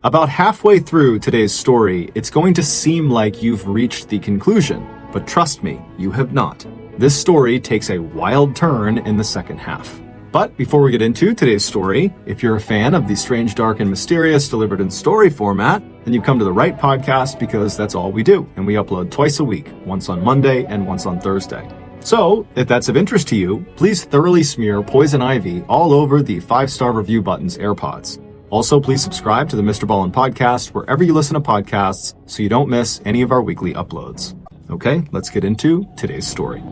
About halfway through today's story, it's going to seem like you've reached the conclusion, but trust me, you have not. This story takes a wild turn in the second half. But before we get into today's story, if you're a fan of the strange, dark, and mysterious delivered in story format, then you've come to the right podcast because that's all we do, and we upload twice a week, once on Monday and once on Thursday. So, if that's of interest to you, please thoroughly smear Poison Ivy all over the 5-star review button's AirPods. Also, please subscribe to the MrBallen podcast wherever you listen to podcasts so you don't miss any of our weekly uploads. Okay, let's get into today's story.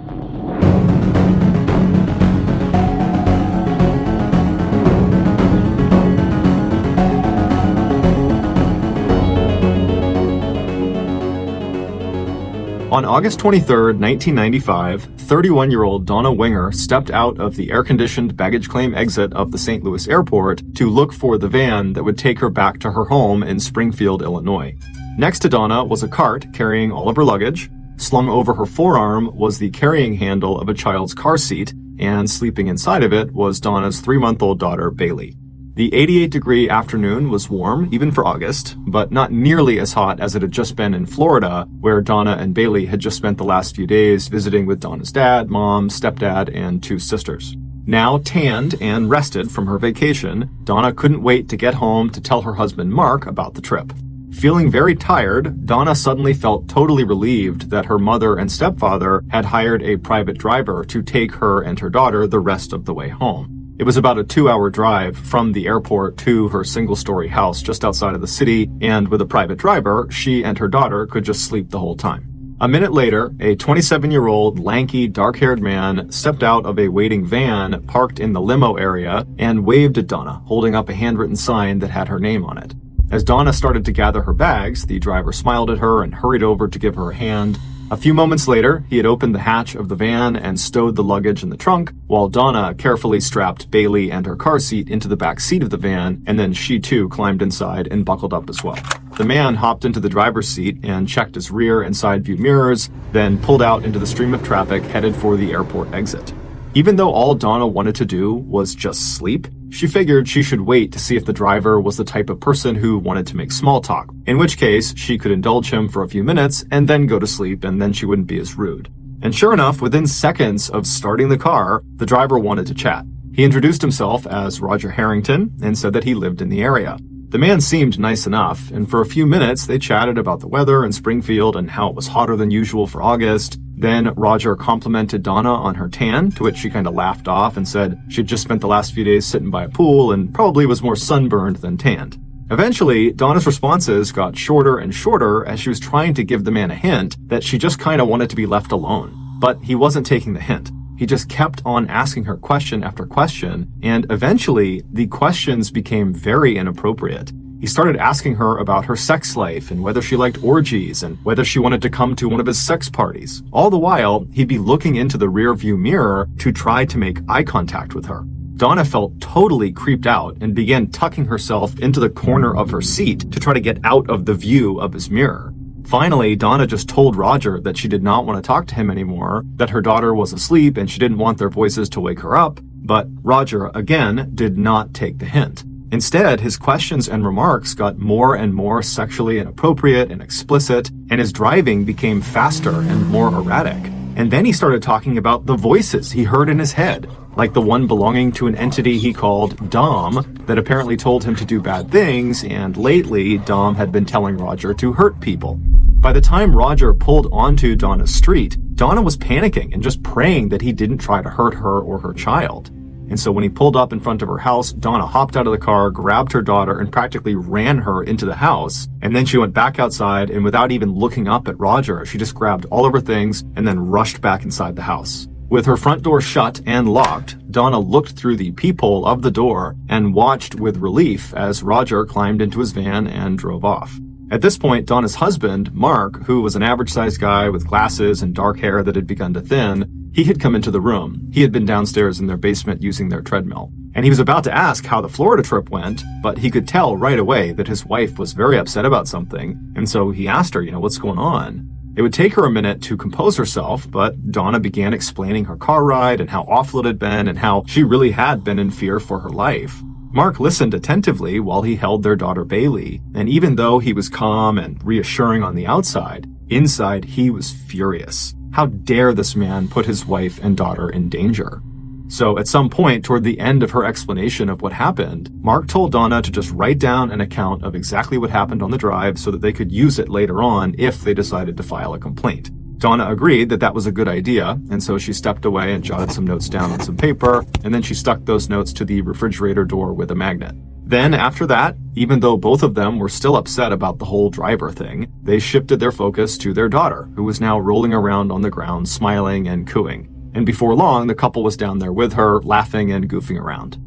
On August 23, 1995, 31-year-old Donna Winger stepped out of the air-conditioned baggage claim exit of the St. Louis airport to look for the van that would take her back to her home in Springfield, Illinois. Next to Donna was a cart carrying all of her luggage. Slung over her forearm was the carrying handle of a child's car seat, and sleeping inside of it was Donna's 3-month-old daughter, Bailey. The 88-degree afternoon was warm, even for August, but not nearly as hot as it had just been in Florida, where Donna and Bailey had just spent the last few days visiting with Donna's dad, mom, stepdad, and 2 sisters. Now tanned and rested from her vacation, Donna couldn't wait to get home to tell her husband Mark about the trip. Feeling very tired, Donna suddenly felt totally relieved that her mother and stepfather had hired a private driver to take her and her daughter the rest of the way home. It was about a 2-hour drive from the airport to her single-story house just outside of the city, and with a private driver, she and her daughter could just sleep the whole time. A minute later, a 27-year-old, lanky, dark-haired man stepped out of a waiting van parked in the limo area and waved at Donna, holding up a handwritten sign that had her name on it. As Donna started to gather her bags, the driver smiled at her and hurried over to give her a hand. A few moments later, he had opened the hatch of the van and stowed the luggage in the trunk, while Donna carefully strapped Bailey and her car seat into the back seat of the van, and then she too climbed inside and buckled up as well. The man hopped into the driver's seat and checked his rear and side view mirrors, then pulled out into the stream of traffic headed for the airport exit. Even though all Donna wanted to do was just sleep, she figured she should wait to see if the driver was the type of person who wanted to make small talk, in which case she could indulge him for a few minutes and then go to sleep, and then she wouldn't be as rude. And sure enough, within seconds of starting the car, the driver wanted to chat. He introduced himself as Roger Harrington and said that he lived in the area. The man seemed nice enough, and for a few minutes they chatted about the weather in Springfield and how it was hotter than usual for August. Then Roger complimented Donna on her tan, to which she kind of laughed off and said she'd just spent the last few days sitting by a pool and probably was more sunburned than tanned. Eventually, Donna's responses got shorter and shorter as she was trying to give the man a hint that she just kind of wanted to be left alone. But he wasn't taking the hint. He just kept on asking her question after question, and eventually, the questions became very inappropriate. He started asking her about her sex life and whether she liked orgies and whether she wanted to come to one of his sex parties. All the while, he'd be looking into the rearview mirror to try to make eye contact with her. Donna felt totally creeped out and began tucking herself into the corner of her seat to try to get out of the view of his mirror. Finally, Donna just told Roger that she did not want to talk to him anymore, that her daughter was asleep and she didn't want their voices to wake her up, but Roger, again, did not take the hint. Instead, his questions and remarks got more and more sexually inappropriate and explicit, and his driving became faster and more erratic. And then he started talking about the voices he heard in his head, like the one belonging to an entity he called Dom that apparently told him to do bad things, and lately Dom had been telling Roger to hurt people. By the time Roger pulled onto Donna's street, Donna was panicking and just praying that he didn't try to hurt her or her child. And so when he pulled up in front of her house, Donna hopped out of the car, grabbed her daughter, and practically ran her into the house. And then she went back outside, and without even looking up at Roger, she just grabbed all of her things and then rushed back inside the house. With her front door shut and locked, Donna looked through the peephole of the door and watched with relief as Roger climbed into his van and drove off. At this point, Donna's husband, Mark, who was an average-sized guy with glasses and dark hair that had begun to thin, he had come into the room. He had been downstairs in their basement using their treadmill. And he was about to ask how the Florida trip went, but he could tell right away that his wife was very upset about something, and so he asked her, what's going on? It would take her a minute to compose herself, but Donna began explaining her car ride and how awful it had been and how she really had been in fear for her life. Mark listened attentively while he held their daughter Bailey, and even though he was calm and reassuring on the outside, inside he was furious. How dare this man put his wife and daughter in danger? So at some point toward the end of her explanation of what happened, Mark told Donna to just write down an account of exactly what happened on the drive so that they could use it later on if they decided to file a complaint. Donna agreed that that was a good idea, and so she stepped away and jotted some notes down on some paper, and then she stuck those notes to the refrigerator door with a magnet. Then after that, even though both of them were still upset about the whole driver thing, they shifted their focus to their daughter, who was now rolling around on the ground, smiling and cooing. And before long, the couple was down there with her, laughing and goofing around.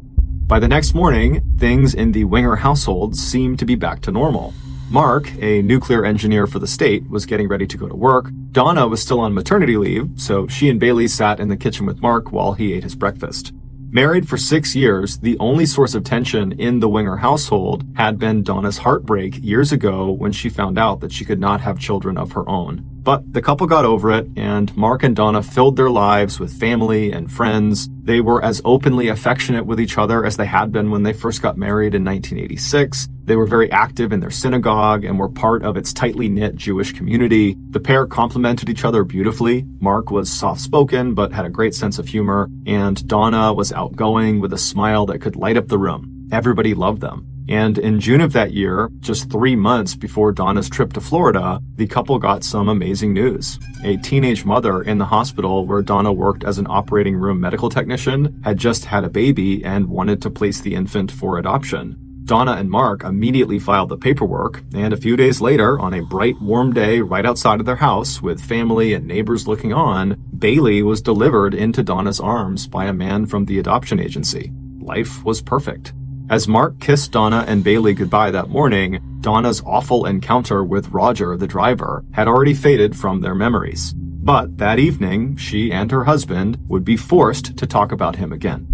By the next morning, things in the Winger household seemed to be back to normal. Mark, a nuclear engineer for the state, was getting ready to go to work. Donna was still on maternity leave, so she and Bailey sat in the kitchen with Mark while he ate his breakfast. Married for 6 years, the only source of tension in the Winger household had been Donna's heartbreak years ago when she found out that she could not have children of her own. But the couple got over it, and Mark and Donna filled their lives with family and friends. They were as openly affectionate with each other as they had been when they first got married in 1986. They were very active in their synagogue and were part of its tightly knit Jewish community. The pair complemented each other beautifully. Mark was soft-spoken but had a great sense of humor, and Donna was outgoing with a smile that could light up the room. Everybody loved them. And in June of that year, just 3 months before Donna's trip to Florida, the couple got some amazing news. A teenage mother in the hospital where Donna worked as an operating room medical technician had just had a baby and wanted to place the infant for adoption. Donna and Mark immediately filed the paperwork, and a few days later, on a bright, warm day right outside of their house with family and neighbors looking on, Bailey was delivered into Donna's arms by a man from the adoption agency. Life was perfect. As Mark kissed Donna and Bailey goodbye that morning, Donna's awful encounter with Roger, the driver, had already faded from their memories. But that evening, she and her husband would be forced to talk about him again.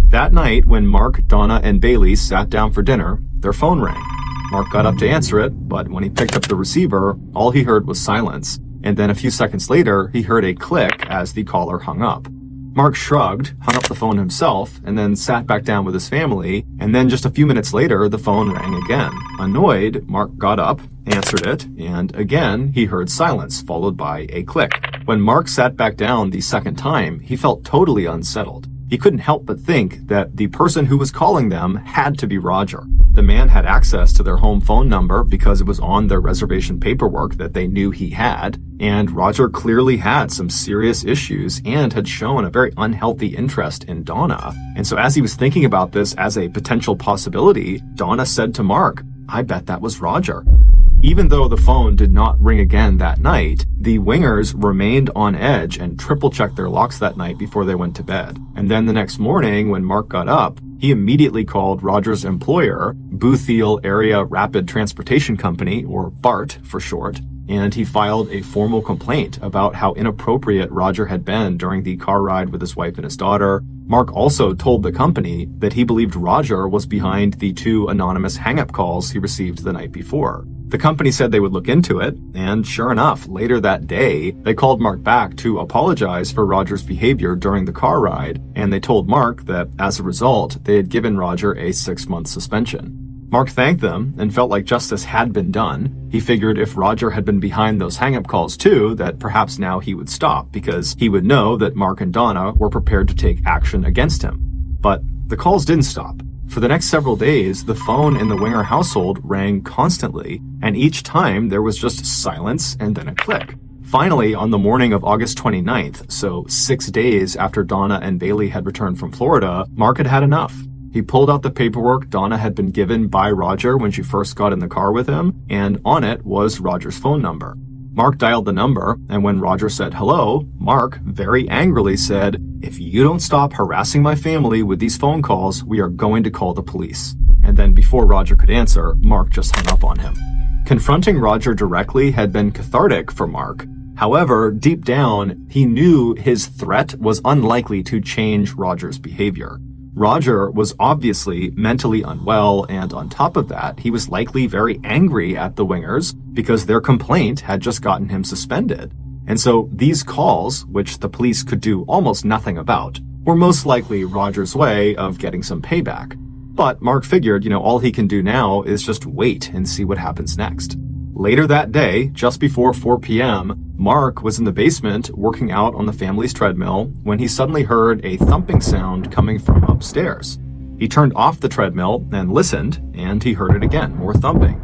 That night, when Mark, Donna, and Bailey sat down for dinner, their phone rang. Mark got up to answer it, but when he picked up the receiver, all he heard was silence, and then a few seconds later, he heard a click as the caller hung up. Mark shrugged, hung up the phone himself, and then sat back down with his family, and then just a few minutes later, the phone rang again. Annoyed, Mark got up, answered it, and again, he heard silence, followed by a click. When Mark sat back down the second time, he felt totally unsettled. He couldn't help but think that the person who was calling them had to be Roger. The man had access to their home phone number because it was on their reservation paperwork that they knew he had, and Roger clearly had some serious issues and had shown a very unhealthy interest in Donna. And so as he was thinking about this as a potential possibility, Donna said to Mark, "I bet that was Roger." Even though the phone did not ring again that night, the Wingers remained on edge and triple-checked their locks that night before they went to bed. And then the next morning, when Mark got up, he immediately called Roger's employer, Bootheel Area Rapid Transportation Company, or BART for short, and he filed a formal complaint about how inappropriate Roger had been during the car ride with his wife and his daughter. Mark also told the company that he believed Roger was behind the 2 anonymous hang-up calls he received the night before. The company said they would look into it, and sure enough, later that day, they called Mark back to apologize for Roger's behavior during the car ride, and they told Mark that, as a result, they had given Roger a 6-month suspension. Mark thanked them and felt like justice had been done. He figured if Roger had been behind those hang-up calls too, that perhaps now he would stop, because he would know that Mark and Donna were prepared to take action against him. But the calls didn't stop. For the next several days, the phone in the Winger household rang constantly, and each time there was just silence and then a click. Finally, on the morning of August 29th, so 6 days after Donna and Bailey had returned from Florida, Mark had had enough. He pulled out the paperwork Donna had been given by Roger when she first got in the car with him, and on it was Roger's phone number. Mark dialed the number, and when Roger said hello, Mark very angrily said, "If you don't stop harassing my family with these phone calls, we are going to call the police." And then before Roger could answer, Mark just hung up on him. Confronting Roger directly had been cathartic for Mark. However, deep down, he knew his threat was unlikely to change Roger's behavior. Roger was obviously mentally unwell, and on top of that, he was likely very angry at the Wingers because their complaint had just gotten him suspended. And so these calls, which the police could do almost nothing about, were most likely Roger's way of getting some payback. But Mark figured, all he can do now is just wait and see what happens next. Later that day, just before 4 p.m., Mark was in the basement working out on the family's treadmill when he suddenly heard a thumping sound coming from upstairs. He turned off the treadmill and listened, and he heard it again, more thumping.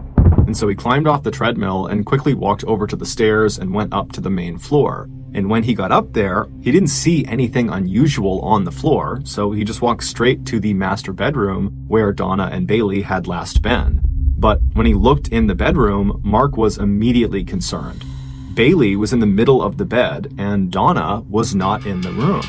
And so he climbed off the treadmill and quickly walked over to the stairs and went up to the main floor. And when he got up there, he didn't see anything unusual on the floor, so he just walked straight to the master bedroom where Donna and Bailey had last been. But when he looked in the bedroom, Mark was immediately concerned. Bailey was in the middle of the bed, and Donna was not in the room.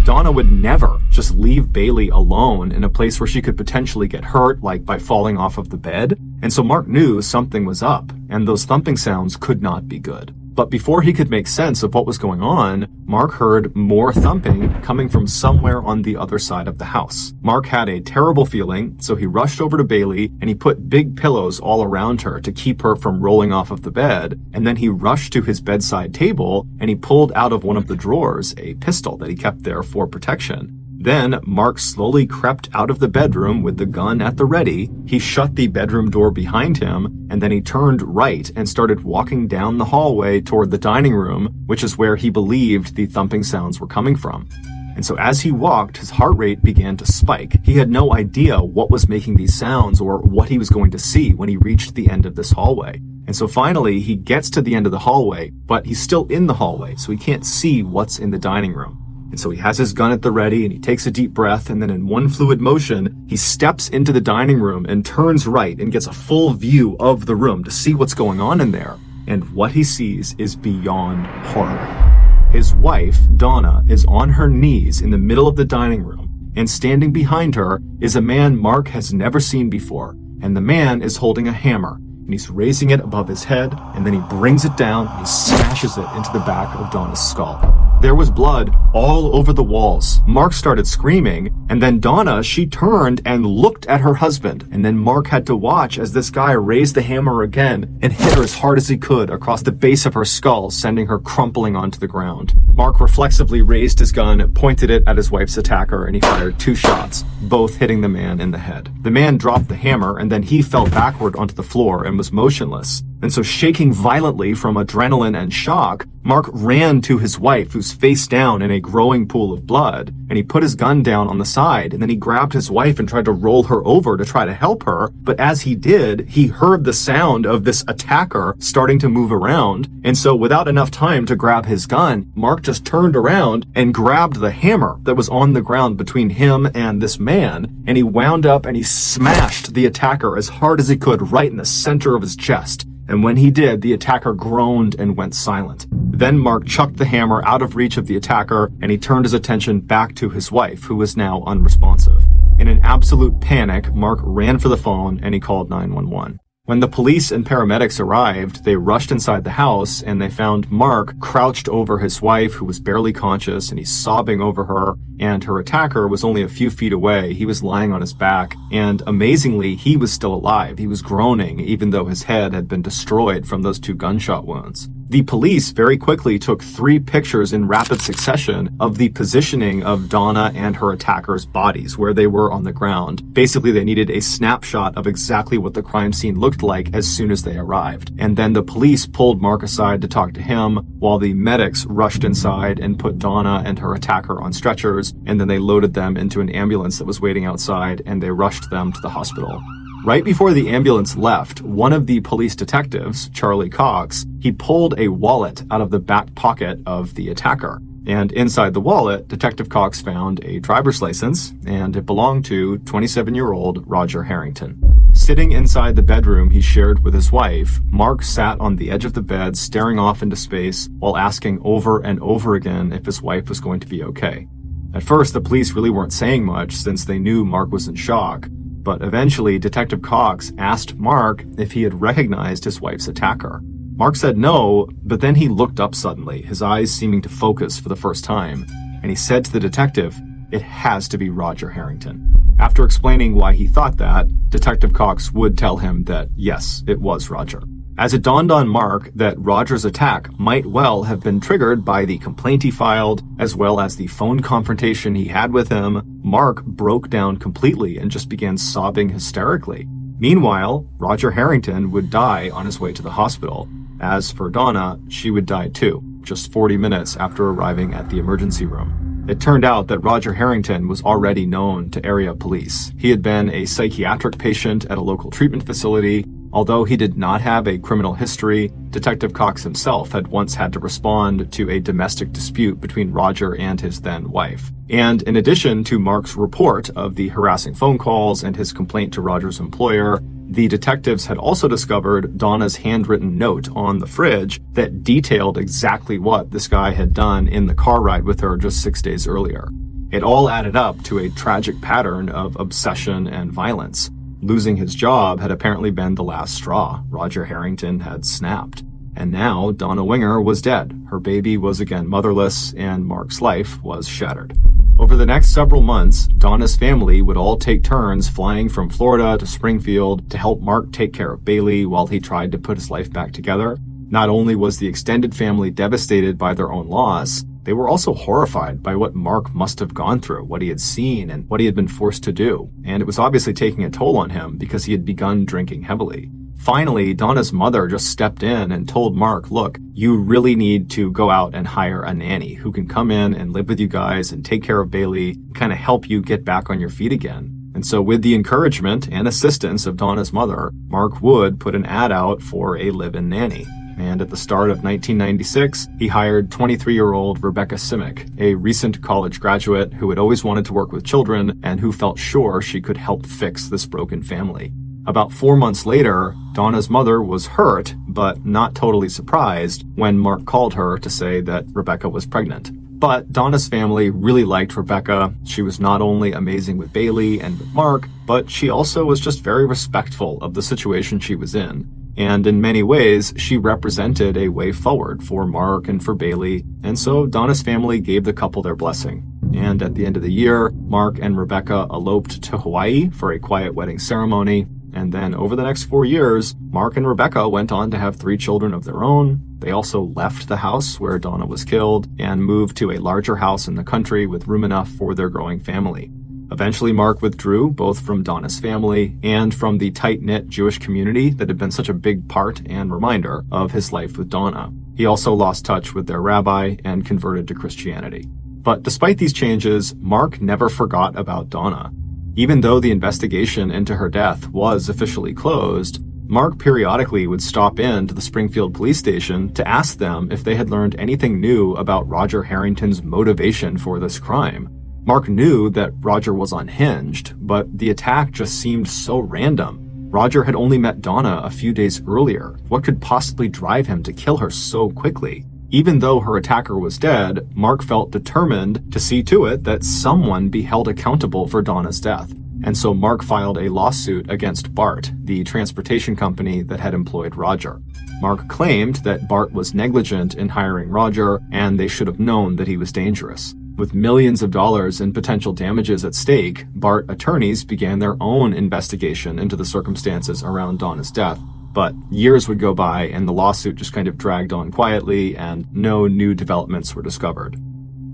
Donna would never just leave Bailey alone in a place where she could potentially get hurt, like by falling off of the bed. And so Mark knew something was up, and those thumping sounds could not be good. But before he could make sense of what was going on, Mark heard more thumping coming from somewhere on the other side of the house. Mark had a terrible feeling, so he rushed over to Bailey and he put big pillows all around her to keep her from rolling off of the bed. And then he rushed to his bedside table and he pulled out of one of the drawers a pistol that he kept there for protection. Then Mark slowly crept out of the bedroom with the gun at the ready. He shut the bedroom door behind him, and then he turned right and started walking down the hallway toward the dining room, which is where he believed the thumping sounds were coming from. And so as he walked, his heart rate began to spike. He had no idea what was making these sounds or what he was going to see when he reached the end of this hallway. And so finally, he gets to the end of the hallway, but he's still in the hallway, so he can't see what's in the dining room. And so he has his gun at the ready and he takes a deep breath, and then in one fluid motion, he steps into the dining room and turns right and gets a full view of the room to see what's going on in there. And what he sees is beyond horror. His wife, Donna, is on her knees in the middle of the dining room, and standing behind her is a man Mark has never seen before. And the man is holding a hammer, and he's raising it above his head, and then he brings it down and he smashes it into the back of Donna's skull. There was blood all over the walls. Mark started screaming, and then Donna, she turned and looked at her husband. And then Mark had to watch as this guy raised the hammer again and hit her as hard as he could across the base of her skull, sending her crumpling onto the ground. Mark reflexively raised his gun, pointed it at his wife's attacker, and he fired 2 shots, both hitting the man in the head. The man dropped the hammer, and then he fell backward onto the floor and was motionless. And so, shaking violently from adrenaline and shock, Mark ran to his wife, who's face down in a growing pool of blood, and he put his gun down on the side, and then he grabbed his wife and tried to roll her over to try to help her. But as he did, he heard the sound of this attacker starting to move around, and so without enough time to grab his gun, Mark just turned around and grabbed the hammer that was on the ground between him and this man, and he wound up and he smashed the attacker as hard as he could right in the center of his chest. And when he did, the attacker groaned and went silent. Then Mark chucked the hammer out of reach of the attacker, and he turned his attention back to his wife, who was now unresponsive. In an absolute panic, Mark ran for the phone and he called 911. When the police and paramedics arrived, they rushed inside the house and they found Mark crouched over his wife, who was barely conscious, and he's sobbing over her, and her attacker was only a few feet away. He was lying on his back, and amazingly, he was still alive. He was groaning, even though his head had been destroyed from those 2 gunshot wounds. The police very quickly took 3 pictures in rapid succession of the positioning of Donna and her attacker's bodies, where they were on the ground. Basically, they needed a snapshot of exactly what the crime scene looked like as soon as they arrived. And then the police pulled Mark aside to talk to him, while the medics rushed inside and put Donna and her attacker on stretchers, and then they loaded them into an ambulance that was waiting outside, and they rushed them to the hospital. Right before the ambulance left, one of the police detectives, Charlie Cox, he pulled a wallet out of the back pocket of the attacker. And inside the wallet, Detective Cox found a driver's license, and it belonged to 27-year-old Roger Harrington. Sitting inside the bedroom he shared with his wife, Mark sat on the edge of the bed staring off into space while asking over and over again if his wife was going to be okay. At first, the police really weren't saying much since they knew Mark was in shock, but eventually Detective Cox asked Mark if he had recognized his wife's attacker. Mark said no, but then he looked up suddenly, his eyes seeming to focus for the first time, and he said to the detective, "It has to be Roger Harrington." After explaining why he thought that, Detective Cox would tell him that yes, it was Roger. As it dawned on Mark that Roger's attack might well have been triggered by the complaint he filed, as well as the phone confrontation he had with him, Mark broke down completely and just began sobbing hysterically. Meanwhile, Roger Harrington would die on his way to the hospital. As for Donna, she would die too, just 40 minutes after arriving at the emergency room. It turned out that Roger Harrington was already known to area police. He had been a psychiatric patient at a local treatment facility. Although he did not have a criminal history, Detective Cox himself had once had to respond to a domestic dispute between Roger and his then wife. And in addition to Mark's report of the harassing phone calls and his complaint to Roger's employer, the detectives had also discovered Donna's handwritten note on the fridge that detailed exactly what this guy had done in the car ride with her just 6 days earlier. It all added up to a tragic pattern of obsession and violence. Losing his job had apparently been the last straw. Roger Harrington had snapped. And now Donna Winger was dead. Her baby was again motherless, and Mark's life was shattered. Over the next several months, Donna's family would all take turns flying from Florida to Springfield to help Mark take care of Bailey while he tried to put his life back together. Not only was the extended family devastated by their own loss, they were also horrified by what Mark must have gone through, what he had seen, and what he had been forced to do. And it was obviously taking a toll on him because he had begun drinking heavily. Finally, Donna's mother just stepped in and told Mark, look, you really need to go out and hire a nanny who can come in and live with you guys and take care of Bailey, kind of help you get back on your feet again. And so with the encouragement and assistance of Donna's mother, Mark Wood put an ad out for a live-in nanny. And at the start of 1996, he hired 23-year-old Rebecca Simic, a recent college graduate who had always wanted to work with children and who felt sure she could help fix this broken family. About 4 months later, Donna's mother was hurt, but not totally surprised, when Mark called her to say that Rebecca was pregnant. But Donna's family really liked Rebecca. She was not only amazing with Bailey and with Mark, but she also was just very respectful of the situation she was in. And in many ways, she represented a way forward for Mark and for Bailey, and so Donna's family gave the couple their blessing. And at the end of the year, Mark and Rebecca eloped to Hawaii for a quiet wedding ceremony. And then over the next 4 years, Mark and Rebecca went on to have 3 children of their own. They also left the house where Donna was killed and moved to a larger house in the country with room enough for their growing family. Eventually, Mark withdrew both from Donna's family and from the tight-knit Jewish community that had been such a big part and reminder of his life with Donna. He also lost touch with their rabbi and converted to Christianity. But despite these changes, Mark never forgot about Donna. Even though the investigation into her death was officially closed, Mark periodically would stop in to the Springfield police station to ask them if they had learned anything new about Roger Harrington's motivation for this crime. Mark knew that Roger was unhinged, but the attack just seemed so random. Roger had only met Donna a few days earlier. What could possibly drive him to kill her so quickly? Even though her attacker was dead, Mark felt determined to see to it that someone be held accountable for Donna's death. And so Mark filed a lawsuit against BART, the transportation company that had employed Roger. Mark claimed that BART was negligent in hiring Roger, and they should have known that he was dangerous. With millions of dollars in potential damages at stake, BART attorneys began their own investigation into the circumstances around Donna's death. But years would go by and the lawsuit just kind of dragged on quietly and no new developments were discovered.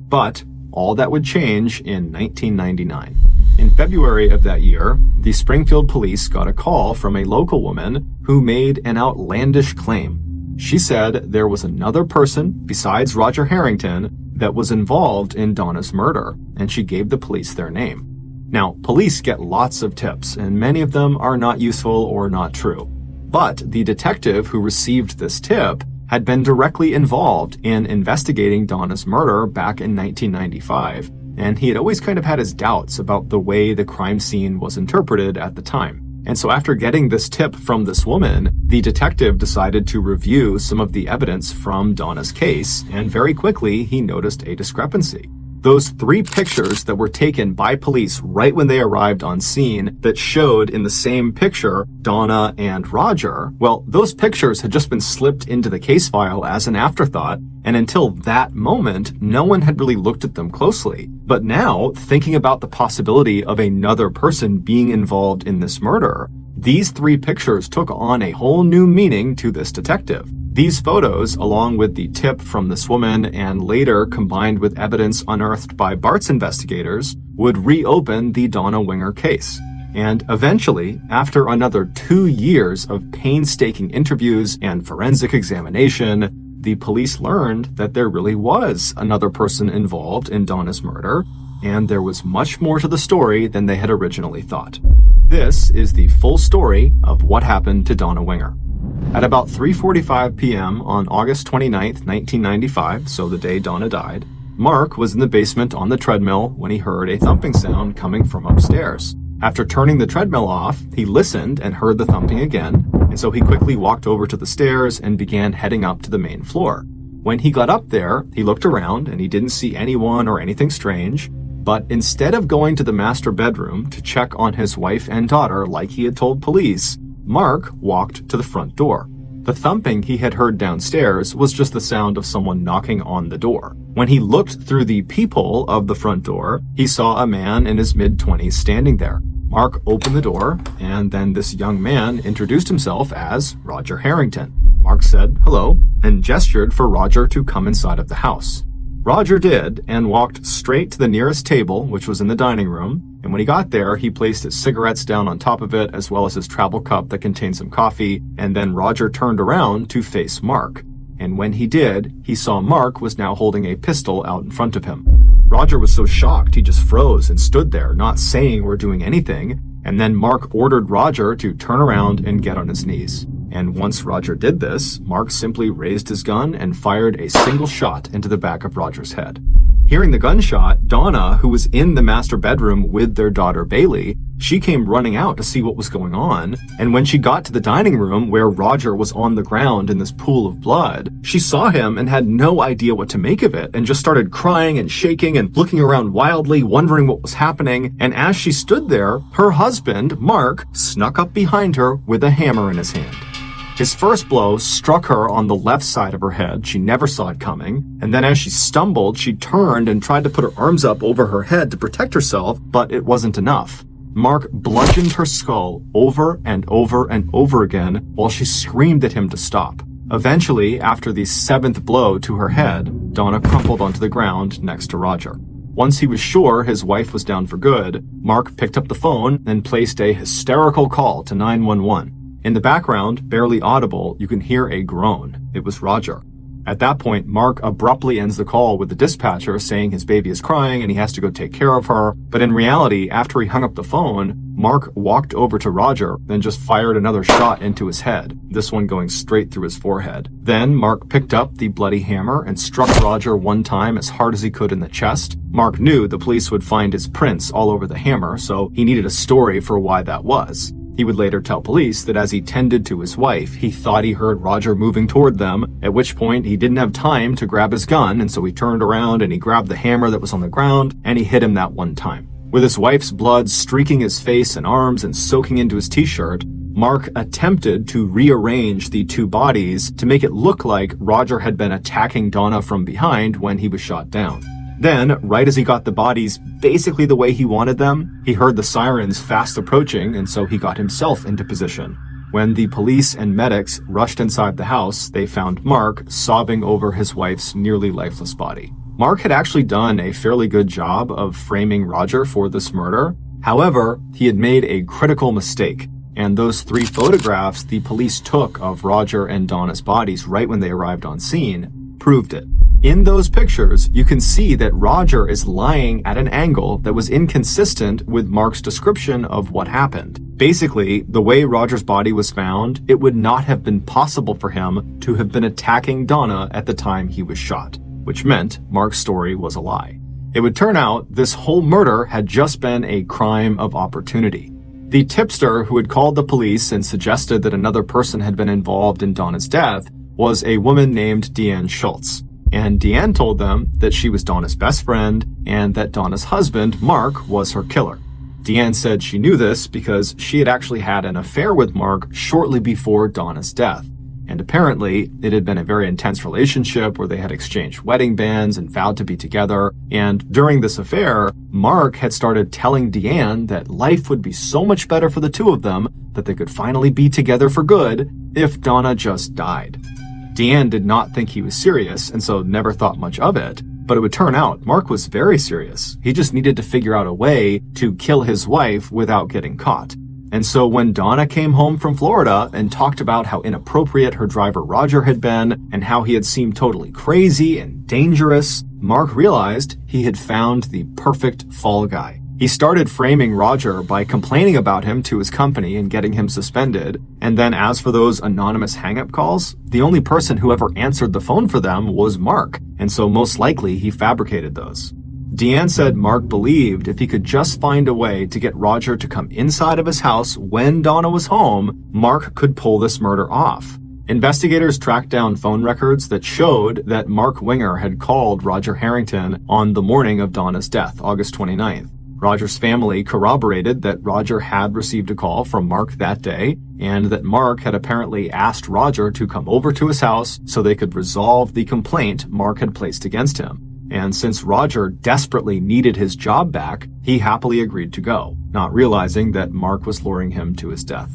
But all that would change in 1999. In February of that year, the Springfield police got a call from a local woman who made an outlandish claim. She said there was another person besides Roger Harrington that was involved in Donna's murder, and she gave the police their name. Now, police get lots of tips, and many of them are not useful or not true. But the detective who received this tip had been directly involved in investigating Donna's murder back in 1995, and he had always kind of had his doubts about the way the crime scene was interpreted at the time. And so after getting this tip from this woman, the detective decided to review some of the evidence from Donna's case, and very quickly he noticed a discrepancy. Those 3 pictures that were taken by police right when they arrived on scene that showed in the same picture Donna and Roger, well, those pictures had just been slipped into the case file as an afterthought, and until that moment, no one had really looked at them closely. But now, thinking about the possibility of another person being involved in this murder, These 3 pictures took on a whole new meaning to this detective. These photos, along with the tip from this woman and later combined with evidence unearthed by Bart's investigators, would reopen the Donna Winger case. And eventually, after another 2 years of painstaking interviews and forensic examination, the police learned that there really was another person involved in Donna's murder, and there was much more to the story than they had originally thought. This is the full story of what happened to Donna Winger. At about 3:45 p.m. on August 29, 1995, so the day Donna died, Mark was in the basement on the treadmill when he heard a thumping sound coming from upstairs. After turning the treadmill off, he listened and heard the thumping again, and so he quickly walked over to the stairs and began heading up to the main floor. When he got up there, he looked around and he didn't see anyone or anything strange, but instead of going to the master bedroom to check on his wife and daughter like he had told police, Mark walked to the front door. The thumping he had heard downstairs was just the sound of someone knocking on the door. When he looked through the peephole of the front door, he saw a man in his mid-20s standing there. Mark opened the door, and then this young man introduced himself as Roger Harrington. Mark said hello and gestured for Roger to come inside of the house. Roger did, and walked straight to the nearest table, which was in the dining room, and when he got there, he placed his cigarettes down on top of it, as well as his travel cup that contained some coffee, and then Roger turned around to face Mark. And when he did, he saw Mark was now holding a pistol out in front of him. Roger was so shocked he just froze and stood there, not saying or doing anything, and then Mark ordered Roger to turn around and get on his knees. And once Roger did this, Mark simply raised his gun and fired a single shot into the back of Roger's head. Hearing the gunshot, Donna, who was in the master bedroom with their daughter Bailey, she came running out to see what was going on, and when she got to the dining room where Roger was on the ground in this pool of blood, she saw him and had no idea what to make of it, and just started crying and shaking and looking around wildly, wondering what was happening, and as she stood there, her husband, Mark, snuck up behind her with a hammer in his hand. His first blow struck her on the left side of her head. She never saw it coming. And then as she stumbled, she turned and tried to put her arms up over her head to protect herself, but it wasn't enough. Mark bludgeoned her skull over and over and over again while she screamed at him to stop. Eventually, after the 7th blow to her head, Donna crumpled onto the ground next to Roger. Once he was sure his wife was down for good, Mark picked up the phone and placed a hysterical call to 911. In the background, barely audible, you can hear a groan. It was Roger. At that point, Mark abruptly ends the call with the dispatcher saying his baby is crying and he has to go take care of her. But in reality, after he hung up the phone, Mark walked over to Roger, then just fired another shot into his head, this one going straight through his forehead. Then Mark picked up the bloody hammer and struck Roger one time as hard as he could in the chest. Mark knew the police would find his prints all over the hammer, so he needed a story for why that was. He would later tell police that as he tended to his wife, he thought he heard Roger moving toward them, at which point he didn't have time to grab his gun, and so he turned around and he grabbed the hammer that was on the ground, and he hit him that one time. With his wife's blood streaking his face and arms and soaking into his t-shirt, Mark attempted to rearrange the two bodies to make it look like Roger had been attacking Donna from behind when he was shot down. Then, right as he got the bodies basically the way he wanted them, he heard the sirens fast approaching, and so he got himself into position. When the police and medics rushed inside the house, they found Mark sobbing over his wife's nearly lifeless body. Mark had actually done a fairly good job of framing Roger for this murder. However, he had made a critical mistake, and those 3 photographs the police took of Roger and Donna's bodies right when they arrived on scene proved it. In those pictures, you can see that Roger is lying at an angle that was inconsistent with Mark's description of what happened. Basically, the way Roger's body was found, it would not have been possible for him to have been attacking Donna at the time he was shot, which meant Mark's story was a lie. It would turn out this whole murder had just been a crime of opportunity. The tipster who had called the police and suggested that another person had been involved in Donna's death was a woman named Deanne Schultz. And Deanne told them that she was Donna's best friend and that Donna's husband, Mark, was her killer. Deanne said she knew this because she had actually had an affair with Mark shortly before Donna's death. and apparently it had been a very intense relationship where they had exchanged wedding bands and vowed to be together. And during this affair, Mark had started telling Deanne that life would be so much better for the two of them that they could finally be together for good if Donna just died. Deanne did not think he was serious and so never thought much of it, but it would turn out Mark was very serious. He just needed to figure out a way to kill his wife without getting caught. And so when Donna came home from Florida and talked about how inappropriate her driver Roger had been and how he had seemed totally crazy and dangerous, Mark realized he had found the perfect fall guy. He started framing Roger by complaining about him to his company and getting him suspended. And then as for those anonymous hang-up calls, the only person who ever answered the phone for them was Mark. And so most likely he fabricated those. Deanne said Mark believed if he could just find a way to get Roger to come inside of his house when Donna was home, Mark could pull this murder off. Investigators tracked down phone records that showed that Mark Winger had called Roger Harrington on the morning of Donna's death, August 29th. Roger's family corroborated that Roger had received a call from Mark that day, and that Mark had apparently asked Roger to come over to his house so they could resolve the complaint Mark had placed against him. And since Roger desperately needed his job back, he happily agreed to go, not realizing that Mark was luring him to his death.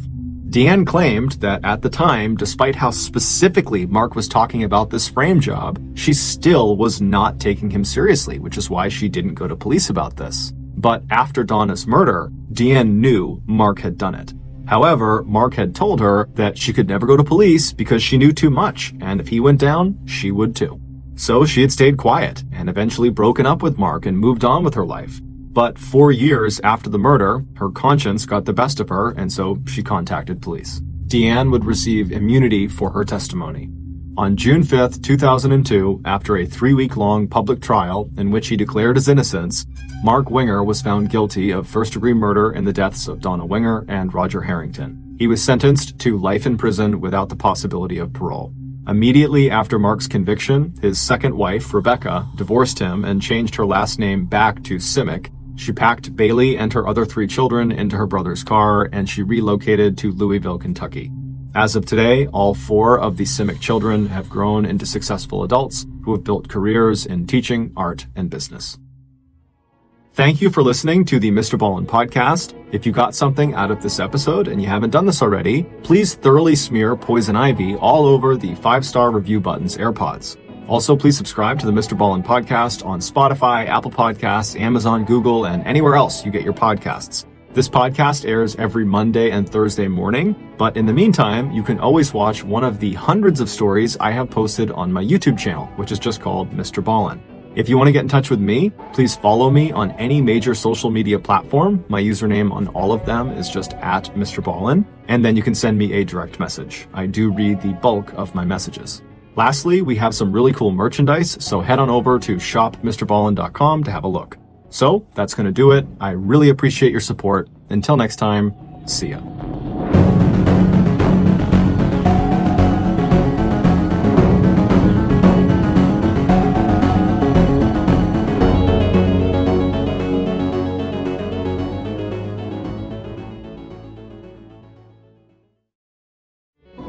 Deanne claimed that at the time, despite how specifically Mark was talking about this frame job, she still was not taking him seriously, which is why she didn't go to police about this. But after Donna's murder, Deanne knew Mark had done it. However, Mark had told her that she could never go to police because she knew too much, and if he went down, she would too. So she had stayed quiet and eventually broken up with Mark and moved on with her life. But 4 years after the murder, her conscience got the best of her, and so she contacted police. Deanne would receive immunity for her testimony. On June 5th, 2002, after a 3-week-long public trial in which he declared his innocence, Mark Winger was found guilty of first-degree murder in the deaths of Donna Winger and Roger Harrington. He was sentenced to life in prison without the possibility of parole. Immediately after Mark's conviction, his second wife, Rebecca, divorced him and changed her last name back to Simic. She packed Bailey and her other 3 children into her brother's car, and she relocated to Louisville, Kentucky. As of today, all 4 of the Simic children have grown into successful adults who have built careers in teaching, art, and business. Thank you for listening to the MrBallen podcast. If you got something out of this episode and you haven't done this already, please thoroughly smear poison ivy all over the 5-star review button's AirPods. Also, please subscribe to the MrBallen podcast on Spotify, Apple Podcasts, Amazon, Google, and anywhere else you get your podcasts. This podcast airs every Monday and Thursday morning, but in the meantime, you can always watch one of the hundreds of stories I have posted on my YouTube channel, which is just called MrBallen. If you want to get in touch with me, please follow me on any major social media platform. My username on all of them is just @MrBallen, and then you can send me a direct message. I do read the bulk of my messages. Lastly, we have some really cool merchandise, so head on over to shopmrballen.com to have a look. So that's going to do it. I really appreciate your support. Until next time, see ya.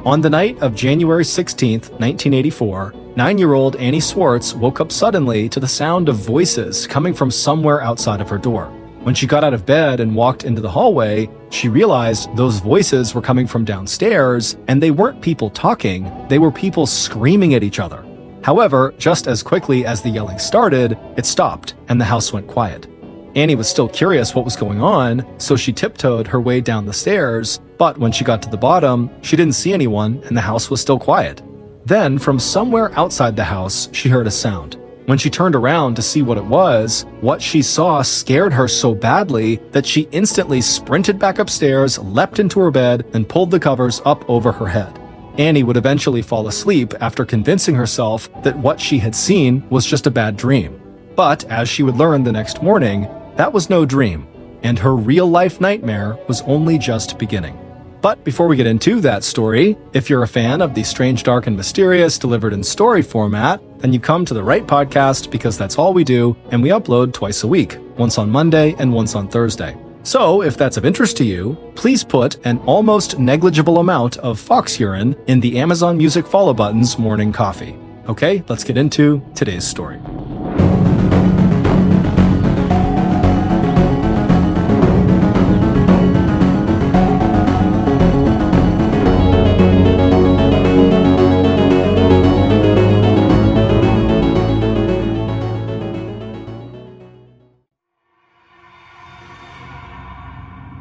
On the night of January 16th, 1984, 9-year-old Annie Swartz woke up suddenly to the sound of voices coming from somewhere outside of her door. When she got out of bed and walked into the hallway, she realized those voices were coming from downstairs, and they weren't people talking, they were people screaming at each other. However, just as quickly as the yelling started, it stopped, and the house went quiet. Annie was still curious what was going on, so she tiptoed her way down the stairs, but when she got to the bottom, she didn't see anyone and the house was still quiet. Then, from somewhere outside the house, she heard a sound. When she turned around to see what it was, what she saw scared her so badly that she instantly sprinted back upstairs, leapt into her bed, and pulled the covers up over her head. Annie would eventually fall asleep after convincing herself that what she had seen was just a bad dream. But, as she would learn the next morning, that was no dream, and her real-life nightmare was only just beginning. But before we get into that story, if you're a fan of the strange, dark, and mysterious delivered in story format, then you've come to the right podcast because that's all we do, and we upload twice a week, once on Monday and once on Thursday. So, if that's of interest to you, please put an almost negligible amount of fox urine in the Amazon Music follow button's morning coffee. Okay, let's get into today's story.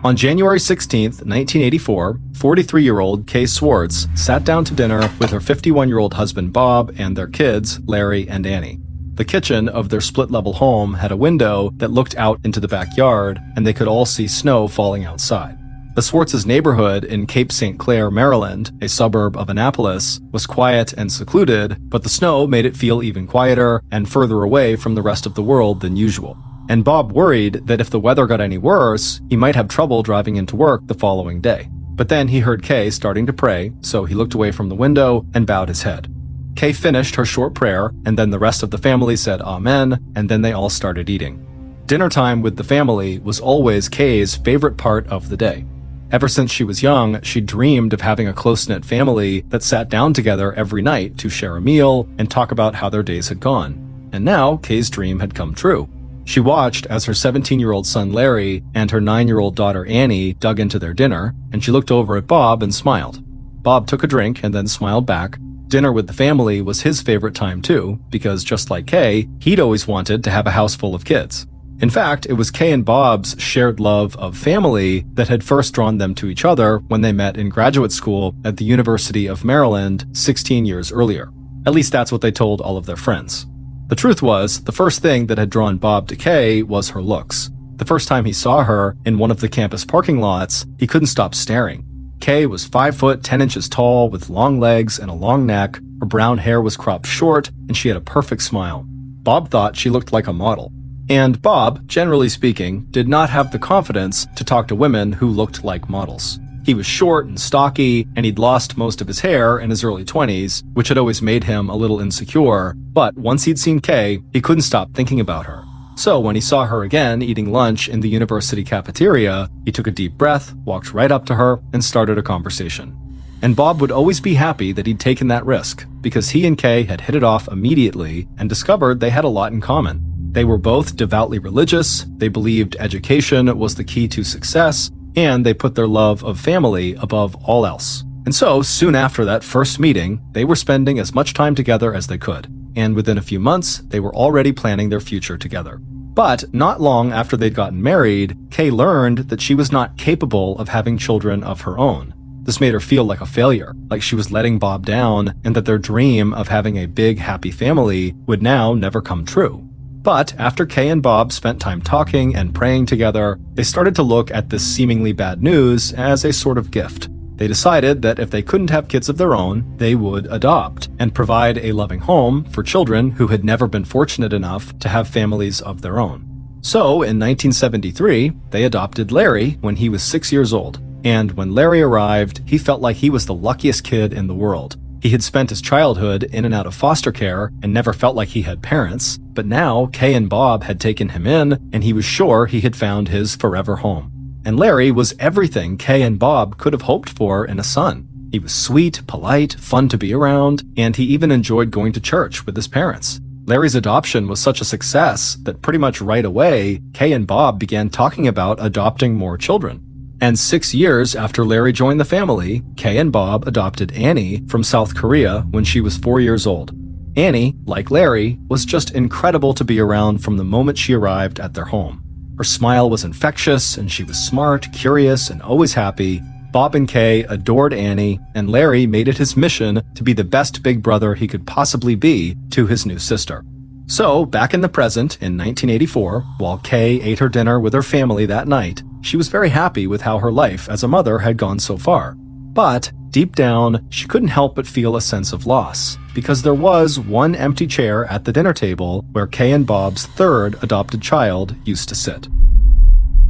On January 16, 1984, 43-year-old Kay Swartz sat down to dinner with her 51-year-old husband Bob and their kids, Larry and Annie. The kitchen of their split-level home had a window that looked out into the backyard, and they could all see snow falling outside. The Swartz's neighborhood in Cape St. Clair, Maryland, a suburb of Annapolis, was quiet and secluded, but the snow made it feel even quieter and further away from the rest of the world than usual. And Bob worried that if the weather got any worse, he might have trouble driving into work the following day. But then he heard Kay starting to pray, so he looked away from the window and bowed his head. Kay finished her short prayer, and then the rest of the family said Amen, and then they all started eating. Dinner time with the family was always Kay's favorite part of the day. Ever since she was young, she dreamed of having a close-knit family that sat down together every night to share a meal and talk about how their days had gone. And now Kay's dream had come true. She watched as her 17-year-old son Larry and her 9-year-old daughter Annie dug into their dinner, and she looked over at Bob and smiled. Bob took a drink and then smiled back. Dinner with the family was his favorite time too, because just like Kay, he'd always wanted to have a house full of kids. In fact, it was Kay and Bob's shared love of family that had first drawn them to each other when they met in graduate school at the University of Maryland 16 years earlier. At least that's what they told all of their friends. The truth was, the first thing that had drawn Bob to Kay was her looks. The first time he saw her in one of the campus parking lots, he couldn't stop staring. Kay was 5 foot 10 inches tall with long legs and a long neck, her brown hair was cropped short, and she had a perfect smile. Bob thought she looked like a model. And Bob, generally speaking, did not have the confidence to talk to women who looked like models. He was short and stocky, and he'd lost most of his hair in his early 20s, which had always made him a little insecure, but once he'd seen Kay, he couldn't stop thinking about her. So when he saw her again eating lunch in the university cafeteria, he took a deep breath, walked right up to her, and started a conversation. And Bob would always be happy that he'd taken that risk, because he and Kay had hit it off immediately and discovered they had a lot in common. They were both devoutly religious, they believed education was the key to success, and they put their love of family above all else. And so, soon after that first meeting, they were spending as much time together as they could. And within a few months, they were already planning their future together. But not long after they'd gotten married, Kay learned that she was not capable of having children of her own. This made her feel like a failure, like she was letting Bob down, and that their dream of having a big, happy family would now never come true. But after Kay and Bob spent time talking and praying together, they started to look at this seemingly bad news as a sort of gift. They decided that if they couldn't have kids of their own, they would adopt and provide a loving home for children who had never been fortunate enough to have families of their own. So, in 1973, they adopted Larry when he was 6 years old. And when Larry arrived, he felt like he was the luckiest kid in the world. He had spent his childhood in and out of foster care and never felt like he had parents, but now Kay and Bob had taken him in, and he was sure he had found his forever home. And Larry was everything Kay and Bob could have hoped for in a son. He was sweet, polite, fun to be around, and he even enjoyed going to church with his parents. Larry's adoption was such a success that pretty much right away, Kay and Bob began talking about adopting more children. And 6 years after Larry joined the family, Kay and Bob adopted Annie from South Korea when she was 4 years old. Annie, like Larry, was just incredible to be around from the moment she arrived at their home. Her smile was infectious, and she was smart, curious, and always happy. Bob and Kay adored Annie, and Larry made it his mission to be the best big brother he could possibly be to his new sister. So, back in the present, in 1984, while Kay ate her dinner with her family that night, she was very happy with how her life as a mother had gone so far. But, deep down, she couldn't help but feel a sense of loss, because there was one empty chair at the dinner table where Kay and Bob's third adopted child used to sit.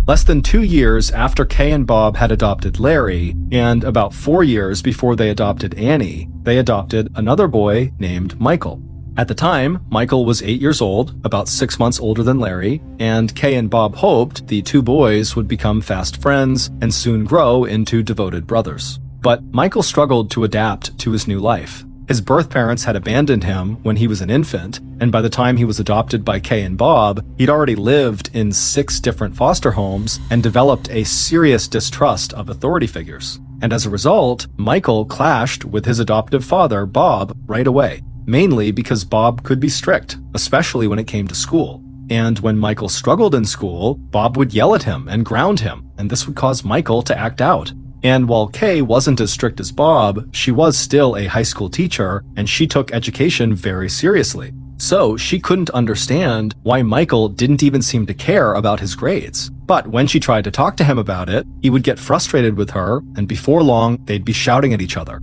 Less than 2 years after Kay and Bob had adopted Larry, and about 4 years before they adopted Annie, they adopted another boy named Michael. At the time, Michael was 8 years old, about 6 months older than Larry, and Kay and Bob hoped the two boys would become fast friends and soon grow into devoted brothers. But Michael struggled to adapt to his new life. His birth parents had abandoned him when he was an infant, and by the time he was adopted by Kay and Bob, he'd already lived in 6 different foster homes and developed a serious distrust of authority figures. And as a result, Michael clashed with his adoptive father, Bob, right away, mainly because Bob could be strict, especially when it came to school. And when Michael struggled in school, Bob would yell at him and ground him, and this would cause Michael to act out. And while Kay wasn't as strict as Bob, she was still a high school teacher, and she took education very seriously. So she couldn't understand why Michael didn't even seem to care about his grades. But when she tried to talk to him about it, he would get frustrated with her, and before long, they'd be shouting at each other.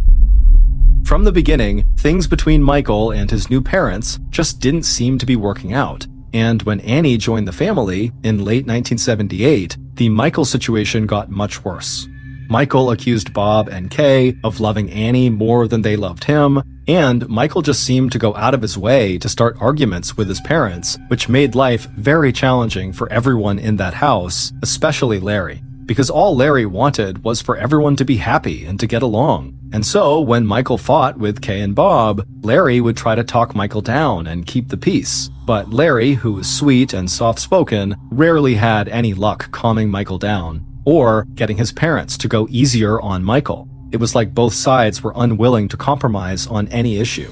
From the beginning, things between Michael and his new parents just didn't seem to be working out. And when Annie joined the family in late 1978, the Michael situation got much worse. Michael accused Bob and Kay of loving Annie more than they loved him, and Michael just seemed to go out of his way to start arguments with his parents, which made life very challenging for everyone in that house, especially Larry, because all Larry wanted was for everyone to be happy and to get along. And so, when Michael fought with Kay and Bob, Larry would try to talk Michael down and keep the peace. But Larry, who was sweet and soft-spoken, rarely had any luck calming Michael down, or getting his parents to go easier on Michael. It was like both sides were unwilling to compromise on any issue.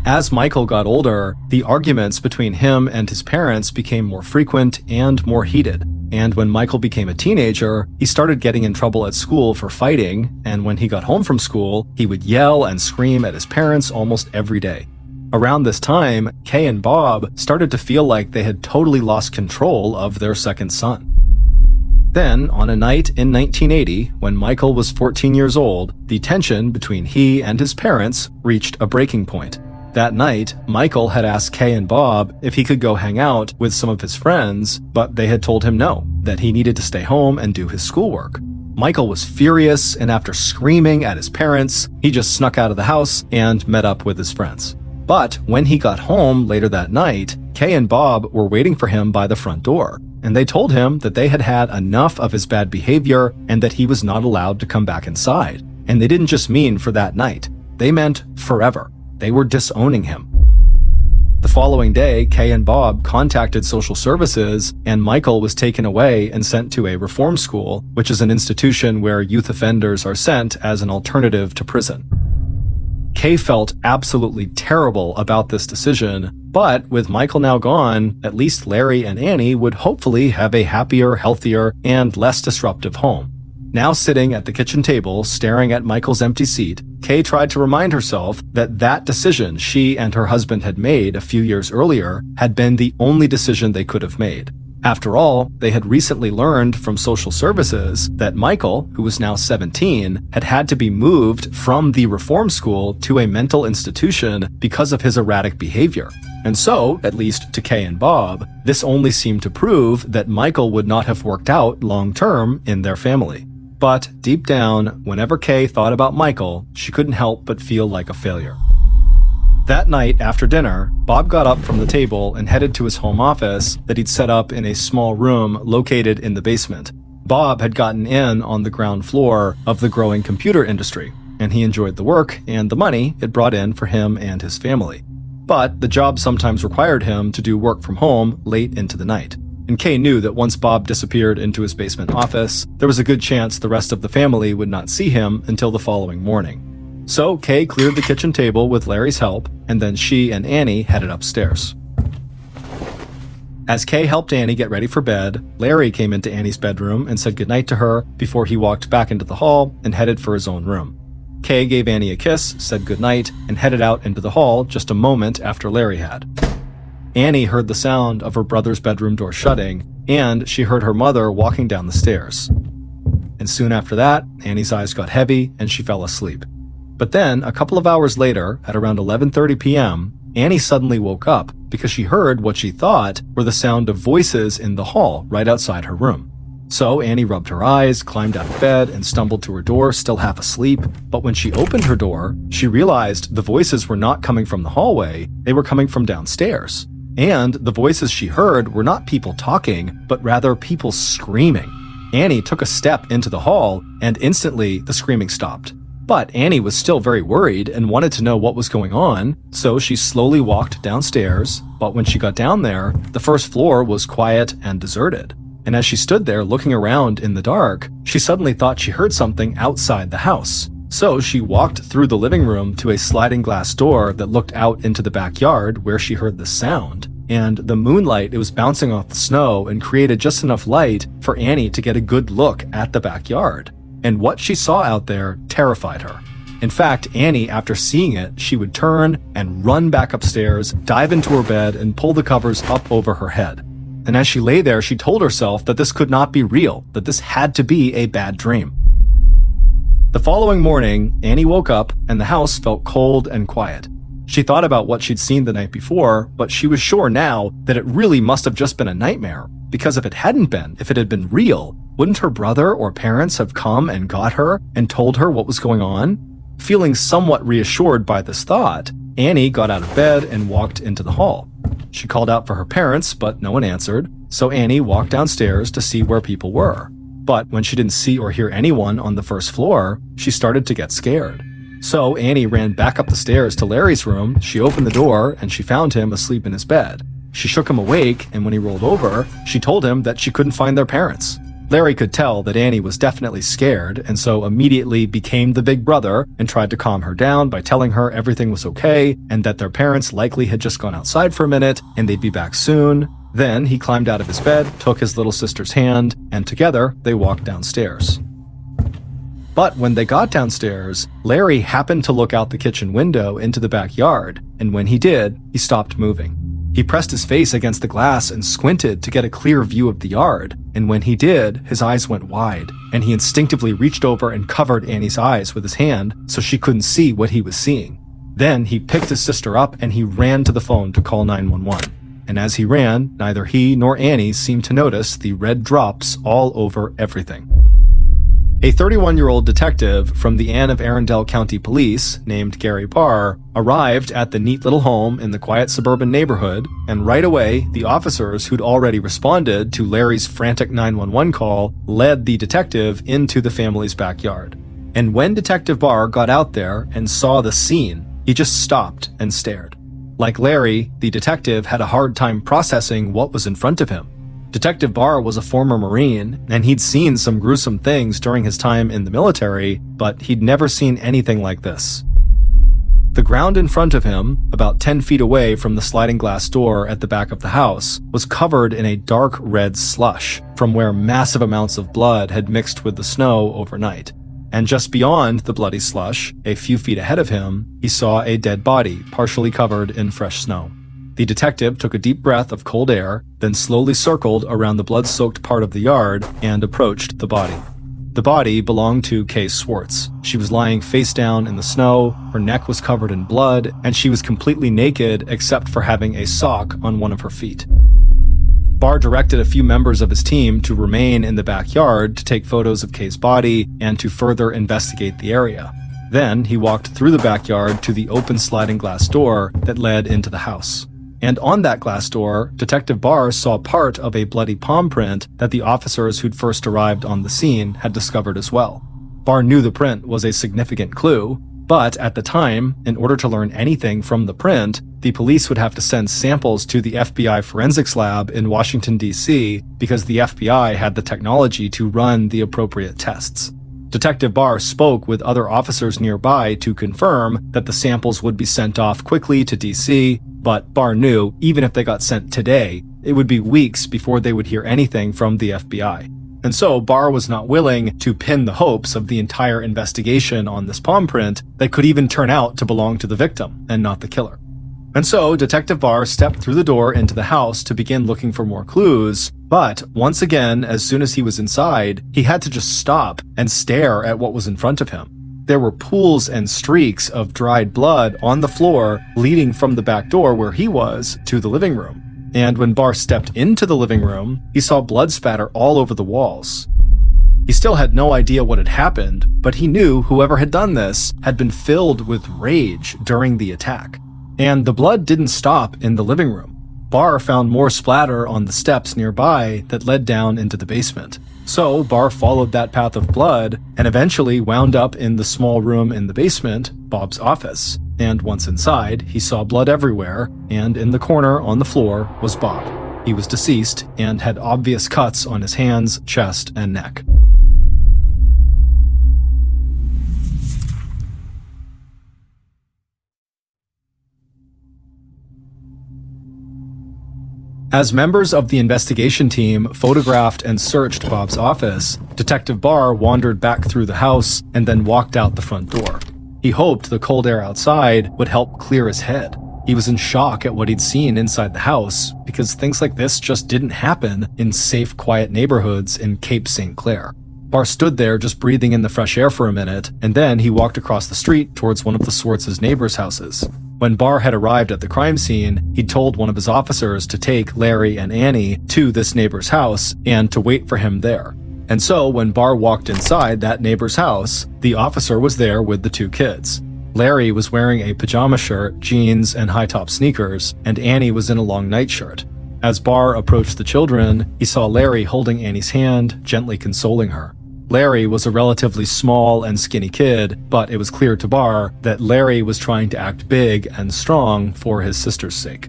As Michael got older, the arguments between him and his parents became more frequent and more heated. And when Michael became a teenager, he started getting in trouble at school for fighting, and when he got home from school, he would yell and scream at his parents almost every day. Around this time, Kay and Bob started to feel like they had totally lost control of their second son. Then, on a night in 1980, when Michael was 14 years old, the tension between he and his parents reached a breaking point. That night, Michael had asked Kay and Bob if he could go hang out with some of his friends, but they had told him no, that he needed to stay home and do his schoolwork. Michael was furious, and after screaming at his parents, he just snuck out of the house and met up with his friends. But when he got home later that night, Kay and Bob were waiting for him by the front door, and they told him that they had had enough of his bad behavior and that he was not allowed to come back inside. And they didn't just mean for that night. They meant forever. They were disowning him. The following day, Kay and Bob contacted social services, and Michael was taken away and sent to a reform school, which is an institution where youth offenders are sent as an alternative to prison. Kay felt absolutely terrible about this decision, but with Michael now gone, at least Larry and Annie would hopefully have a happier, healthier, and less disruptive home. Now sitting at the kitchen table, staring at Michael's empty seat, Kay tried to remind herself that that decision she and her husband had made a few years earlier had been the only decision they could have made. After all, they had recently learned from social services that Michael, who was now 17, had had to be moved from the reform school to a mental institution because of his erratic behavior. And so, at least to Kay and Bob, this only seemed to prove that Michael would not have worked out long-term in their family. But deep down, whenever Kay thought about Michael, she couldn't help but feel like a failure. That night, after dinner, Bob got up from the table and headed to his home office that he'd set up in a small room located in the basement. Bob had gotten in on the ground floor of the growing computer industry, and he enjoyed the work and the money it brought in for him and his family. But the job sometimes required him to do work from home late into the night. And Kay knew that once Bob disappeared into his basement office, there was a good chance the rest of the family would not see him until the following morning. So Kay cleared the kitchen table with Larry's help, and then she and Annie headed upstairs. As Kay helped Annie get ready for bed, Larry came into Annie's bedroom and said goodnight to her before he walked back into the hall and headed for his own room. Kay gave Annie a kiss, said goodnight, and headed out into the hall just a moment after Larry had. Annie heard the sound of her brother's bedroom door shutting, and she heard her mother walking down the stairs. And soon after that, Annie's eyes got heavy and she fell asleep. But then, a couple of hours later, at around 11:30 p.m., Annie suddenly woke up because she heard what she thought were the sound of voices in the hall right outside her room. So Annie rubbed her eyes, climbed out of bed, and stumbled to her door, still half asleep. But when she opened her door, she realized the voices were not coming from the hallway, they were coming from downstairs. And the voices she heard were not people talking, but rather people screaming. Annie took a step into the hall, and instantly the screaming stopped. But Annie was still very worried and wanted to know what was going on, so she slowly walked downstairs. But when she got down there, the first floor was quiet and deserted. And as she stood there looking around in the dark, she suddenly thought she heard something outside the house. So she walked through the living room to a sliding glass door that looked out into the backyard where she heard the sound. And the moonlight, it was bouncing off the snow and created just enough light for Annie to get a good look at the backyard. And what she saw out there terrified her. In fact, Annie, after seeing it, she would turn and run back upstairs, dive into her bed, and pull the covers up over her head. And as she lay there, she told herself that this could not be real, that this had to be a bad dream. The following morning, Annie woke up and the house felt cold and quiet. She thought about what she'd seen the night before, but she was sure now that it really must have just been a nightmare, because if it hadn't been, if it had been real, wouldn't her brother or parents have come and got her and told her what was going on? Feeling somewhat reassured by this thought, Annie got out of bed and walked into the hall. She called out for her parents, but no one answered, so Annie walked downstairs to see where people were. But when she didn't see or hear anyone on the first floor, she started to get scared. So Annie ran back up the stairs to Larry's room, she opened the door, and she found him asleep in his bed. She shook him awake, and when he rolled over, she told him that she couldn't find their parents. Larry could tell that Annie was definitely scared, and so immediately became the big brother and tried to calm her down by telling her everything was okay and that their parents likely had just gone outside for a minute and they'd be back soon. Then he climbed out of his bed, took his little sister's hand, and together they walked downstairs. But when they got downstairs, Larry happened to look out the kitchen window into the backyard, and when he did, he stopped moving. He pressed his face against the glass and squinted to get a clear view of the yard, and when he did, his eyes went wide, and he instinctively reached over and covered Annie's eyes with his hand so she couldn't see what he was seeing. Then he picked his sister up and he ran to the phone to call 911. And as he ran, neither he nor Annie seemed to notice the red drops all over everything. A 31-year-old detective from the Anne of Arundel County Police, named Gary Barr, arrived at the neat little home in the quiet suburban neighborhood, and right away, the officers who'd already responded to Larry's frantic 911 call led the detective into the family's backyard. And when Detective Barr got out there and saw the scene, he just stopped and stared. Like Larry, the detective had a hard time processing what was in front of him. Detective Barr was a former Marine, and he'd seen some gruesome things during his time in the military, but he'd never seen anything like this. The ground in front of him, about 10 feet away from the sliding glass door at the back of the house, was covered in a dark red slush, from where massive amounts of blood had mixed with the snow overnight. And just beyond the bloody slush, a few feet ahead of him, he saw a dead body partially covered in fresh snow. The detective took a deep breath of cold air, then slowly circled around the blood-soaked part of the yard and approached the body. The body belonged to Kay Swartz. She was lying face down in the snow, her neck was covered in blood, and she was completely naked except for having a sock on one of her feet. Barr directed a few members of his team to remain in the backyard to take photos of Kay's body and to further investigate the area. Then he walked through the backyard to the open sliding glass door that led into the house. And on that glass door, Detective Barr saw part of a bloody palm print that the officers who'd first arrived on the scene had discovered as well. Barr knew the print was a significant clue, but at the time, in order to learn anything from the print, the police would have to send samples to the FBI forensics lab in Washington, D.C., because the FBI had the technology to run the appropriate tests. Detective Barr spoke with other officers nearby to confirm that the samples would be sent off quickly to D.C., but Barr knew even if they got sent today, it would be weeks before they would hear anything from the FBI. And so Barr was not willing to pin the hopes of the entire investigation on this palm print that could even turn out to belong to the victim and not the killer. And so Detective Barr stepped through the door into the house to begin looking for more clues, but once again, as soon as he was inside, he had to just stop and stare at what was in front of him. There were pools and streaks of dried blood on the floor leading from the back door where he was to the living room. and when Barr stepped into the living room, he saw blood spatter all over the walls. He still had no idea what had happened, but he knew whoever had done this had been filled with rage during the attack. And the blood didn't stop in the living room. Barr found more splatter on the steps nearby that led down into the basement. So Barr followed that path of blood and eventually wound up in the small room in the basement, Bob's office. And once inside, he saw blood everywhere, and in the corner on the floor was Bob. He was deceased and had obvious cuts on his hands, chest, and neck. As members of the investigation team photographed and searched Bob's office, Detective Barr wandered back through the house and then walked out the front door. He hoped the cold air outside would help clear his head. He was in shock at what he'd seen inside the house because things like this just didn't happen in safe, quiet neighborhoods in Cape St. Clair. Barr stood there just breathing in the fresh air for a minute, and then he walked across the street towards one of the Swartz's neighbors' houses. When Barr had arrived at the crime scene, he'd told one of his officers to take Larry and Annie to this neighbor's house and to wait for him there. And so when Barr walked inside that neighbor's house, the officer was there with the two kids. Larry was wearing a pajama shirt, jeans, and high-top sneakers, and Annie was in a long nightshirt. As Barr approached the children, he saw Larry holding Annie's hand, gently consoling her. Larry was a relatively small and skinny kid, but it was clear to Barr that Larry was trying to act big and strong for his sister's sake.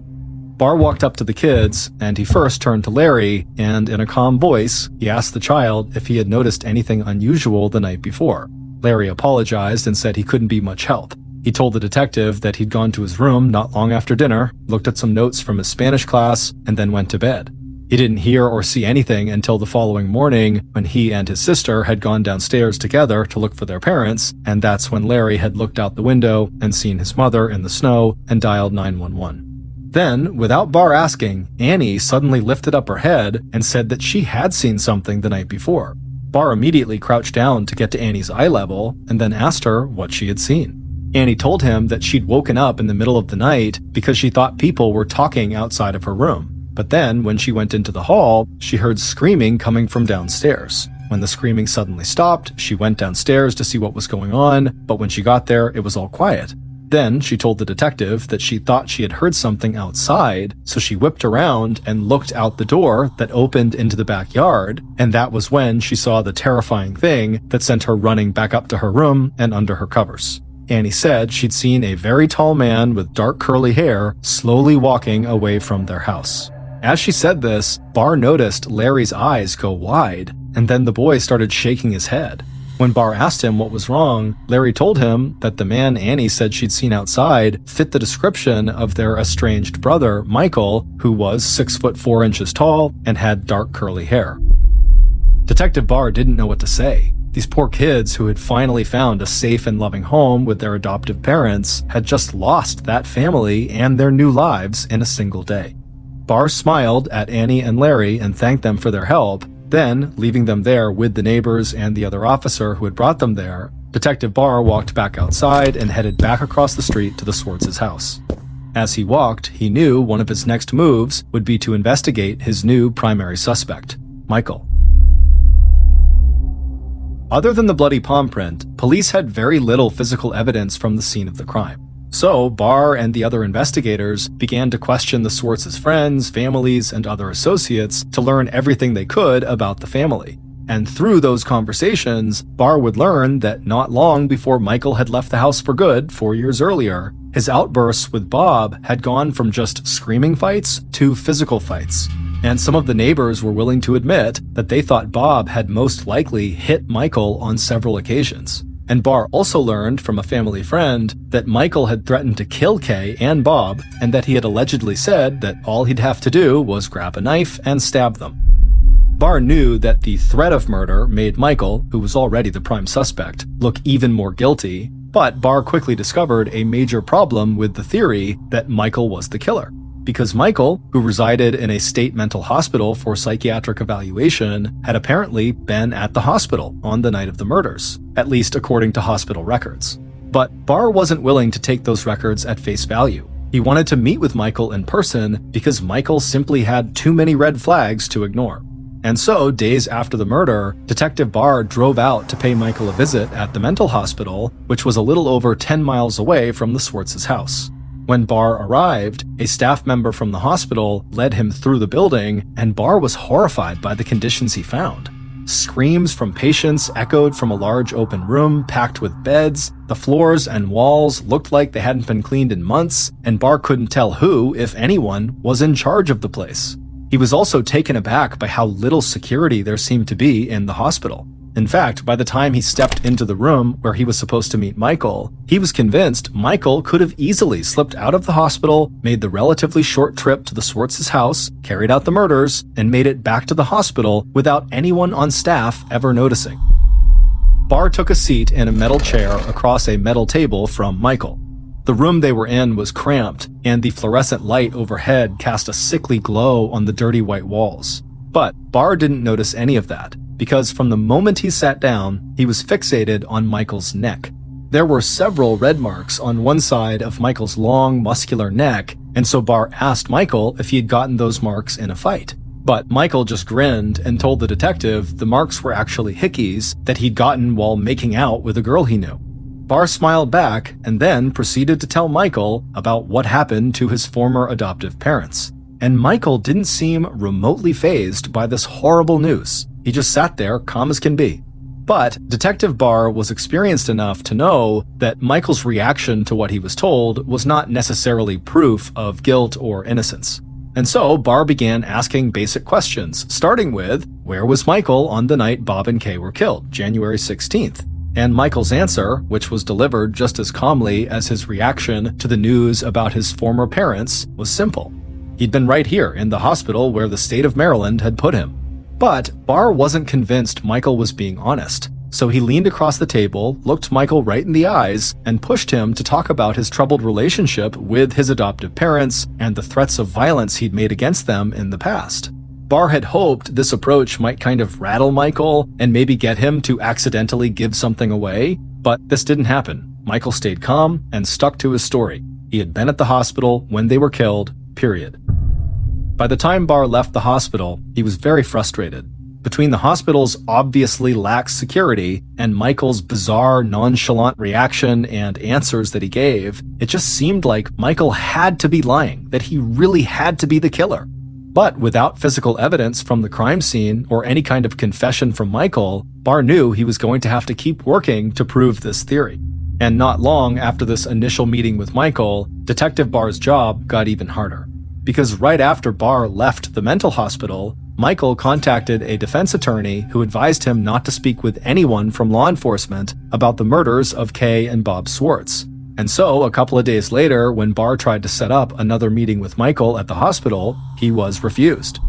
Barr walked up to the kids, and he first turned to Larry, and in a calm voice, he asked the child if he had noticed anything unusual the night before. Larry apologized and said he couldn't be much help. He told the detective that he'd gone to his room not long after dinner, looked at some notes from his Spanish class, and then went to bed. He didn't hear or see anything until the following morning when he and his sister had gone downstairs together to look for their parents, and that's when Larry had looked out the window and seen his mother in the snow and dialed 911. Then, without Barr asking, Annie suddenly lifted up her head and said that she had seen something the night before. Barr immediately crouched down to get to Annie's eye level and then asked her what she had seen. Annie told him that she'd woken up in the middle of the night because she thought people were talking outside of her room. But then, when she went into the hall, she heard screaming coming from downstairs. When the screaming suddenly stopped, she went downstairs to see what was going on, but when she got there, it was all quiet. Then, she told the detective that she thought she had heard something outside, so she whipped around and looked out the door that opened into the backyard, and that was when she saw the terrifying thing that sent her running back up to her room and under her covers. Annie said she'd seen a very tall man with dark curly hair slowly walking away from their house. As she said this, Barr noticed Larry's eyes go wide, and then the boy started shaking his head. When Barr asked him what was wrong, Larry told him that the man Annie said she'd seen outside fit the description of their estranged brother, Michael, who was 6'4" tall and had dark curly hair. Detective Barr didn't know what to say. These poor kids who had finally found a safe and loving home with their adoptive parents had just lost that family and their new lives in a single day. Barr smiled at Annie and Larry and thanked them for their help. Then, leaving them there with the neighbors and the other officer who had brought them there, Detective Barr walked back outside and headed back across the street to the Swartz's house. As he walked, he knew one of his next moves would be to investigate his new primary suspect, Michael. Other than the bloody palm print, police had very little physical evidence from the scene of the crime. So, Barr and the other investigators began to question the Swartz's friends, families, and other associates to learn everything they could about the family. And through those conversations, Barr would learn that not long before Michael had left the house for good 4 years earlier, his outbursts with Bob had gone from just screaming fights to physical fights. And some of the neighbors were willing to admit that they thought Bob had most likely hit Michael on several occasions. And Barr also learned from a family friend that Michael had threatened to kill Kay and Bob, and that he had allegedly said that all he'd have to do was grab a knife and stab them. Barr knew that the threat of murder made Michael, who was already the prime suspect, look even more guilty, but Barr quickly discovered a major problem with the theory that Michael was the killer. Because Michael, who resided in a state mental hospital for psychiatric evaluation, had apparently been at the hospital on the night of the murders, at least according to hospital records. But Barr wasn't willing to take those records at face value. He wanted to meet with Michael in person because Michael simply had too many red flags to ignore. And so, days after the murder, Detective Barr drove out to pay Michael a visit at the mental hospital, which was a little over 10 miles away from the Swartz's house. When Barr arrived, a staff member from the hospital led him through the building, and Barr was horrified by the conditions he found. Screams from patients echoed from a large open room packed with beds. The floors and walls looked like they hadn't been cleaned in months, and Barr couldn't tell who, if anyone, was in charge of the place. He was also taken aback by how little security there seemed to be in the hospital. In fact, by the time he stepped into the room where he was supposed to meet Michael, he was convinced Michael could have easily slipped out of the hospital, made the relatively short trip to the Swartz's house, carried out the murders, and made it back to the hospital without anyone on staff ever noticing. Barr took a seat in a metal chair across a metal table from Michael. The room they were in was cramped, and the fluorescent light overhead cast a sickly glow on the dirty white walls. But Barr didn't notice any of that, because from the moment he sat down, he was fixated on Michael's neck. There were several red marks on one side of Michael's long, muscular neck, and so Barr asked Michael if he had gotten those marks in a fight. But Michael just grinned and told the detective the marks were actually hickeys that he'd gotten while making out with a girl he knew. Barr smiled back and then proceeded to tell Michael about what happened to his former adoptive parents. And Michael didn't seem remotely fazed by this horrible news. He just sat there calm as can be. But Detective Barr was experienced enough to know that Michael's reaction to what he was told was not necessarily proof of guilt or innocence. And so Barr began asking basic questions, starting with, where was Michael on the night Bob and Kay were killed, January 16th? And Michael's answer, which was delivered just as calmly as his reaction to the news about his former parents, was simple. He'd been right here in the hospital where the state of Maryland had put him. But Barr wasn't convinced Michael was being honest, so he leaned across the table, looked Michael right in the eyes, and pushed him to talk about his troubled relationship with his adoptive parents and the threats of violence he'd made against them in the past. Barr had hoped this approach might kind of rattle Michael and maybe get him to accidentally give something away, but this didn't happen. Michael stayed calm and stuck to his story. He had been at the hospital when they were killed, period. By the time Barr left the hospital, he was very frustrated. Between the hospital's obviously lax security and Michael's bizarre, nonchalant reaction and answers that he gave, it just seemed like Michael had to be lying, that he really had to be the killer. But without physical evidence from the crime scene or any kind of confession from Michael, Barr knew he was going to have to keep working to prove this theory. And not long after this initial meeting with Michael, Detective Barr's job got even harder. Because right after Barr left the mental hospital, Michael contacted a defense attorney who advised him not to speak with anyone from law enforcement about the murders of Kay and Bob Swartz. And so, a couple of days later, when Barr tried to set up another meeting with Michael at the hospital, he was refused.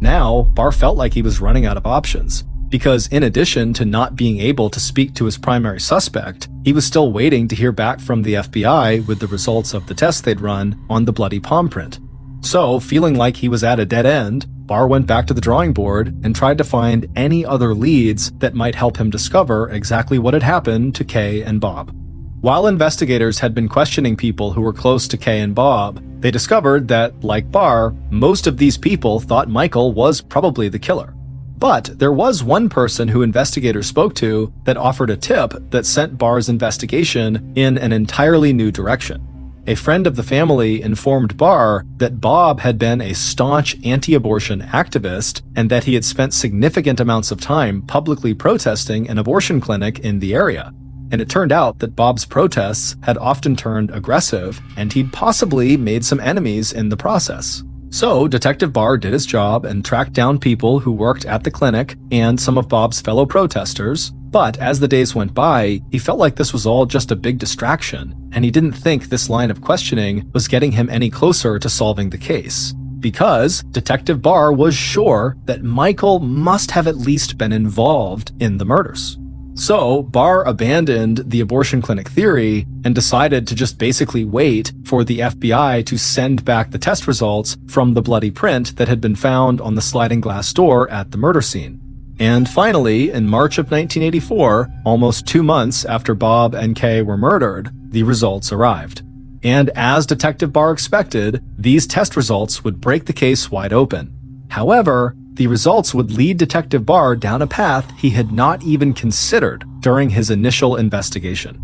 Now, Barr felt like he was running out of options, because in addition to not being able to speak to his primary suspect, he was still waiting to hear back from the FBI with the results of the test they'd run on the bloody palm print. So, feeling like he was at a dead end, Barr went back to the drawing board and tried to find any other leads that might help him discover exactly what had happened to Kay and Bob. While investigators had been questioning people who were close to Kay and Bob, they discovered that, like Barr, most of these people thought Michael was probably the killer. But there was one person who investigators spoke to that offered a tip that sent Barr's investigation in an entirely new direction. A friend of the family informed Barr that Bob had been a staunch anti-abortion activist and that he had spent significant amounts of time publicly protesting an abortion clinic in the area. And it turned out that Bob's protests had often turned aggressive, and he'd possibly made some enemies in the process. So Detective Barr did his job and tracked down people who worked at the clinic and some of Bob's fellow protesters, but as the days went by, he felt like this was all just a big distraction, and he didn't think this line of questioning was getting him any closer to solving the case. Because Detective Barr was sure that Michael must have at least been involved in the murders. So, Barr abandoned the abortion clinic theory and decided to just basically wait for the FBI to send back the test results from the bloody print that had been found on the sliding glass door at the murder scene. And finally, in March of 1984, almost 2 months after Bob and Kay were murdered, the results arrived. And as Detective Barr expected, these test results would break the case wide open. However, the results would lead Detective Barr down a path he had not even considered during his initial investigation.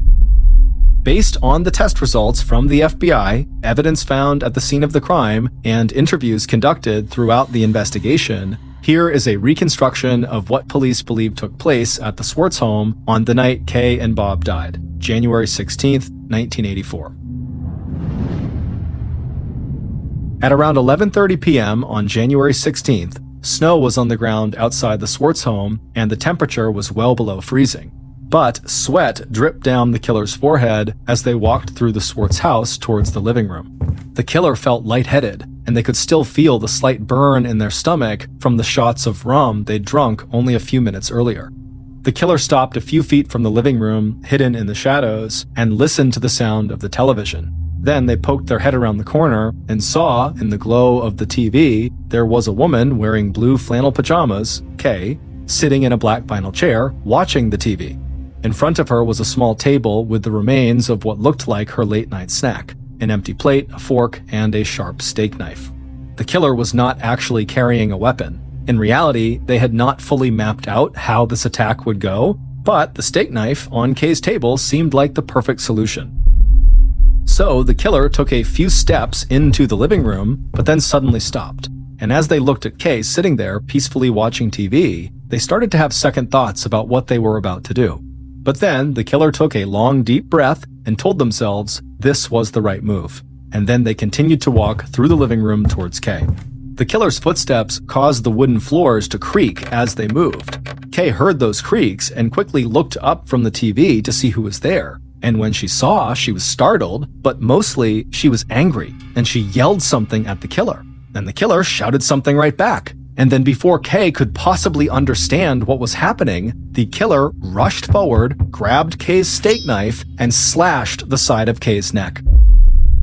Based on the test results from the FBI, evidence found at the scene of the crime, and interviews conducted throughout the investigation, here is a reconstruction of what police believe took place at the Swartz home on the night Kay and Bob died, January 16, 1984. At around 11:30 p.m. on January 16th, snow was on the ground outside the Swartz home and the temperature was well below freezing. But sweat dripped down the killer's forehead as they walked through the Swartz house towards the living room. The killer felt lightheaded, and they could still feel the slight burn in their stomach from the shots of rum they'd drunk only a few minutes earlier. The killer stopped a few feet from the living room, hidden in the shadows, and listened to the sound of the television. Then they poked their head around the corner and saw, in the glow of the TV, there was a woman wearing blue flannel pajamas, Kay, sitting in a black vinyl chair, watching the TV. In front of her was a small table with the remains of what looked like her late-night snack, an empty plate, a fork, and a sharp steak knife. The killer was not actually carrying a weapon. In reality, they had not fully mapped out how this attack would go, but the steak knife on Kay's table seemed like the perfect solution. So the killer took a few steps into the living room, but then suddenly stopped. And as they looked at Kay sitting there peacefully watching TV, they started to have second thoughts about what they were about to do. But then the killer took a long, deep breath and told themselves this was the right move. And then they continued to walk through the living room towards Kay. The killer's footsteps caused the wooden floors to creak as they moved. Kay heard those creaks and quickly looked up from the TV to see who was there. And when she saw, she was startled, but mostly she was angry, and she yelled something at the killer. And the killer shouted something right back. And then before Kay could possibly understand what was happening, the killer rushed forward, grabbed Kay's steak knife, and slashed the side of Kay's neck.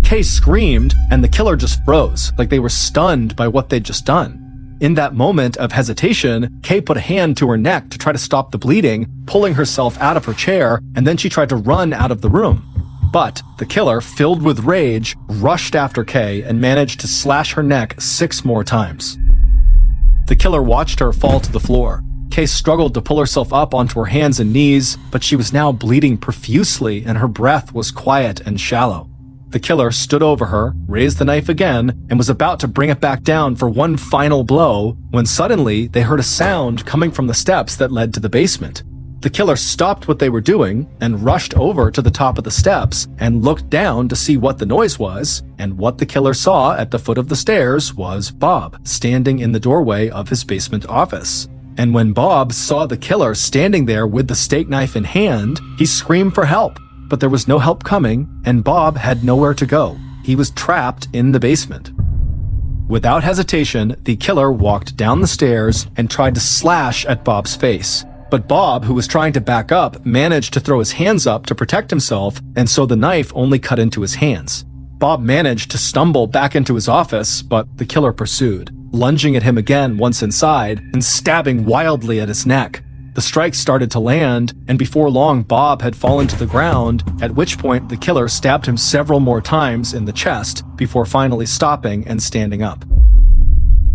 Kay screamed, and the killer just froze, like they were stunned by what they'd just done. In that moment of hesitation, Kay put a hand to her neck to try to stop the bleeding, pulling herself out of her chair, and then she tried to run out of the room. But the killer, filled with rage, rushed after Kay and managed to slash her neck 6 more times. The killer watched her fall to the floor. Kay struggled to pull herself up onto her hands and knees, but she was now bleeding profusely and her breath was quiet and shallow. The killer stood over her, raised the knife again, and was about to bring it back down for one final blow when suddenly they heard a sound coming from the steps that led to the basement. The killer stopped what they were doing and rushed over to the top of the steps and looked down to see what the noise was, and what the killer saw at the foot of the stairs was Bob standing in the doorway of his basement office. And when Bob saw the killer standing there with the steak knife in hand, he screamed for help. But there was no help coming, and Bob had nowhere to go. He was trapped in the basement. Without hesitation, the killer walked down the stairs and tried to slash at Bob's face. But Bob, who was trying to back up, managed to throw his hands up to protect himself, and so the knife only cut into his hands. Bob managed to stumble back into his office, but the killer pursued, lunging at him again once inside and stabbing wildly at his neck. The strikes started to land, and before long Bob had fallen to the ground, at which point the killer stabbed him several more times in the chest before finally stopping and standing up.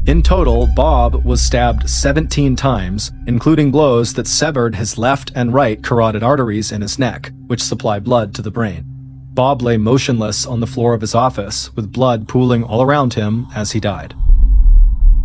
In total, Bob was stabbed 17 times, including blows that severed his left and right carotid arteries in his neck, which supply blood to the brain. Bob lay motionless on the floor of his office, with blood pooling all around him as he died.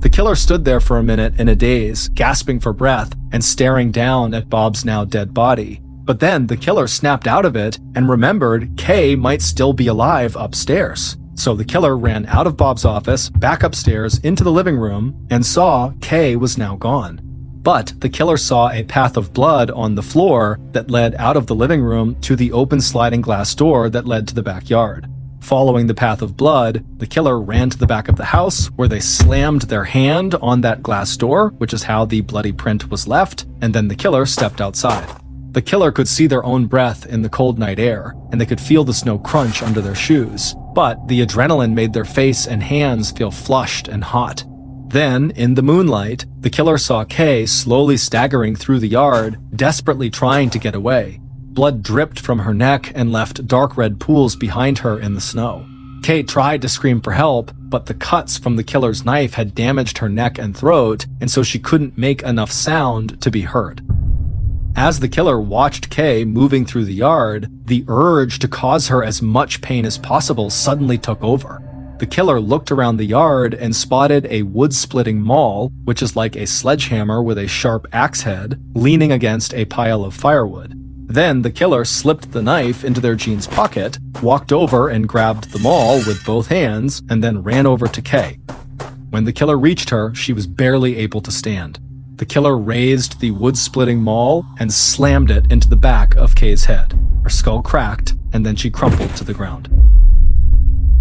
The killer stood there for a minute in a daze, gasping for breath and staring down at Bob's now dead body. But then the killer snapped out of it and remembered Kay might still be alive upstairs. So the killer ran out of Bob's office, back upstairs into the living room, and saw Kay was now gone. But the killer saw a path of blood on the floor that led out of the living room to the open sliding glass door that led to the backyard. Following the path of blood, the killer ran to the back of the house, where they slammed their hand on that glass door, which is how the bloody print was left, and then the killer stepped outside. The killer could see their own breath in the cold night air, and they could feel the snow crunch under their shoes, but the adrenaline made their face and hands feel flushed and hot. Then, in the moonlight, the killer saw Kay slowly staggering through the yard, desperately trying to get away. Blood dripped from her neck and left dark red pools behind her in the snow. Kay tried to scream for help, but the cuts from the killer's knife had damaged her neck and throat, and so she couldn't make enough sound to be heard. As the killer watched Kay moving through the yard, the urge to cause her as much pain as possible suddenly took over. The killer looked around the yard and spotted a wood-splitting maul, which is like a sledgehammer with a sharp axe head, leaning against a pile of firewood. Then the killer slipped the knife into their jeans pocket, walked over and grabbed the maul with both hands, and then ran over to Kay. When the killer reached her, she was barely able to stand. The killer raised the wood-splitting maul and slammed it into the back of Kay's head. Her skull cracked, and then she crumpled to the ground.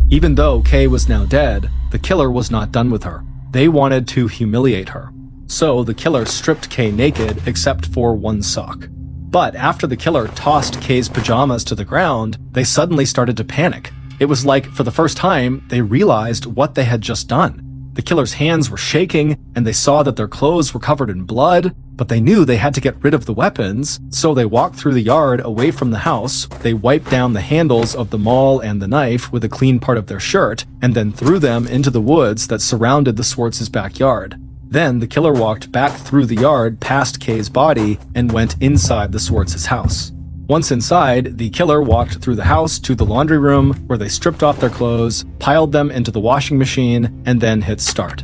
Even though Kay was now dead, the killer was not done with her. They wanted to humiliate her. So the killer stripped Kay naked except for one sock. But after the killer tossed Kay's pajamas to the ground, they suddenly started to panic. It was like, for the first time, they realized what they had just done. The killer's hands were shaking, and they saw that their clothes were covered in blood, but they knew they had to get rid of the weapons, so they walked through the yard away from the house, they wiped down the handles of the maul and the knife with a clean part of their shirt, and then threw them into the woods that surrounded the Swartz's backyard. Then the killer walked back through the yard past Kay's body and went inside the Swartz's house. Once inside, the killer walked through the house to the laundry room where they stripped off their clothes, piled them into the washing machine, and then hit start.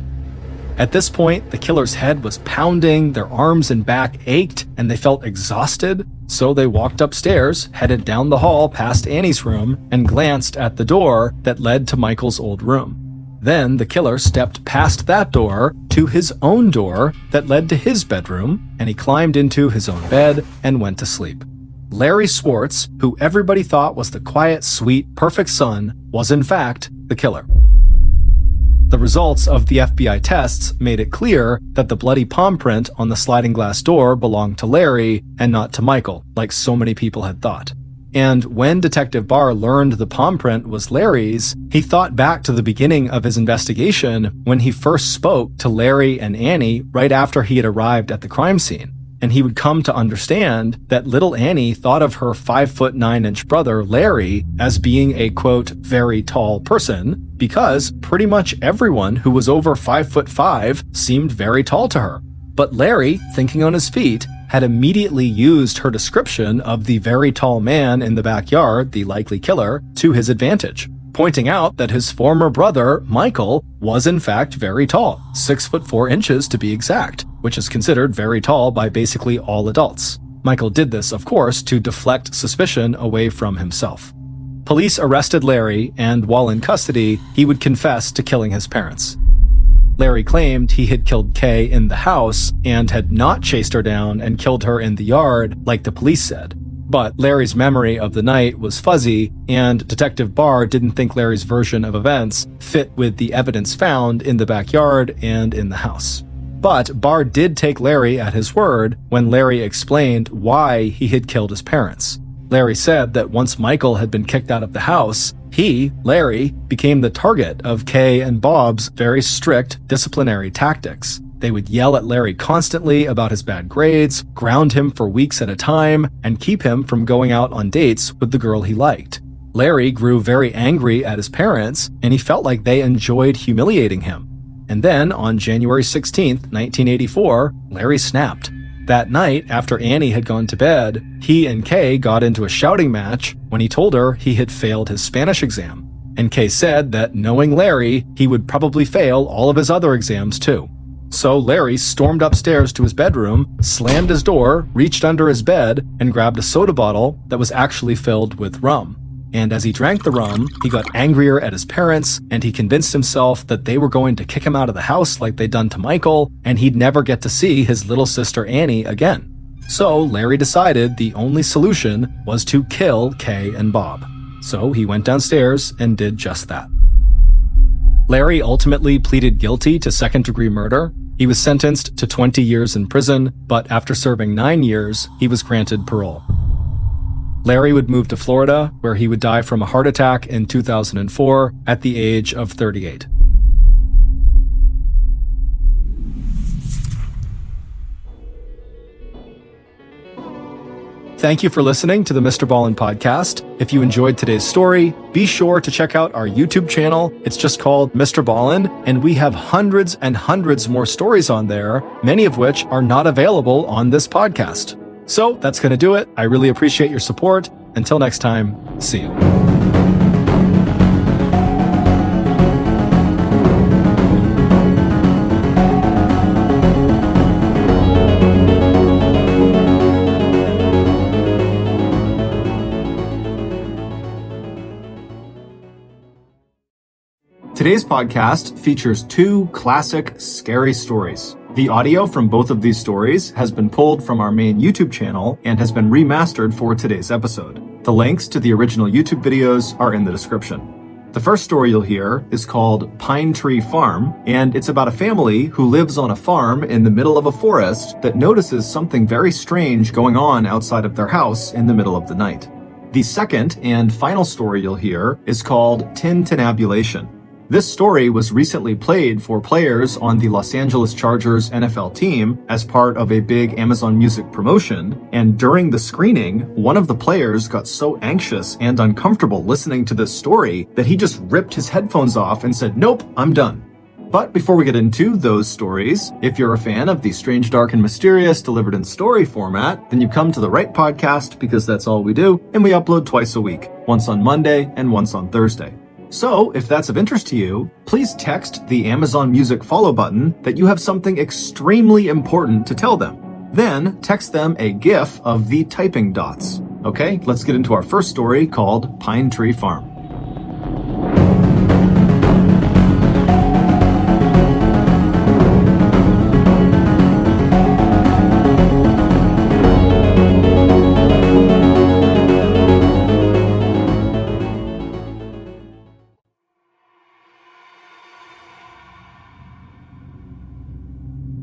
At this point, the killer's head was pounding, their arms and back ached, and they felt exhausted, so they walked upstairs, headed down the hall past Annie's room, and glanced at the door that led to Michael's old room. Then the killer stepped past that door to his own door that led to his bedroom, and he climbed into his own bed and went to sleep. Larry Swartz, who everybody thought was the quiet, sweet, perfect son, was in fact the killer. The results of the FBI tests made it clear that the bloody palm print on the sliding glass door belonged to Larry and not to Michael, like so many people had thought. And when Detective Barr learned the palm print was Larry's, he thought back to the beginning of his investigation when he first spoke to Larry and Annie right after he had arrived at the crime scene. And he would come to understand that little Annie thought of her 5'9" brother, Larry, as being a, quote, very tall person, because pretty much everyone who was over 5'5" seemed very tall to her. But Larry, thinking on his feet, had immediately used her description of the very tall man in the backyard, the likely killer, to his advantage, pointing out that his former brother, Michael, was in fact very tall, 6'4" to be exact, which is considered very tall by basically all adults. Michael did this, of course, to deflect suspicion away from himself. Police arrested Larry, and while in custody, he would confess to killing his parents. Larry claimed he had killed Kay in the house and had not chased her down and killed her in the yard like the police said. But Larry's memory of the night was fuzzy, and Detective Barr didn't think Larry's version of events fit with the evidence found in the backyard and in the house. But Barr did take Larry at his word when Larry explained why he had killed his parents. Larry said that once Michael had been kicked out of the house, he, Larry, became the target of Kay and Bob's very strict disciplinary tactics. They would yell at Larry constantly about his bad grades, ground him for weeks at a time, and keep him from going out on dates with the girl he liked. Larry grew very angry at his parents, and he felt like they enjoyed humiliating him. And then, on January 16th, 1984, Larry snapped. That night, after Annie had gone to bed, he and Kay got into a shouting match when he told her he had failed his Spanish exam. And Kay said that knowing Larry, he would probably fail all of his other exams too. So Larry stormed upstairs to his bedroom, slammed his door, reached under his bed, and grabbed a soda bottle that was actually filled with rum. And as he drank the rum, he got angrier at his parents, and he convinced himself that they were going to kick him out of the house like they'd done to Michael, and he'd never get to see his little sister Annie again. So Larry decided the only solution was to kill Kay and Bob. So he went downstairs and did just that. Larry ultimately pleaded guilty to second-degree murder. He was sentenced to 20 years in prison, but after serving 9 years, he was granted parole. Larry would move to Florida, where he would die from a heart attack in 2004 at the age of 38. Thank you for listening to the MrBallen podcast. If you enjoyed today's story, be sure to check out our YouTube channel. It's just called MrBallen, and we have hundreds and hundreds more stories on there, many of which are not available on this podcast. So that's going to do it. I really appreciate your support. Until next time, see you. Today's podcast features two classic scary stories. The audio from both of these stories has been pulled from our main YouTube channel and has been remastered for today's episode. The links to the original YouTube videos are in the description. The first story you'll hear is called Pine Tree Farm, and it's about a family who lives on a farm in the middle of a forest that notices something very strange going on outside of their house in the middle of the night. The second and final story you'll hear is called Tintinabulation. This story was recently played for players on the Los Angeles Chargers NFL team as part of a big Amazon Music promotion, and during the screening, one of the players got so anxious and uncomfortable listening to this story that he just ripped his headphones off and said, "Nope, I'm done." But before we get into those stories, if you're a fan of the strange, dark, and mysterious delivered in story format, then you come to the right podcast because that's all we do, and we upload twice a week, once on Monday and once on Thursday. So, if that's of interest to you, please text the Amazon Music follow button that you have something extremely important to tell them. Then, text them a GIF of the typing dots. Okay, let's get into our first story called Pine Tree Farm.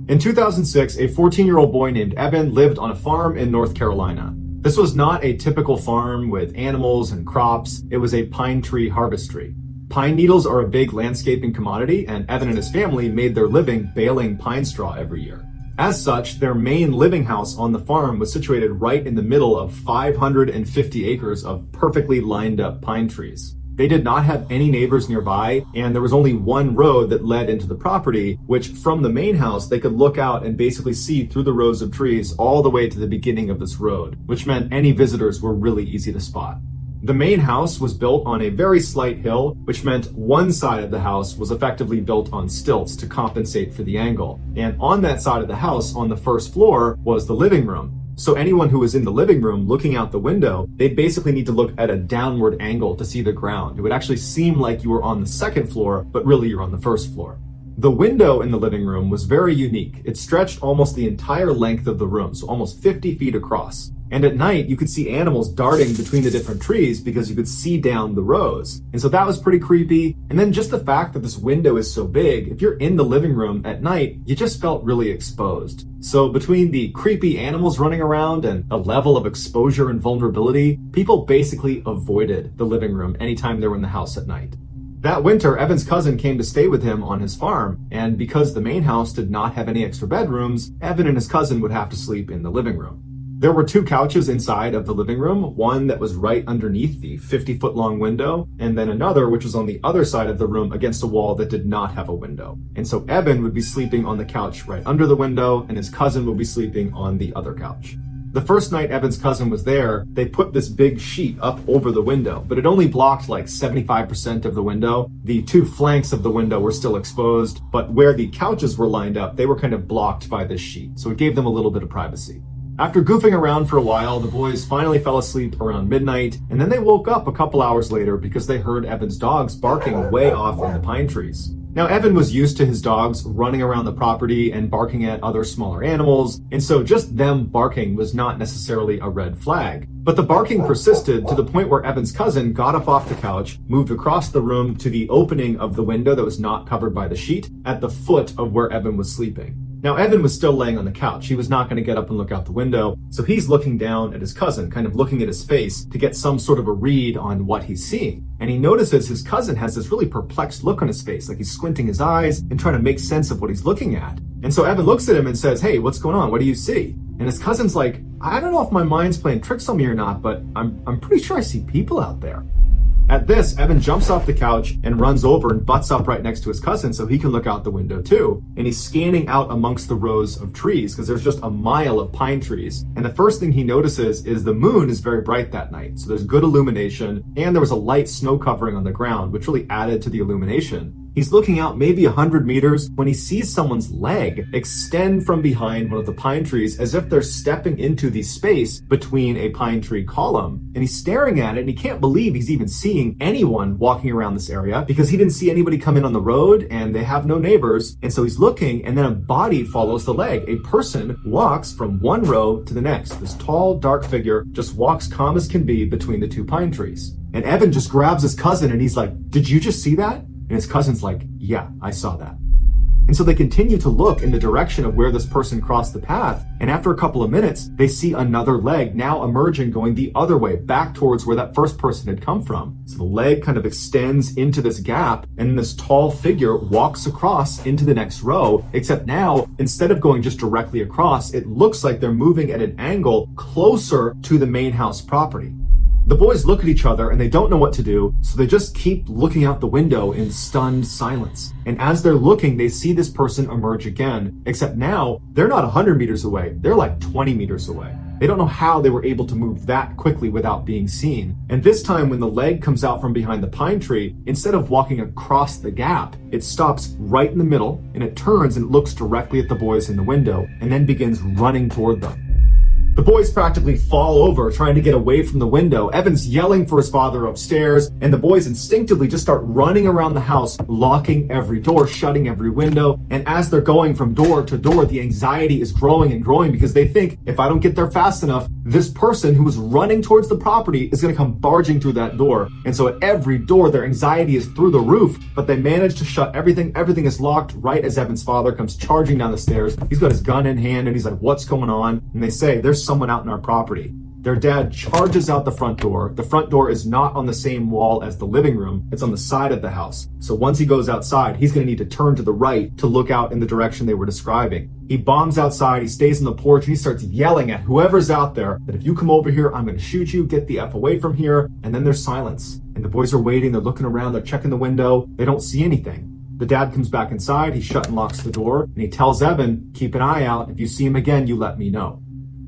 In 2006, a 14-year-old boy named Evan lived on a farm in North Carolina. This was not a typical farm with animals and crops. It was a pine tree harvestry. Pine needles are a big landscaping commodity, and Evan and his family made their living baling pine straw every year. As such, their main living house on the farm was situated right in the middle of 550 acres of perfectly lined up pine trees. They did not have any neighbors nearby, and there was only one road that led into the property, which from the main house, they could look out and basically see through the rows of trees all the way to the beginning of this road, which meant any visitors were really easy to spot. The main house was built on a very slight hill, which meant one side of the house was effectively built on stilts to compensate for the angle. And on that side of the house, on the first floor, was the living room. So anyone who was in the living room looking out the window, they'd basically need to look at a downward angle to see the ground. It would actually seem like you were on the second floor, but really you're on the first floor. The window in the living room was very unique. It stretched almost the entire length of the room, so almost 50 feet across. And at night, you could see animals darting between the different trees because you could see down the rows. And so that was pretty creepy. And then just the fact that this window is so big, if you're in the living room at night, you just felt really exposed. So between the creepy animals running around and a level of exposure and vulnerability, people basically avoided the living room anytime they were in the house at night. That winter, Evan's cousin came to stay with him on his farm, and because the main house did not have any extra bedrooms, Evan and his cousin would have to sleep in the living room. There were two couches inside of the living room, one that was right underneath the 50-foot long window, and then another which was on the other side of the room against a wall that did not have a window. And so Evan would be sleeping on the couch right under the window, and his cousin would be sleeping on the other couch. The first night Evan's cousin was there, they put this big sheet up over the window, but it only blocked like 75% of the window. The two flanks of the window were still exposed, but where the couches were lined up, they were kind of blocked by this sheet, so it gave them a little bit of privacy. After goofing around for a while, the boys finally fell asleep around midnight, and then they woke up a couple hours later because they heard Evan's dogs barking way off in the pine trees. Now, Evan was used to his dogs running around the property and barking at other smaller animals, and so just them barking was not necessarily a red flag. But the barking persisted to the point where Evan's cousin got up off the couch, moved across the room to the opening of the window that was not covered by the sheet at the foot of where Evan was sleeping. Now, Evan was still laying on the couch. He was not going to get up and look out the window, so he's looking down at his cousin, kind of looking at his face to get some sort of a read on what he's seeing. And he notices his cousin has this really perplexed look on his face, like he's squinting his eyes and trying to make sense of what he's looking at. And so Evan looks at him and says, "Hey, what's going on? What do you see?" And his cousin's like, I don't know if my mind's playing tricks on me or not, but I'm pretty sure I see people out there. At this, Evan jumps off the couch and runs over and butts up right next to his cousin so he can look out the window too. And he's scanning out amongst the rows of trees because there's just a mile of pine trees. And the first thing he notices is the moon is very bright that night. So there's good illumination, and there was a light snow covering on the ground, which really added to the illumination. He's looking out maybe 100 meters when he sees someone's leg extend from behind one of the pine trees as if they're stepping into the space between a pine tree column. And he's staring at it, and he can't believe he's even seeing anyone walking around this area because he didn't see anybody come in on the road and they have no neighbors. And so he's looking, and then a body follows the leg. A person walks from one row to the next. This tall, dark figure just walks calm as can be between the two pine trees. And Evan just grabs his cousin and he's like, "Did you just see that?" And his cousin's like, "Yeah, I saw that." And so they continue to look in the direction of where this person crossed the path. And after a couple of minutes, they see another leg now emerging, going the other way, back towards where that first person had come from. So the leg kind of extends into this gap, and this tall figure walks across into the next row, except now, instead of going just directly across, it looks like they're moving at an angle closer to the main house property. The boys look at each other and they don't know what to do, so they just keep looking out the window in stunned silence. And as they're looking, they see this person emerge again, except now they're not 100 meters away, they're like 20 meters away. They don't know how they were able to move that quickly without being seen. And this time when the leg comes out from behind the pine tree, instead of walking across the gap, it stops right in the middle and it turns and looks directly at the boys in the window and then begins running toward them. The boys practically fall over trying to get away from the window. Evan's yelling for his father upstairs, and the boys instinctively just start running around the house, locking every door, shutting every window. And as they're going from door to door, the anxiety is growing and growing because they think, if I don't get there fast enough, this person who is running towards the property is going to come barging through that door. And so at every door, their anxiety is through the roof, but they manage to shut everything. Everything is locked right as Evan's father comes charging down the stairs. He's got his gun in hand and he's like, "What's going on?" And they say, "There's someone out in our property." Their dad charges out the front door. The front door is not on the same wall as the living room. It's on the side of the house. So once he goes outside, he's going to need to turn to the right to look out in the direction they were describing. He bombs outside, he stays on the porch, and he starts yelling at whoever's out there that if you come over here, I'm going to shoot you, get the F away from here. And then there's silence. And the boys are waiting, they're looking around, they're checking the window. They don't see anything. The dad comes back inside, he shut and locks the door, and he tells Evan, "Keep an eye out. If you see him again, you let me know."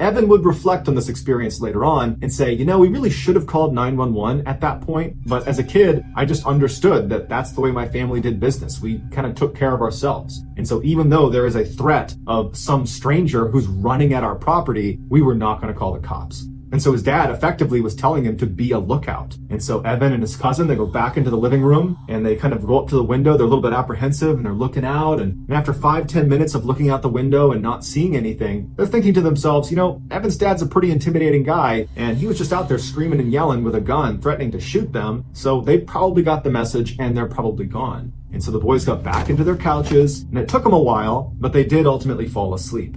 Evan would reflect on this experience later on and say, we really should have called 911 at that point. But as a kid, I just understood that that's the way my family did business. We kind of took care of ourselves. And so even though there is a threat of some stranger who's running at our property, we were not going to call the cops. And so his dad effectively was telling him to be a lookout. And so Evan and his cousin, they go back into the living room and they kind of go up to the window. They're a little bit apprehensive and they're looking out. And after 5-10 minutes of looking out the window and not seeing anything, they're thinking to themselves, Evan's dad's a pretty intimidating guy. And he was just out there screaming and yelling with a gun, threatening to shoot them. So they probably got the message and they're probably gone. And so the boys got back into their couches and it took them a while, but they did ultimately fall asleep.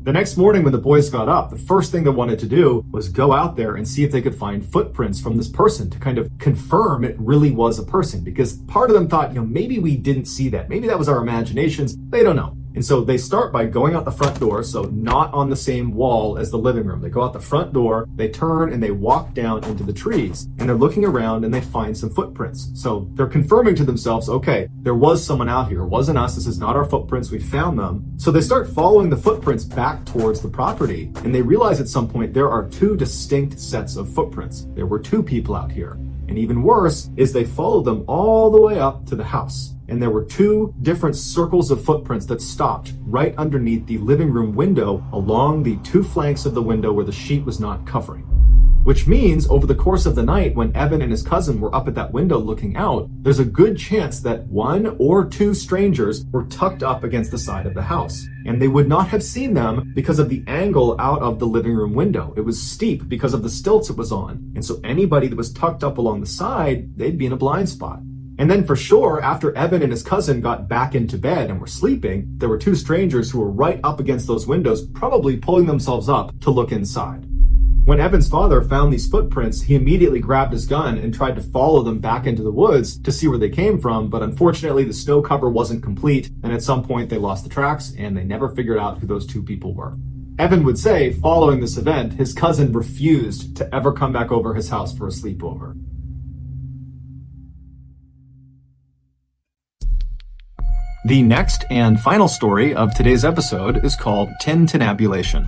The next morning when the boys got up, the first thing they wanted to do was go out there and see if they could find footprints from this person to kind of confirm it really was a person, because part of them thought, maybe we didn't see that. Maybe that was our imaginations. They don't know. And so they start by going out the front door, so not on the same wall as the living room. They go out the front door, they turn and they walk down into the trees, and they're looking around and they find some footprints. So they're confirming to themselves, okay, there was someone out here. It wasn't us. This is not our footprints. We found them. So they start following the footprints back towards the property, and they realize at some point there are two distinct sets of footprints. There were two people out here. And even worse is they followed them all the way up to the house. And there were two different circles of footprints that stopped right underneath the living room window along the two flanks of the window where the sheet was not covering. Which means over the course of the night, when Evan and his cousin were up at that window looking out, there's a good chance that one or two strangers were tucked up against the side of the house. And they would not have seen them because of the angle out of the living room window. It was steep because of the stilts it was on. And so anybody that was tucked up along the side, they'd be in a blind spot. And then for sure, after Evan and his cousin got back into bed and were sleeping, there were two strangers who were right up against those windows, probably pulling themselves up to look inside. When Evan's father found these footprints, he immediately grabbed his gun and tried to follow them back into the woods to see where they came from, but unfortunately the snow cover wasn't complete, and at some point they lost the tracks and they never figured out who those two people were. Evan would say, following this event, his cousin refused to ever come back over his house for a sleepover. The next and final story of today's episode is called tintinnabulation.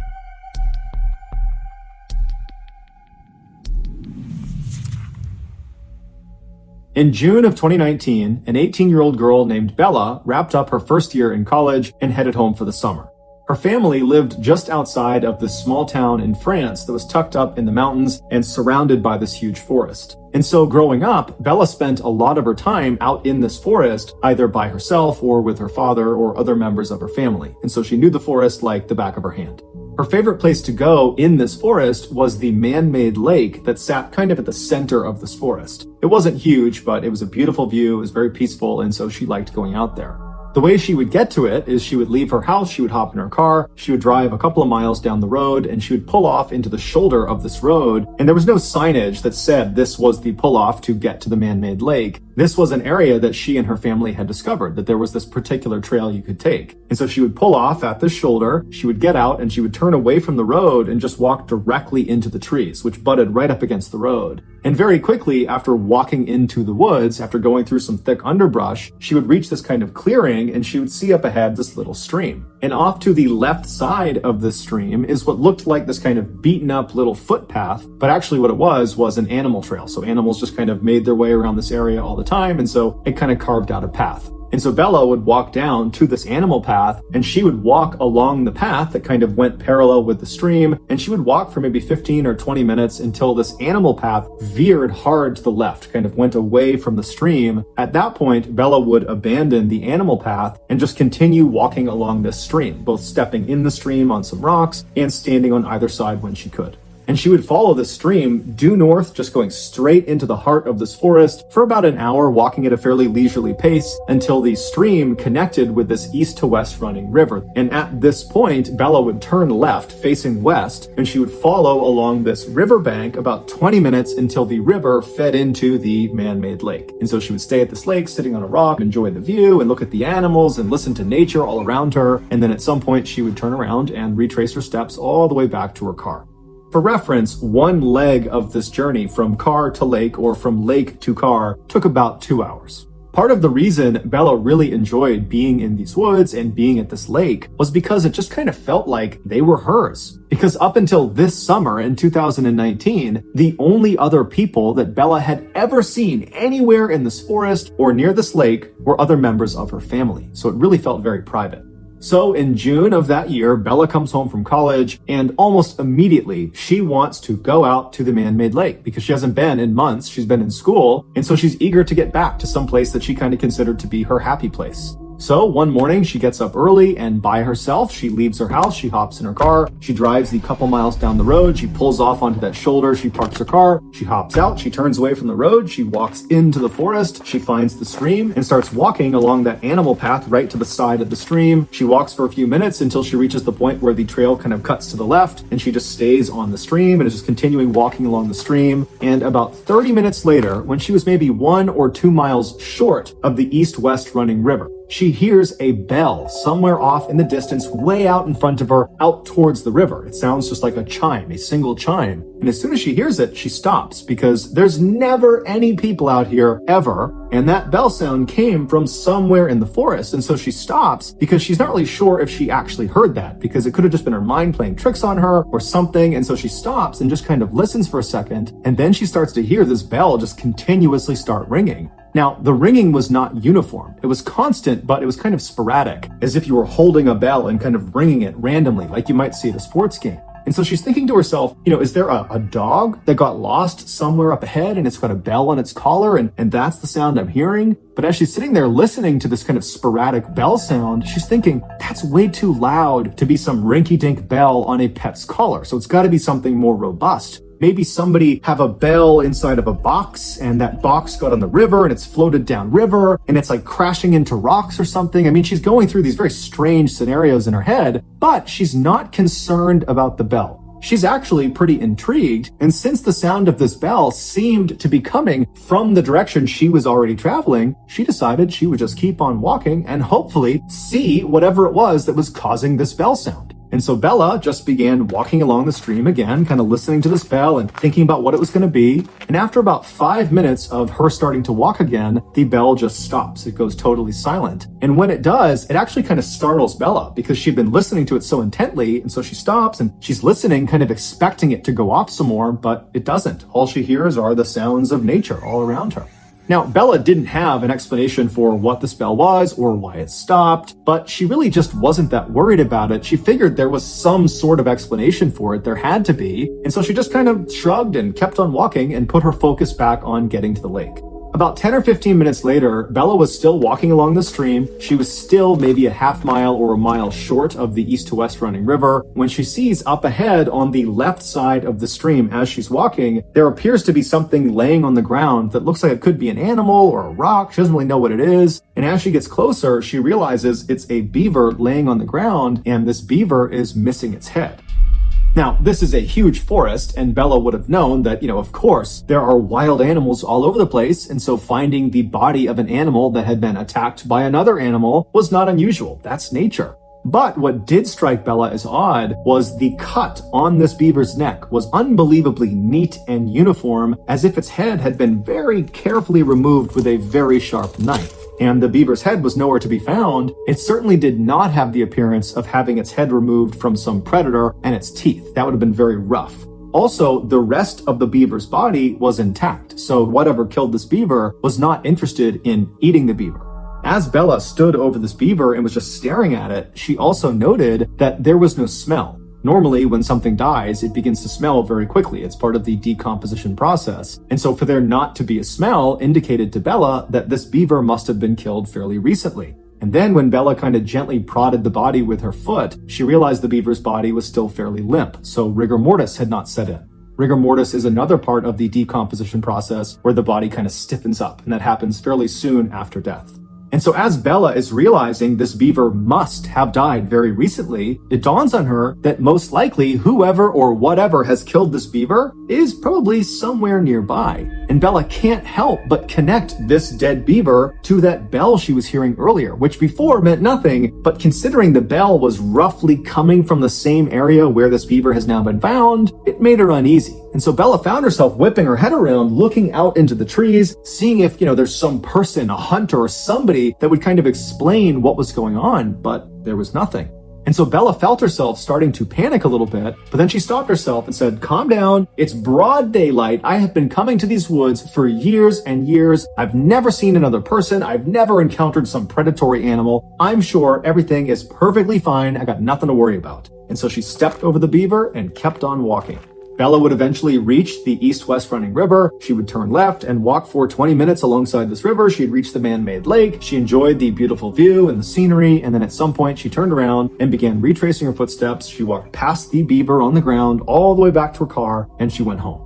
In June of 2019, an 18-year-old girl named Bella wrapped up her first year in college and headed home for the summer. Her family lived just outside of this small town in France that was tucked up in the mountains and surrounded by this huge forest. And so growing up, Bella spent a lot of her time out in this forest, either by herself or with her father or other members of her family. And so she knew the forest like the back of her hand. Her favorite place to go in this forest was the man-made lake that sat kind of at the center of this forest. It wasn't huge, but it was a beautiful view, it was very peaceful, and so she liked going out there. The way she would get to it is she would leave her house, she would hop in her car, she would drive a couple of miles down the road, and she would pull off into the shoulder of this road, and there was no signage that said this was the pull-off to get to the man-made lake. This was an area that she and her family had discovered, that there was this particular trail you could take. And so she would pull off at this shoulder, she would get out, and she would turn away from the road and just walk directly into the trees, which butted right up against the road. And very quickly, after walking into the woods, after going through some thick underbrush, she would reach this kind of clearing and she would see up ahead this little stream. And off to the left side of the stream is what looked like this kind of beaten up little footpath, but actually what it was an animal trail. So animals just kind of made their way around this area all the time, and so it kind of carved out a path. And so Bella would walk down to this animal path, and she would walk along the path that kind of went parallel with the stream, and she would walk for maybe 15 or 20 minutes until this animal path veered hard to the left, kind of went away from the stream. At that point, Bella would abandon the animal path and just continue walking along this stream, both stepping in the stream on some rocks and standing on either side when she could. And she would follow the stream due north, just going straight into the heart of this forest for about an hour, walking at a fairly leisurely pace until the stream connected with this east to west running river. And at this point, Bella would turn left facing west, and she would follow along this riverbank about 20 minutes until the river fed into the man-made lake. And so she would stay at this lake, sitting on a rock, enjoy the view and look at the animals and listen to nature all around her. And then at some point she would turn around and retrace her steps all the way back to her car. For reference, one leg of this journey from car to lake or from lake to car took about 2 hours. Part of the reason Bella really enjoyed being in these woods and being at this lake was because it just kind of felt like they were hers. Because up until this summer in 2019, the only other people that Bella had ever seen anywhere in this forest or near this lake were other members of her family. So it really felt very private. So in June of that year, Bella comes home from college, and almost immediately she wants to go out to the man-made lake because she hasn't been in months. She's been in school, and so she's eager to get back to some place that she kind of considered to be her happy place. So one morning she gets up early, and by herself, she leaves her house, she hops in her car, she drives the couple miles down the road, she pulls off onto that shoulder, she parks her car, she hops out, she turns away from the road, she walks into the forest, she finds the stream and starts walking along that animal path right to the side of the stream. She walks for a few minutes until she reaches the point where the trail kind of cuts to the left, and she just stays on the stream and is just continuing walking along the stream. And about 30 minutes later, when she was maybe 1 or 2 miles short of the east-west running river, she hears a bell somewhere off in the distance, way out in front of her, out towards the river. It sounds just like a chime, a single chime. And as soon as she hears it, she stops because there's never any people out here ever. And that bell sound came from somewhere in the forest. And so she stops because she's not really sure if she actually heard that, because it could have just been her mind playing tricks on her or something. And so she stops and just kind of listens for a second. And then she starts to hear this bell just continuously start ringing. Now, the ringing was not uniform. It was constant, but it was kind of sporadic, as if you were holding a bell and kind of ringing it randomly, like you might see at a sports game. And so she's thinking to herself, is there a dog that got lost somewhere up ahead and it's got a bell on its collar and that's the sound I'm hearing? But as she's sitting there listening to this kind of sporadic bell sound, she's thinking, that's way too loud to be some rinky-dink bell on a pet's collar. So it's got to be something more robust. Maybe somebody have a bell inside of a box and that box got on the river and it's floated down river and it's like crashing into rocks or something. I mean, she's going through these very strange scenarios in her head, but she's not concerned about the bell. She's actually pretty intrigued, and since the sound of this bell seemed to be coming from the direction she was already traveling, she decided she would just keep on walking and hopefully see whatever it was that was causing this bell sound. And so Bella just began walking along the stream again, kind of listening to this bell and thinking about what it was going to be. And after about 5 minutes of her starting to walk again, the bell just stops. It goes totally silent. And when it does, it actually kind of startles Bella because she'd been listening to it so intently. And so she stops and she's listening, kind of expecting it to go off some more, but it doesn't. All she hears are the sounds of nature all around her. Now, Bella didn't have an explanation for what the spell was or why it stopped, but she really just wasn't that worried about it. She figured there was some sort of explanation for it. There had to be. And so she just kind of shrugged and kept on walking and put her focus back on getting to the lake. About 10 or 15 minutes later, Bella was still walking along the stream. She was still maybe a half mile or a mile short of the east to west running river when she sees up ahead on the left side of the stream as she's walking, there appears to be something laying on the ground that looks like it could be an animal or a rock. She doesn't really know what it is. And as she gets closer, she realizes it's a beaver laying on the ground, and this beaver is missing its head. Now, this is a huge forest, and Bella would have known that, of course, there are wild animals all over the place, and so finding the body of an animal that had been attacked by another animal was not unusual. That's nature. But what did strike Bella as odd was the cut on this beaver's neck was unbelievably neat and uniform, as if its head had been very carefully removed with a very sharp knife. And the beaver's head was nowhere to be found. It certainly did not have the appearance of having its head removed from some predator and its teeth. That would have been very rough. Also, the rest of the beaver's body was intact, so whatever killed this beaver was not interested in eating the beaver. As Bella stood over this beaver and was just staring at it, she also noted that there was no smell. Normally, when something dies, it begins to smell very quickly. It's part of the decomposition process. And so for there not to be a smell indicated to Bella that this beaver must have been killed fairly recently. And then when Bella kind of gently prodded the body with her foot, she realized the beaver's body was still fairly limp, so rigor mortis had not set in. Rigor mortis is another part of the decomposition process where the body kind of stiffens up, and that happens fairly soon after death. And so as Bella is realizing this beaver must have died very recently, it dawns on her that most likely whoever or whatever has killed this beaver is probably somewhere nearby. And Bella can't help but connect this dead beaver to that bell she was hearing earlier, which before meant nothing, but considering the bell was roughly coming from the same area where this beaver has now been found, it made her uneasy. And so Bella found herself whipping her head around, looking out into the trees, seeing if, there's some person, a hunter or somebody that would kind of explain what was going on, but there was nothing. And so Bella felt herself starting to panic a little bit, but then she stopped herself and said, "Calm down. It's broad daylight. I have been coming to these woods for years and years. I've never seen another person. I've never encountered some predatory animal. I'm sure everything is perfectly fine. I got nothing to worry about." And so she stepped over the beaver and kept on walking. Bella would eventually reach the east-west running river. She would turn left and walk for 20 minutes alongside this river. She'd reach the man-made lake. She enjoyed the beautiful view and the scenery, and then at some point she turned around and began retracing her footsteps. She walked past the beaver on the ground all the way back to her car, and she went home.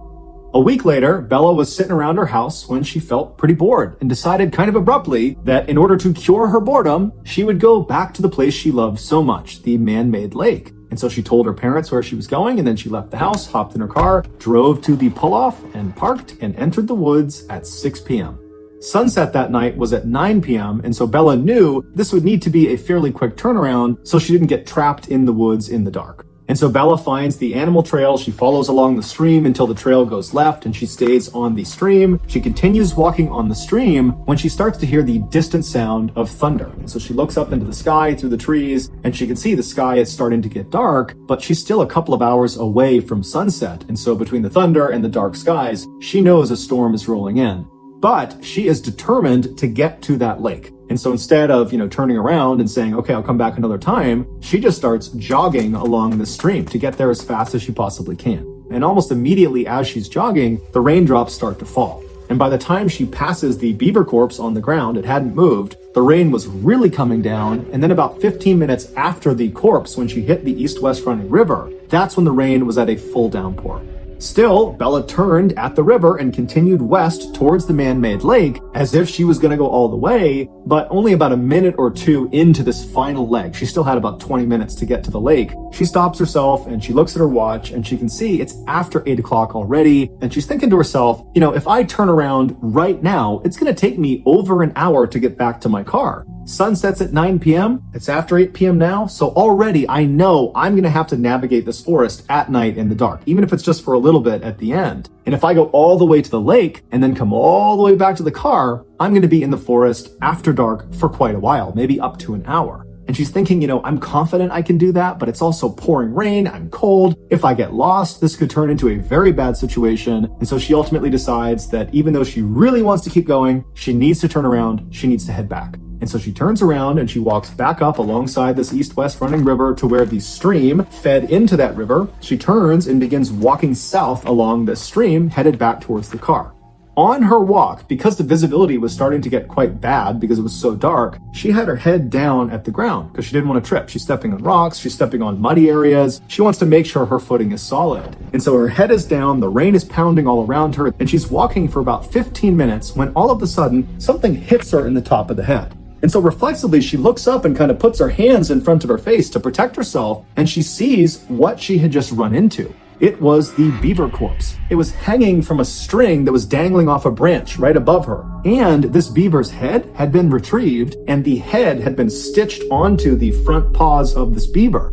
A week later, Bella was sitting around her house when she felt pretty bored and decided kind of abruptly that in order to cure her boredom, she would go back to the place she loved so much, the man-made lake. And so she told her parents where she was going, and then she left the house, hopped in her car, drove to the pull-off and parked and entered the woods at 6 p.m. Sunset that night was at 9 p.m., and so Bella knew this would need to be a fairly quick turnaround so she didn't get trapped in the woods in the dark. And so Bella finds the animal trail. She follows along the stream until the trail goes left and she stays on the stream. She continues walking on the stream when she starts to hear the distant sound of thunder. And so she looks up into the sky through the trees and she can see the sky is starting to get dark, but she's still a couple of hours away from sunset. And so between the thunder and the dark skies, she knows a storm is rolling in. But she is determined to get to that lake. And so instead of, turning around and saying, okay, I'll come back another time, she just starts jogging along the stream to get there as fast as she possibly can. And almost immediately as she's jogging, the raindrops start to fall. And by the time she passes the beaver corpse on the ground, it hadn't moved, the rain was really coming down. And then about 15 minutes after the corpse, when she hit the east-west running river, that's when the rain was at a full downpour. Still, Bella turned at the river and continued west towards the man-made lake as if she was going to go all the way, but only about a minute or two into this final leg. She still had about 20 minutes to get to the lake. She stops herself and she looks at her watch and she can see it's after 8 o'clock already. And she's thinking to herself, if I turn around right now, it's going to take me over an hour to get back to my car. Sun sets at 9 p.m. It's after 8 p.m. now, so already I know I'm going to have to navigate this forest at night in the dark, even if it's just for a little bit at the end. And if I go all the way to the lake and then come all the way back to the car, I'm going to be in the forest after dark for quite a while, maybe up to an hour. And she's thinking, I'm confident I can do that, but it's also pouring rain, I'm cold. If I get lost, this could turn into a very bad situation. And so she ultimately decides that even though she really wants to keep going, she needs to turn around, she needs to head back. And so she turns around and she walks back up alongside this east-west running river to where the stream fed into that river. She turns and begins walking south along the stream, headed back towards the car. On her walk, because the visibility was starting to get quite bad because it was so dark, she had her head down at the ground because she didn't want to trip. She's stepping on rocks, she's stepping on muddy areas. She wants to make sure her footing is solid. And so her head is down, the rain is pounding all around her, and she's walking for about 15 minutes when all of a sudden, something hits her in the top of the head. And so reflexively, she looks up and kind of puts her hands in front of her face to protect herself, and she sees what she had just run into. It was the beaver corpse. It was hanging from a string that was dangling off a branch right above her. And this beaver's head had been retrieved, and the head had been stitched onto the front paws of this beaver.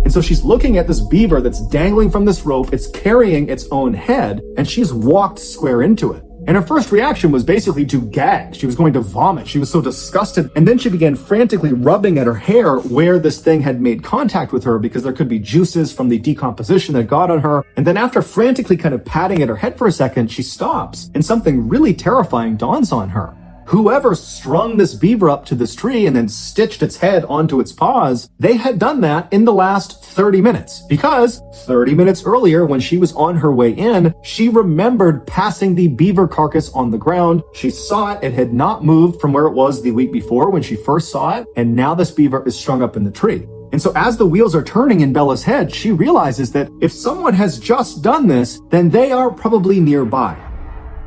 And so she's looking at this beaver that's dangling from this rope. It's carrying its own head, and she's walked square into it. And her first reaction was basically to gag. She was going to vomit. She was so disgusted. And then she began frantically rubbing at her hair where this thing had made contact with her because there could be juices from the decomposition that got on her. And then after frantically kind of patting at her head for a second, she stops and something really terrifying dawns on her. Whoever strung this beaver up to this tree and then stitched its head onto its paws, they had done that in the last 30 minutes. Because 30 minutes earlier, when she was on her way in, she remembered passing the beaver carcass on the ground. She saw it. It had not moved from where it was the week before when she first saw it. And now this beaver is strung up in the tree. And so as the wheels are turning in Bella's head, she realizes that if someone has just done this, then they are probably nearby.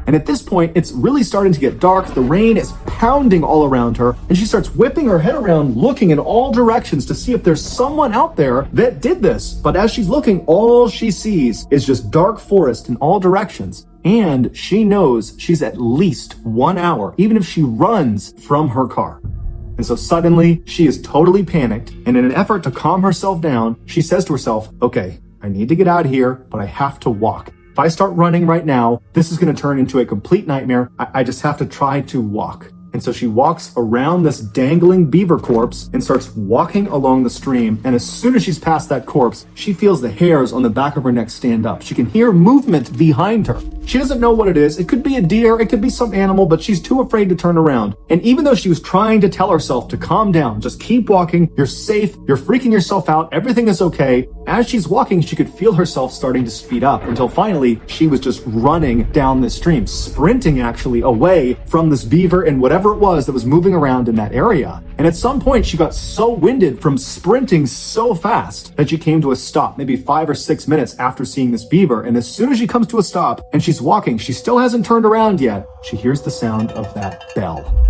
And at this point, it's really starting to get dark. The rain is pounding all around her, and she starts whipping her head around, looking in all directions to see if there's someone out there that did this. But as she's looking, all she sees is just dark forest in all directions. And she knows she's at least 1 hour, even if she runs from her car. And so suddenly, she is totally panicked, and in an effort to calm herself down, she says to herself, okay, I need to get out of here, but I have to walk. If I start running right now, this is going to turn into a complete nightmare. I just have to try to walk. And so she walks around this dangling beaver corpse and starts walking along the stream. And as soon as she's past that corpse, she feels the hairs on the back of her neck stand up. She can hear movement behind her. She doesn't know what it is. It could be a deer, it could be some animal, but she's too afraid to turn around. And even though she was trying to tell herself to calm down, just keep walking, you're safe, you're freaking yourself out, everything is okay, as she's walking, she could feel herself starting to speed up until finally she was just running down the stream, sprinting actually away from this beaver and whatever it was that was moving around in that area. And at some point, she got so winded from sprinting so fast that she came to a stop, maybe 5 or 6 minutes after seeing this beaver. And as soon as she comes to a stop and she's walking, she still hasn't turned around yet, she hears the sound of that bell.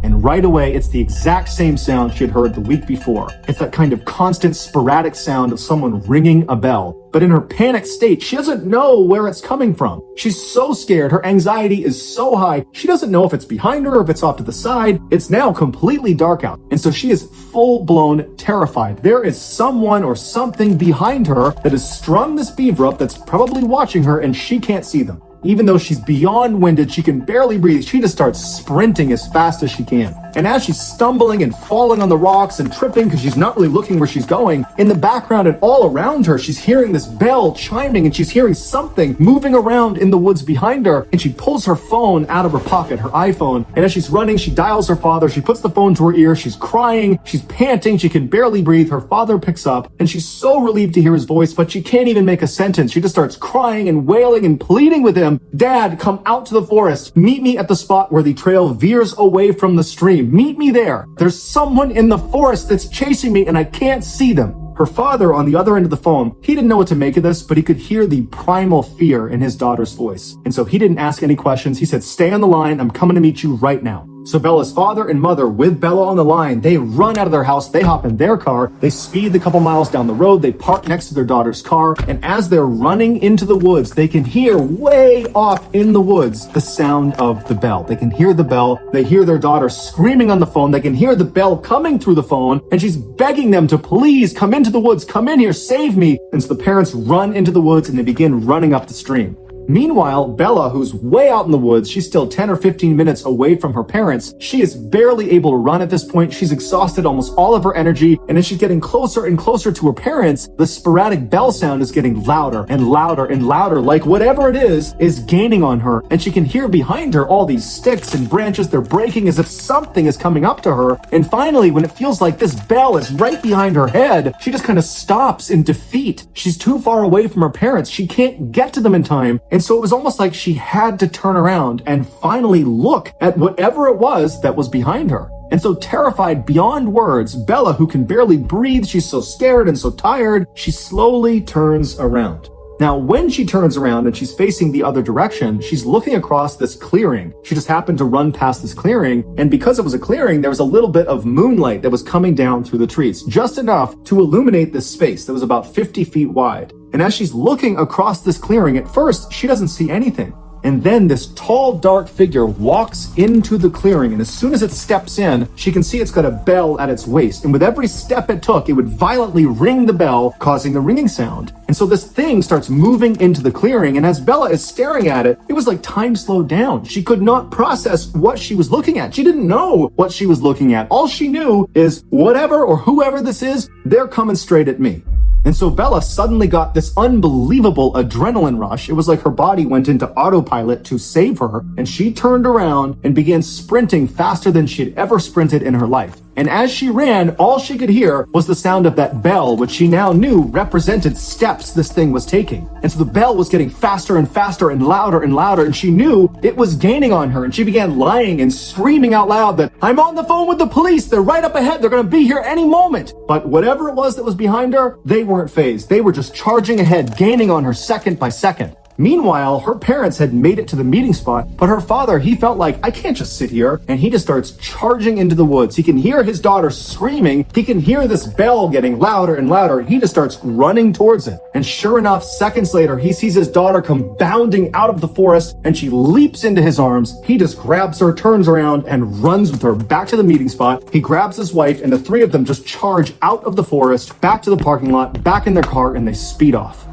And right away, it's the exact same sound she had heard the week before. It's that kind of constant, sporadic sound of someone ringing a bell. But in her panic state, she doesn't know where it's coming from. She's so scared. Her anxiety is so high. She doesn't know if it's behind her or if it's off to the side. It's now completely dark out. And so she is full-blown terrified. There is someone or something behind her that has strung this beaver up that's probably watching her, and she can't see them. Even though she's beyond winded, she can barely breathe, she just starts sprinting as fast as she can. And as she's stumbling and falling on the rocks and tripping because she's not really looking where she's going, in the background and all around her, she's hearing this bell chiming and she's hearing something moving around in the woods behind her. And she pulls her phone out of her pocket, her iPhone. And as she's running, she dials her father. She puts the phone to her ear. She's crying. She's panting. She can barely breathe. Her father picks up and she's so relieved to hear his voice, but she can't even make a sentence. She just starts crying and wailing and pleading with him. Dad, come out to the forest. Meet me at the spot where the trail veers away from the stream. Meet me there. There's someone in the forest that's chasing me and I can't see them. Her father on the other end of the phone, he didn't know what to make of this, but he could hear the primal fear in his daughter's voice. And so he didn't ask any questions. He said, stay on the line. I'm coming to meet you right now. So Bella's father and mother, with Bella on the line, they run out of their house, they hop in their car, they speed the couple miles down the road, they park next to their daughter's car, and as they're running into the woods, they can hear way off in the woods the sound of the bell. They can hear the bell, they hear their daughter screaming on the phone, they can hear the bell coming through the phone, and she's begging them to please come into the woods, come in here, save me. And so the parents run into the woods and they begin running up the stream. Meanwhile, Bella, who's way out in the woods, she's still 10 or 15 minutes away from her parents. She is barely able to run at this point. She's exhausted almost all of her energy. And as she's getting closer and closer to her parents, the sporadic bell sound is getting louder and louder and louder, like whatever it is gaining on her. And she can hear behind her all these sticks and branches. They're breaking as if something is coming up to her. And finally, when it feels like this bell is right behind her head, she just kind of stops in defeat. She's too far away from her parents. She can't get to them in time. And so it was almost like she had to turn around and finally look at whatever it was that was behind her. And so terrified beyond words, Bella, who can barely breathe, she's so scared and so tired, she slowly turns around. Now, when she turns around and she's facing the other direction, she's looking across this clearing. She just happened to run past this clearing, and because it was a clearing, there was a little bit of moonlight that was coming down through the trees, just enough to illuminate this space that was about 50 feet wide. And as she's looking across this clearing, at first, she doesn't see anything. And then this tall, dark figure walks into the clearing, and as soon as it steps in, she can see it's got a bell at its waist. And with every step it took, it would violently ring the bell, causing the ringing sound. And so this thing starts moving into the clearing, and as Bella is staring at it, it was like time slowed down. She could not process what she was looking at. She didn't know what she was looking at. All she knew is whatever or whoever this is, they're coming straight at me. And so Bella suddenly got this unbelievable adrenaline rush. It was like her body went into autopilot to save her, and she turned around and began sprinting faster than she'd ever sprinted in her life. And as she ran, all she could hear was the sound of that bell, which she now knew represented steps this thing was taking. And so the bell was getting faster and faster and louder, and she knew it was gaining on her. And she began lying and screaming out loud that, "I'm on the phone with the police. They're right up ahead. They're going to be here any moment." But whatever it was that was behind her, they weren't fazed. They were just charging ahead, gaining on her second by second. Meanwhile, her parents had made it to the meeting spot, but her father, he felt like, I can't just sit here, and he just starts charging into the woods. He can hear his daughter screaming. He can hear this bell getting louder and louder. He just starts running towards it. And sure enough, seconds later, he sees his daughter come bounding out of the forest, and she leaps into his arms. He just grabs her, turns around, and runs with her back to the meeting spot. He grabs his wife, and the three of them just charge out of the forest, back to the parking lot, back in their car, and they speed off.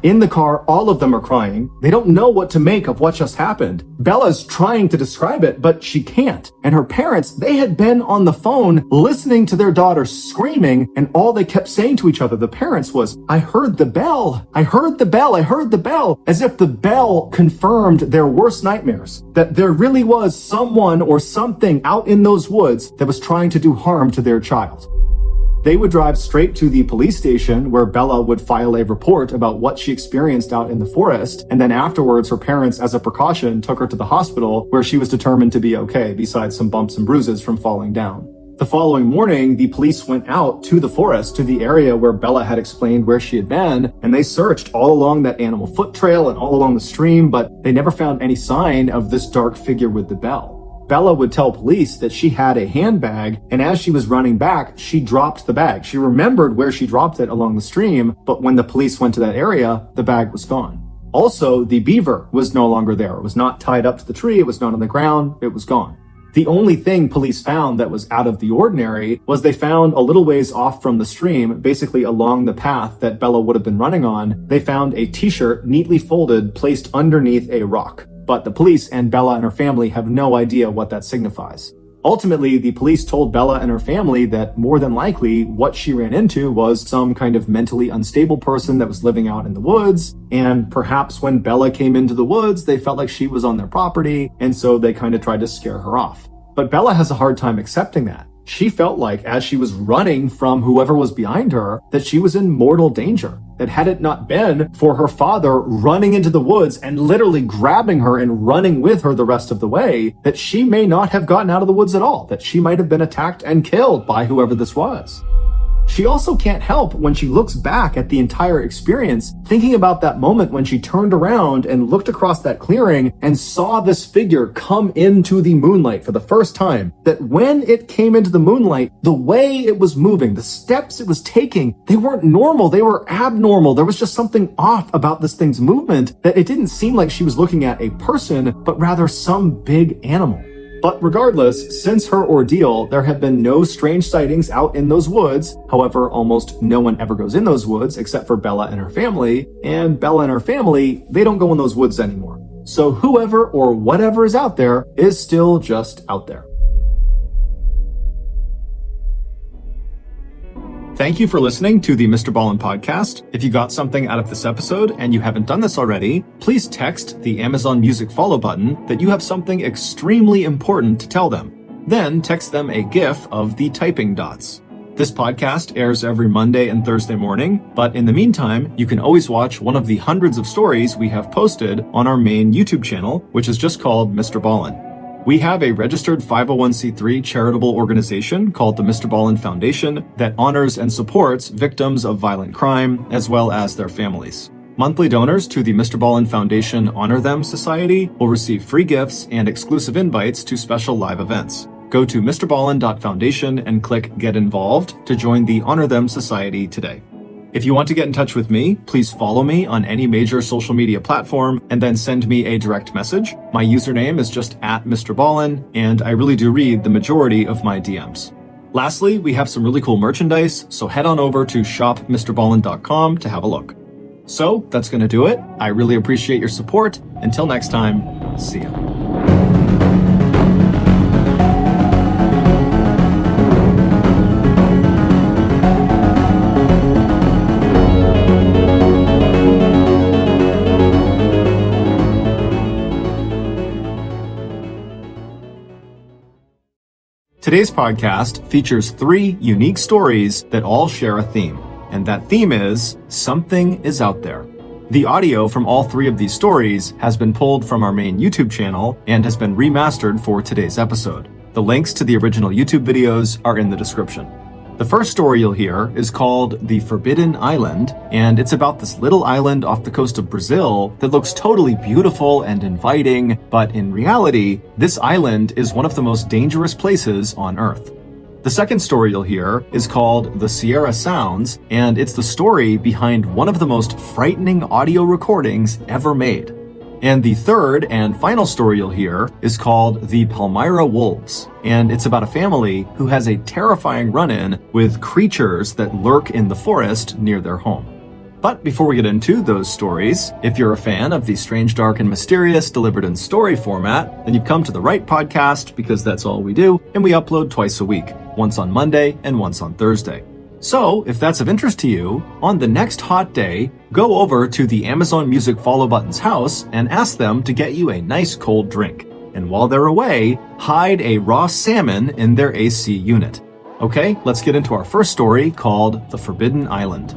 In the car, all of them are crying. They don't know what to make of what just happened. Bella's trying to describe it, but she can't. And her parents, they had been on the phone listening to their daughter screaming, and all they kept saying to each other, the parents, was, "I heard the bell. I heard the bell. I heard the bell." As if the bell confirmed their worst nightmares, that there really was someone or something out in those woods that was trying to do harm to their child. They would drive straight to the police station where Bella would file a report about what she experienced out in the forest. And then afterwards, her parents, as a precaution, took her to the hospital where she was determined to be okay, besides some bumps and bruises from falling down. The following morning, the police went out to the forest, to the area where Bella had explained where she had been, and they searched all along that animal foot trail and all along the stream, but they never found any sign of this dark figure with the bell. Bella would tell police that she had a handbag, and as she was running back, she dropped the bag. She remembered where she dropped it along the stream, but when the police went to that area, the bag was gone. Also, the beaver was no longer there. It was not tied up to the tree. It was not on the ground. It was gone. The only thing police found that was out of the ordinary was they found a little ways off from the stream, basically along the path that Bella would have been running on, they found a t-shirt neatly folded, placed underneath a rock. But the police and Bella and her family have no idea what that signifies. Ultimately, the police told Bella and her family that more than likely what she ran into was some kind of mentally unstable person that was living out in the woods, and perhaps when Bella came into the woods, they felt like she was on their property, and so they kind of tried to scare her off. But Bella has a hard time accepting that. She felt like, as she was running from whoever was behind her, that she was in mortal danger. That had it not been for her father running into the woods and literally grabbing her and running with her the rest of the way, that she may not have gotten out of the woods at all, that she might have been attacked and killed by whoever this was. She also can't help, when she looks back at the entire experience, thinking about that moment when she turned around and looked across that clearing and saw this figure come into the moonlight for the first time. That when it came into the moonlight, the way it was moving, the steps it was taking, they weren't normal, they were abnormal. There was just something off about this thing's movement, that it didn't seem like she was looking at a person, but rather some big animal. But regardless, since her ordeal, there have been no strange sightings out in those woods. However, almost no one ever goes in those woods except for Bella and her family. And Bella and her family, they don't go in those woods anymore. So whoever or whatever is out there is still just out there. Thank you for listening to the MrBallen podcast. If you got something out of this episode and you haven't done this already, please text the Amazon Music follow button that you have something extremely important to tell them. Then text them a GIF of the typing dots. This podcast airs every Monday and Thursday morning, but in the meantime, you can always watch one of the hundreds of stories we have posted on our main YouTube channel, which is just called MrBallen. We have a registered 501c3 charitable organization called the MrBallen Foundation that honors and supports victims of violent crime, as well as their families. Monthly donors to the MrBallen Foundation Honor Them Society will receive free gifts and exclusive invites to special live events. Go to mrballen.foundation and click Get Involved to join the Honor Them Society today. If you want to get in touch with me, please follow me on any major social media platform and then send me a direct message. My username is just @MrBallen, and I really do read the majority of my DMs. Lastly, we have some really cool merchandise, so head on over to shopmrballen.com to have a look. So that's going to do it. I really appreciate your support. Until next time, see ya. Today's podcast features 3 unique stories that all share a theme, and that theme is something is out there. The audio from all 3 of these stories has been pulled from our main YouTube channel and has been remastered for today's episode. The links to the original YouTube videos are in the description. The first story you'll hear is called The Forbidden Island, and it's about this little island off the coast of Brazil that looks totally beautiful and inviting, but in reality, this island is one of the most dangerous places on Earth. The second story you'll hear is called The Sierra Sounds, and it's the story behind one of the most frightening audio recordings ever made. And the third and final story you'll hear is called The Palmyra Wolves, and it's about a family who has a terrifying run-in with creatures that lurk in the forest near their home. But before we get into those stories, if you're a fan of the strange, dark, and mysterious delivered in story format, then you've come to the right podcast, because that's all we do, and we upload twice a week, once on Monday and once on Thursday. So, if that's of interest to you, on the next hot day, go over to the Amazon Music follow button's house and ask them to get you a nice cold drink. And while they're away, hide a raw salmon in their AC unit. Okay, let's get into our first story called The Forbidden Island.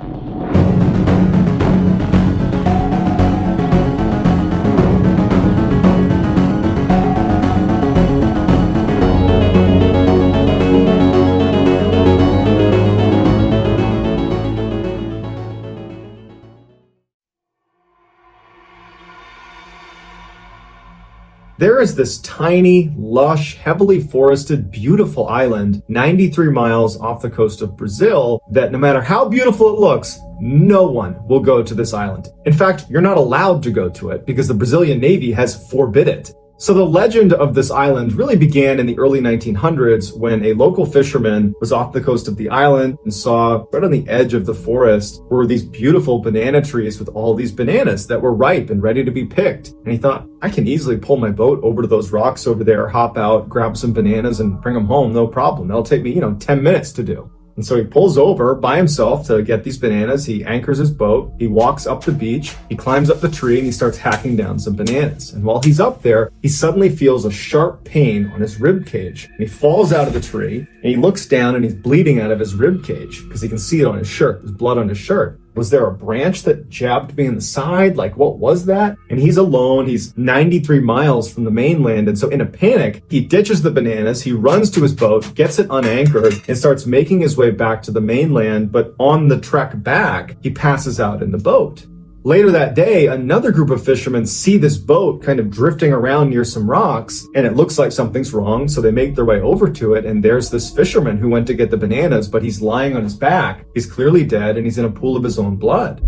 There is this tiny, lush, heavily forested, beautiful island 93 miles off the coast of Brazil that no matter how beautiful it looks, no one will go to this island. In fact, you're not allowed to go to it because the Brazilian Navy has forbid it. So the legend of this island really began in the early 1900s when a local fisherman was off the coast of the island and saw right on the edge of the forest were these beautiful banana trees with all these bananas that were ripe and ready to be picked. And he thought, I can easily pull my boat over to those rocks over there, hop out, grab some bananas and bring them home, no problem. That'll take me, 10 minutes to do. And so he pulls over by himself to get these bananas. He anchors his boat. He walks up the beach. He climbs up the tree and he starts hacking down some bananas. And while he's up there, he suddenly feels a sharp pain on his rib cage. And he falls out of the tree and he looks down and he's bleeding out of his rib cage because he can see it on his shirt. There's blood on his shirt. Was there a branch that jabbed me in the side? Like, what was that? And he's alone. He's 93 miles from the mainland. And so in a panic, he ditches the bananas. He runs to his boat, gets it unanchored, and starts making his way back to the mainland. But on the trek back, he passes out in the boat. Later that day, another group of fishermen see this boat kind of drifting around near some rocks, and it looks like something's wrong, so they make their way over to it, and there's this fisherman who went to get the bananas, but he's lying on his back. He's clearly dead, and he's in a pool of his own blood.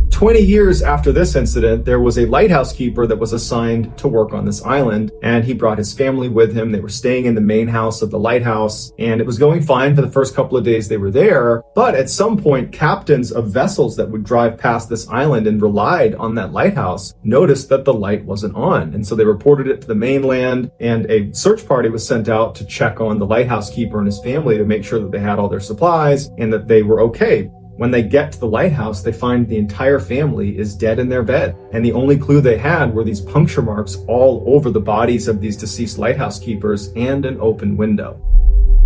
20 years after this incident, there was a lighthouse keeper that was assigned to work on this island, and he brought his family with him. They were staying in the main house of the lighthouse, and it was going fine for the first couple of days they were there. But at some point, captains of vessels that would drive past this island and relied on that lighthouse noticed that the light wasn't on. And so they reported it to the mainland, and a search party was sent out to check on the lighthouse keeper and his family to make sure that they had all their supplies and that they were okay. When they get to the lighthouse, they find the entire family is dead in their bed. And the only clue they had were these puncture marks all over the bodies of these deceased lighthouse keepers and an open window.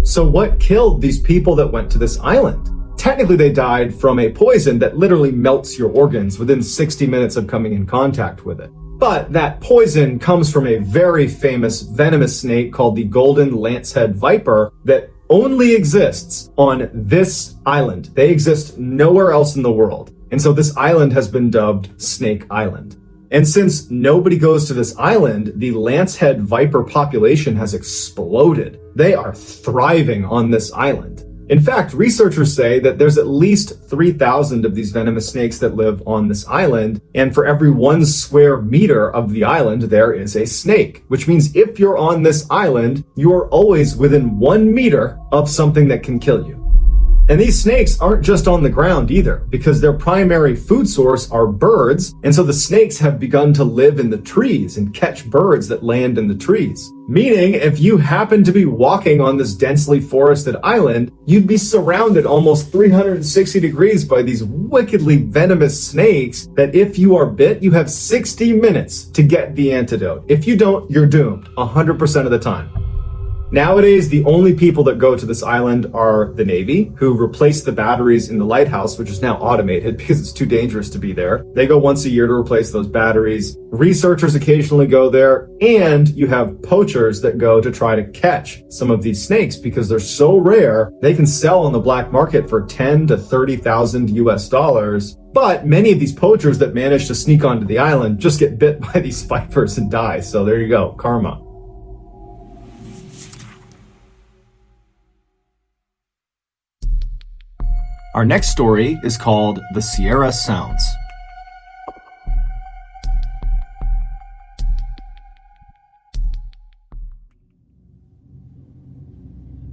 So what killed these people that went to this island? Technically, they died from a poison that literally melts your organs within 60 minutes of coming in contact with it. But that poison comes from a very famous venomous snake called the golden lancehead viper that only exists on this island. They exist nowhere else in the world. And so this island has been dubbed Snake Island. And since nobody goes to this island, the lancehead viper population has exploded. They are thriving on this island. In fact, researchers say that there's at least 3,000 of these venomous snakes that live on this island, and for every 1 square meter of the island, there is a snake, which means if you're on this island, you are always within 1 meter of something that can kill you. And these snakes aren't just on the ground either, because their primary food source are birds, and so the snakes have begun to live in the trees and catch birds that land in the trees. Meaning, if you happen to be walking on this densely forested island, you'd be surrounded almost 360 degrees by these wickedly venomous snakes that if you are bit, you have 60 minutes to get the antidote. If you don't, you're doomed 100% of the time. Nowadays, the only people that go to this island are the Navy, who replace the batteries in the lighthouse, which is now automated because it's too dangerous to be there. They go once a year to replace those batteries. Researchers occasionally go there, and you have poachers that go to try to catch some of these snakes because they're so rare, they can sell on the black market for 10 to 30,000 US dollars. But many of these poachers that manage to sneak onto the island just get bit by these vipers and die. So there you go, karma. Our next story is called The Sierra Sounds.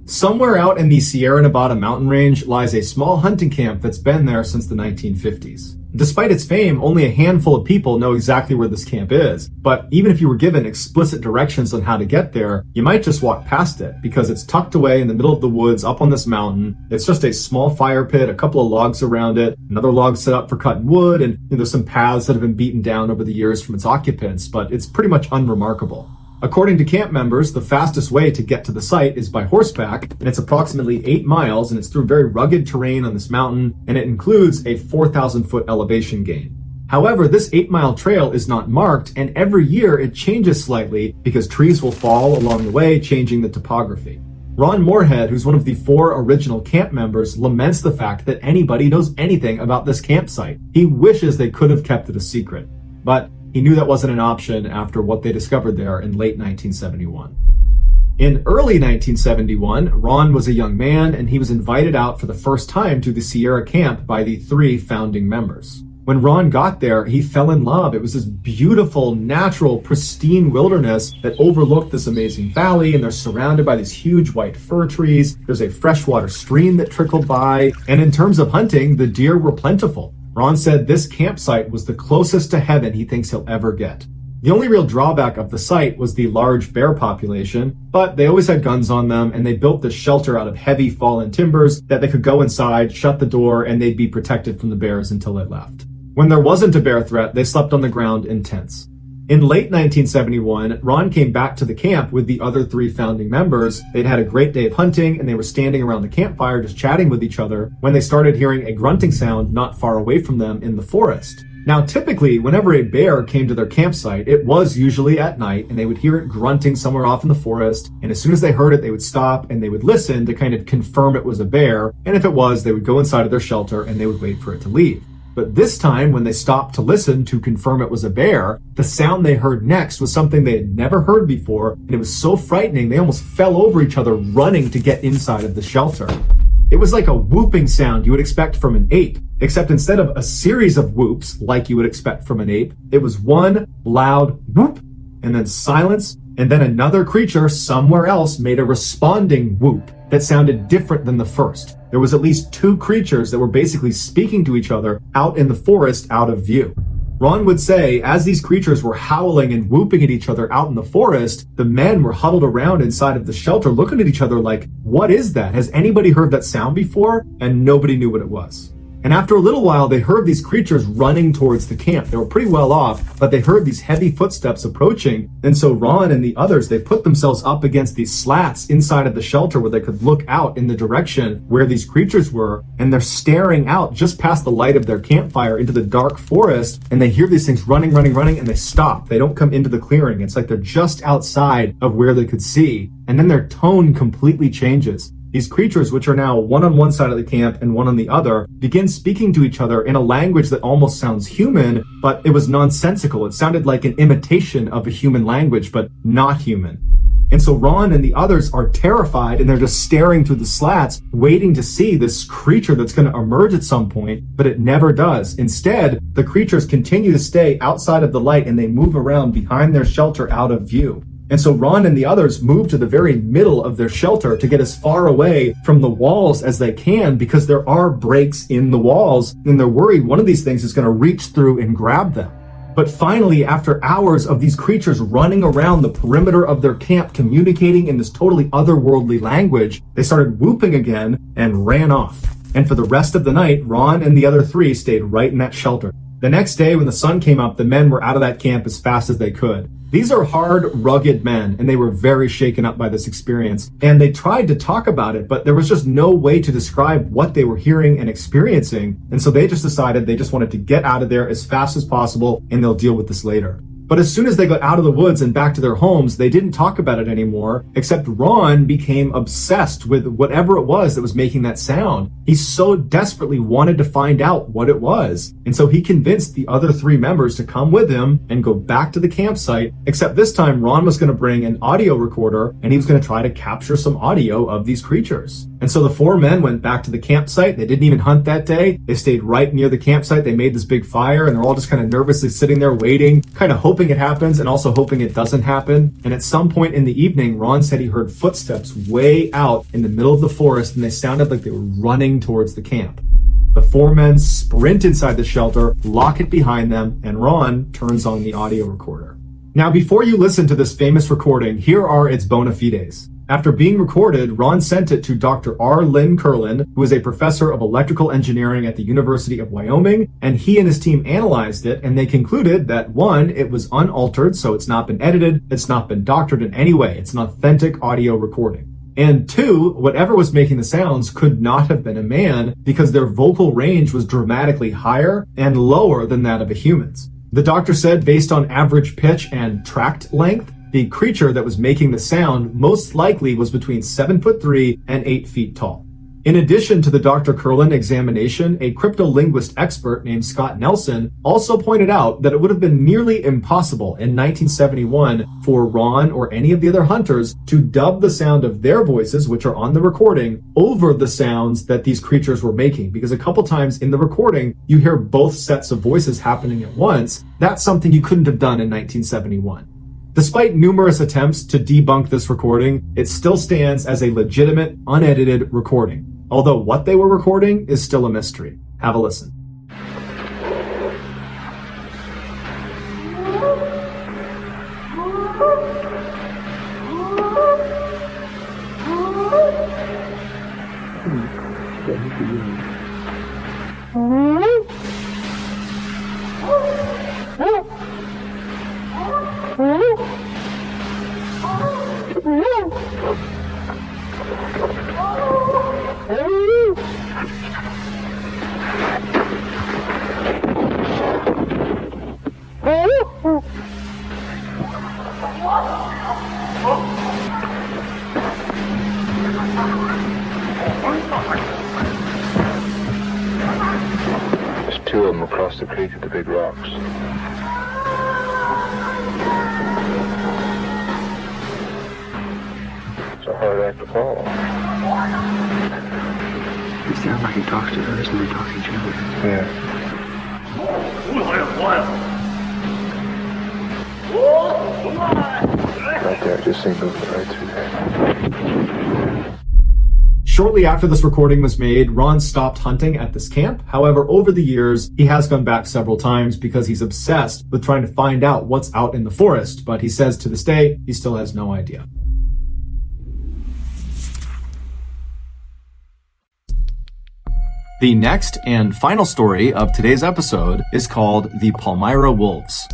Somewhere out in the Sierra Nevada mountain range lies a small hunting camp that's been there since the 1950s. Despite its fame, only a handful of people know exactly where this camp is. But even if you were given explicit directions on how to get there, you might just walk past it because it's tucked away in the middle of the woods up on this mountain. It's just a small fire pit, a couple of logs around it, another log set up for cutting wood, and there's some paths that have been beaten down over the years from its occupants, but it's pretty much unremarkable. According to camp members, the fastest way to get to the site is by horseback, and it's approximately 8 miles, and it's through very rugged terrain on this mountain, and it includes a 4,000-foot elevation gain. However, this 8-mile trail is not marked, and every year it changes slightly because trees will fall along the way, changing the topography. Ron Moorhead, who's one of the 4 original camp members, laments the fact that anybody knows anything about this campsite. He wishes they could have kept it a secret. But he knew that wasn't an option after what they discovered there in late 1971. In early 1971, Ron was a young man, and he was invited out for the first time to the Sierra camp by the 3 founding members. When Ron got there, he fell in love. It was this beautiful, natural, pristine wilderness that overlooked this amazing valley, and they're surrounded by these huge white fir trees. There's a freshwater stream that trickled by, and in terms of hunting, the deer were plentiful. Ron said this campsite was the closest to heaven he thinks he'll ever get. The only real drawback of the site was the large bear population, but they always had guns on them, and they built this shelter out of heavy fallen timbers that they could go inside, shut the door, and they'd be protected from the bears until they left. When there wasn't a bear threat, they slept on the ground in tents. In late 1971, Ron came back to the camp with the other 3 founding members. They'd had a great day of hunting, and they were standing around the campfire just chatting with each other when they started hearing a grunting sound not far away from them in the forest. Now, typically, whenever a bear came to their campsite, it was usually at night, and they would hear it grunting somewhere off in the forest, and as soon as they heard it, they would stop and they would listen to kind of confirm it was a bear, and if it was, they would go inside of their shelter and they would wait for it to leave. But this time, when they stopped to listen to confirm it was a bear, the sound they heard next was something they had never heard before, and it was so frightening they almost fell over each other running to get inside of the shelter. It was like a whooping sound you would expect from an ape, except instead of a series of whoops like you would expect from an ape, it was one loud whoop, and then silence, and then another creature somewhere else made a responding whoop that sounded different than the first. There was at least 2 creatures that were basically speaking to each other out in the forest out of view. Ron would say, as these creatures were howling and whooping at each other out in the forest, the men were huddled around inside of the shelter looking at each other like, what is that? Has anybody heard that sound before? And nobody knew what it was. And after a little while, they heard these creatures running towards the camp. They were pretty well off, but they heard these heavy footsteps approaching. And so Ron and the others, they put themselves up against these slats inside of the shelter where they could look out in the direction where these creatures were. And they're staring out just past the light of their campfire into the dark forest. And they hear these things running, and they stop. They don't come into the clearing. It's like they're just outside of where they could see. And then their tone completely changes. These creatures, which are now one on one side of the camp and one on the other, begin speaking to each other in a language that almost sounds human, but it was nonsensical. It sounded like an imitation of a human language, but not human. And so Ron and the others are terrified, and they're just staring through the slats, waiting to see this creature that's going to emerge at some point, but it never does. Instead, the creatures continue to stay outside of the light, and they move around behind their shelter out of view. And so Ron and the others move to the very middle of their shelter to get as far away from the walls as they can, because there are breaks in the walls, and they're worried one of these things is going to reach through and grab them. But finally, after hours of these creatures running around the perimeter of their camp, communicating in this totally otherworldly language, they started whooping again and ran off. And for the rest of the night, Ron and the other 3 stayed right in that shelter. The next day, when the sun came up, the men were out of that camp as fast as they could. These are hard, rugged men, and they were very shaken up by this experience. And they tried to talk about it, but there was just no way to describe what they were hearing and experiencing. And so they just decided they just wanted to get out of there as fast as possible, and they'll deal with this later. But as soon as they got out of the woods and back to their homes, they didn't talk about it anymore, except Ron became obsessed with whatever it was that was making that sound. He so desperately wanted to find out what it was. And so he convinced the other 3 members to come with him and go back to the campsite, except this time Ron was going to bring an audio recorder, and he was going to try to capture some audio of these creatures. And so the 4 men went back to the campsite. They didn't even hunt that day. They stayed right near the campsite. They made this big fire, and they're all just kind of nervously sitting there waiting, kind of hoping it happens and also hoping it doesn't happen. And at some point in the evening, Ron said he heard footsteps way out in the middle of the forest, and they sounded like they were running towards the camp. The 4 men sprint inside the shelter, lock it behind them, and Ron turns on the audio recorder. Now, before you listen to this famous recording, here are its bona fides. After being recorded, Ron sent it to Dr. R. Lynn Curlin, who is a professor of electrical engineering at the University of Wyoming, and he and his team analyzed it, and they concluded that 1, it was unaltered, so it's not been edited, it's not been doctored in any way, it's an authentic audio recording. And 2, whatever was making the sounds could not have been a man, because their vocal range was dramatically higher and lower than that of a human's. The doctor said, based on average pitch and tract length, the creature that was making the sound most likely was between 7'3" and 8 feet tall. In addition to the Dr. Curlin examination, a cryptolinguist expert named Scott Nelson also pointed out that it would have been nearly impossible in 1971 for Ron or any of the other hunters to dub the sound of their voices, which are on the recording, over the sounds that these creatures were making. Because a couple times in the recording, you hear both sets of voices happening at once. That's something you couldn't have done in 1971. Despite numerous attempts to debunk this recording, it still stands as a legitimate, unedited recording. Although what they were recording is still a mystery. Have a listen. There's two of them across the creek at the big rocks. It's a hard act to follow. It sounds like he talks to us and they talk to each other. Yeah. Right there, just seen moving right through there. Shortly after this recording was made, Ron stopped hunting at this camp. However, over the years, he has gone back several times because he's obsessed with trying to find out what's out in the forest. But he says to this day, he still has no idea. The next and final story of today's episode is called The Palmyra Wolves.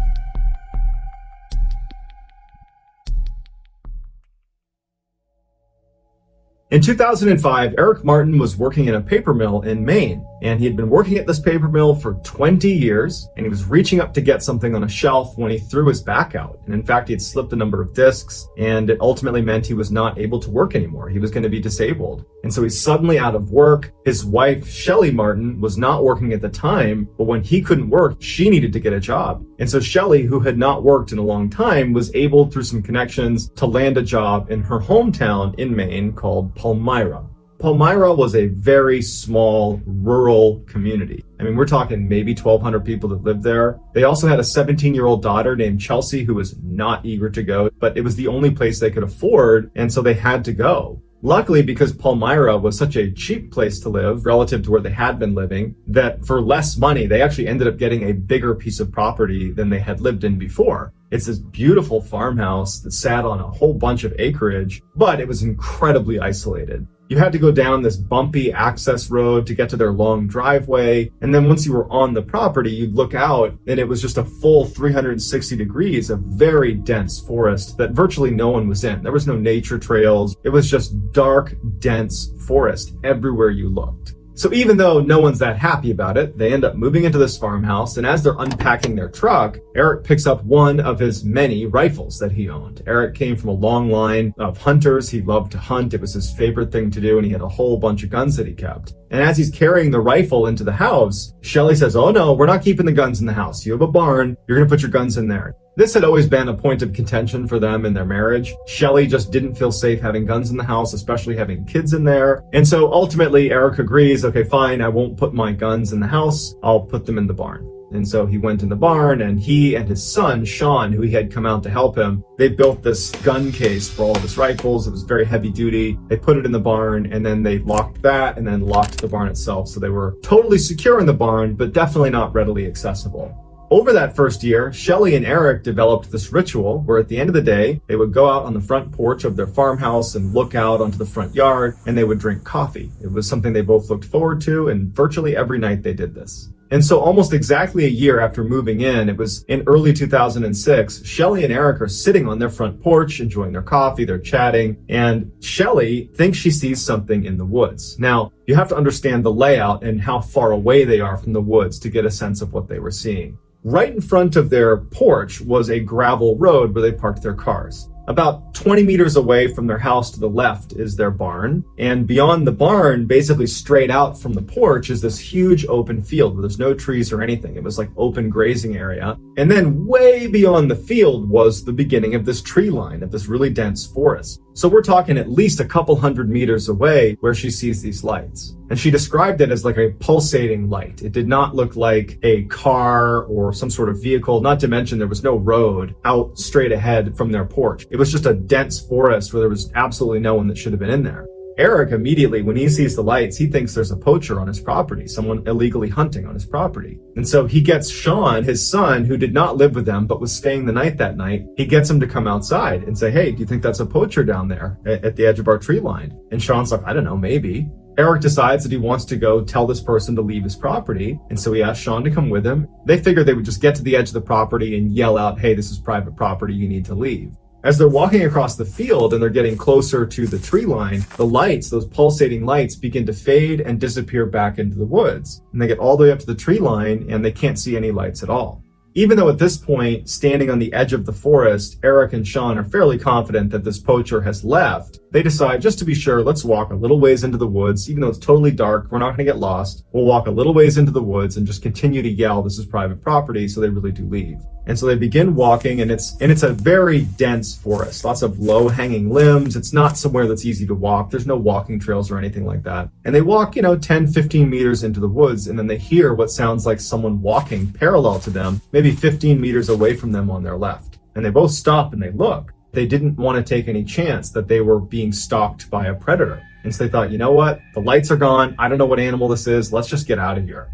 In 2005, Eric Martin was working in a paper mill in Maine, and he had been working at this paper mill for 20 years, and he was reaching up to get something on a shelf when he threw his back out. And in fact, he had slipped a number of discs, and it ultimately meant he was not able to work anymore. He was going to be disabled. And so he's suddenly out of work. His wife, Shelley Martin, was not working at the time, but when he couldn't work, she needed to get a job. And so Shelley, who had not worked in a long time, was able, through some connections, to land a job in her hometown in Maine called Palmyra. Palmyra was a very small rural community. I mean, we're talking maybe 1,200 people that lived there. They also had a 17-year-old daughter named Chelsea who was not eager to go, but it was the only place they could afford, and so they had to go. Luckily, because Palmyra was such a cheap place to live relative to where they had been living, that for less money, they actually ended up getting a bigger piece of property than they had lived in before. It's this beautiful farmhouse that sat on a whole bunch of acreage, but it was incredibly isolated. You had to go down this bumpy access road to get to their long driveway, and then once you were on the property, you'd look out, and it was just a full 360 degrees of very dense forest that virtually no one was in. There was no nature trails. It was just dark, dense forest everywhere you looked. So even though no one's that happy about it, they end up moving into this farmhouse, and as they're unpacking their truck, Eric picks up one of his many rifles that he owned. Eric came from a long line of hunters. He loved to hunt. It was his favorite thing to do, and he had a whole bunch of guns that he kept. And as he's carrying the rifle into the house, Shelley says, "Oh no, we're not keeping the guns in the house. You have a barn. You're going to put your guns in there." This had always been a point of contention for them in their marriage. Shelley just didn't feel safe having guns in the house, especially having kids in there. And so ultimately Eric agrees, okay, fine, I won't put my guns in the house. I'll put them in the barn. And so he went in the barn, and he and his son, Sean, who he had come out to help him, they built this gun case for all of his rifles. It was very heavy duty. They put it in the barn, and then they locked that and then locked the barn itself. So they were totally secure in the barn, but definitely not readily accessible. Over that first year, Shelley and Eric developed this ritual where at the end of the day, they would go out on the front porch of their farmhouse and look out onto the front yard, and they would drink coffee. It was something they both looked forward to, and virtually every night they did this. And so almost exactly a year after moving in, it was in early 2006, Shelley and Eric are sitting on their front porch, enjoying their coffee, they're chatting, and Shelley thinks she sees something in the woods. Now, you have to understand the layout and how far away they are from the woods to get a sense of what they were seeing. Right in front of their porch was a gravel road where they parked their cars. About 20 meters away from their house to the left is their barn. And beyond the barn, basically straight out from the porch, is this huge open field where there's no trees or anything. It was like open grazing area. And then way beyond the field was the beginning of this tree line, of this really dense forest. So we're talking at least a couple hundred meters away where she sees these lights. And she described it as like a pulsating light. It did not look like a car or some sort of vehicle, not to mention there was no road out straight ahead from their porch. It was just a dense forest where there was absolutely no one that should have been in there. Eric immediately, when he sees the lights, he thinks there's a poacher on his property, someone illegally hunting on his property. And so he gets Sean, his son, who did not live with them but was staying the night that night, he gets him to come outside and say, "Hey, do you think that's a poacher down there at the edge of our tree line?" And Sean's like, "I don't know, maybe." Eric decides that he wants to go tell this person to leave his property, and so he asks Sean to come with him. They figured they would just get to the edge of the property and yell out, "Hey, this is private property, you need to leave." As they're walking across the field and they're getting closer to the tree line, the lights, those pulsating lights, begin to fade and disappear back into the woods. And they get all the way up to the tree line and they can't see any lights at all. Even though at this point, standing on the edge of the forest, Eric and Sean are fairly confident that this poacher has left, they decide, just to be sure, let's walk a little ways into the woods. Even though it's totally dark, we're not going to get lost. We'll walk a little ways into the woods and just continue to yell, this is private property, so they really do leave. And so they begin walking, and it's a very dense forest. Lots of low-hanging limbs. It's not somewhere that's easy to walk. There's no walking trails or anything like that. And they walk, 10, 15 meters into the woods, and then they hear what sounds like someone walking parallel to them, maybe 15 meters away from them on their left. And they both stop and they look. They didn't want to take any chance that they were being stalked by a predator. And so they thought, you know what? The lights are gone. I don't know what animal this is. Let's just get out of here.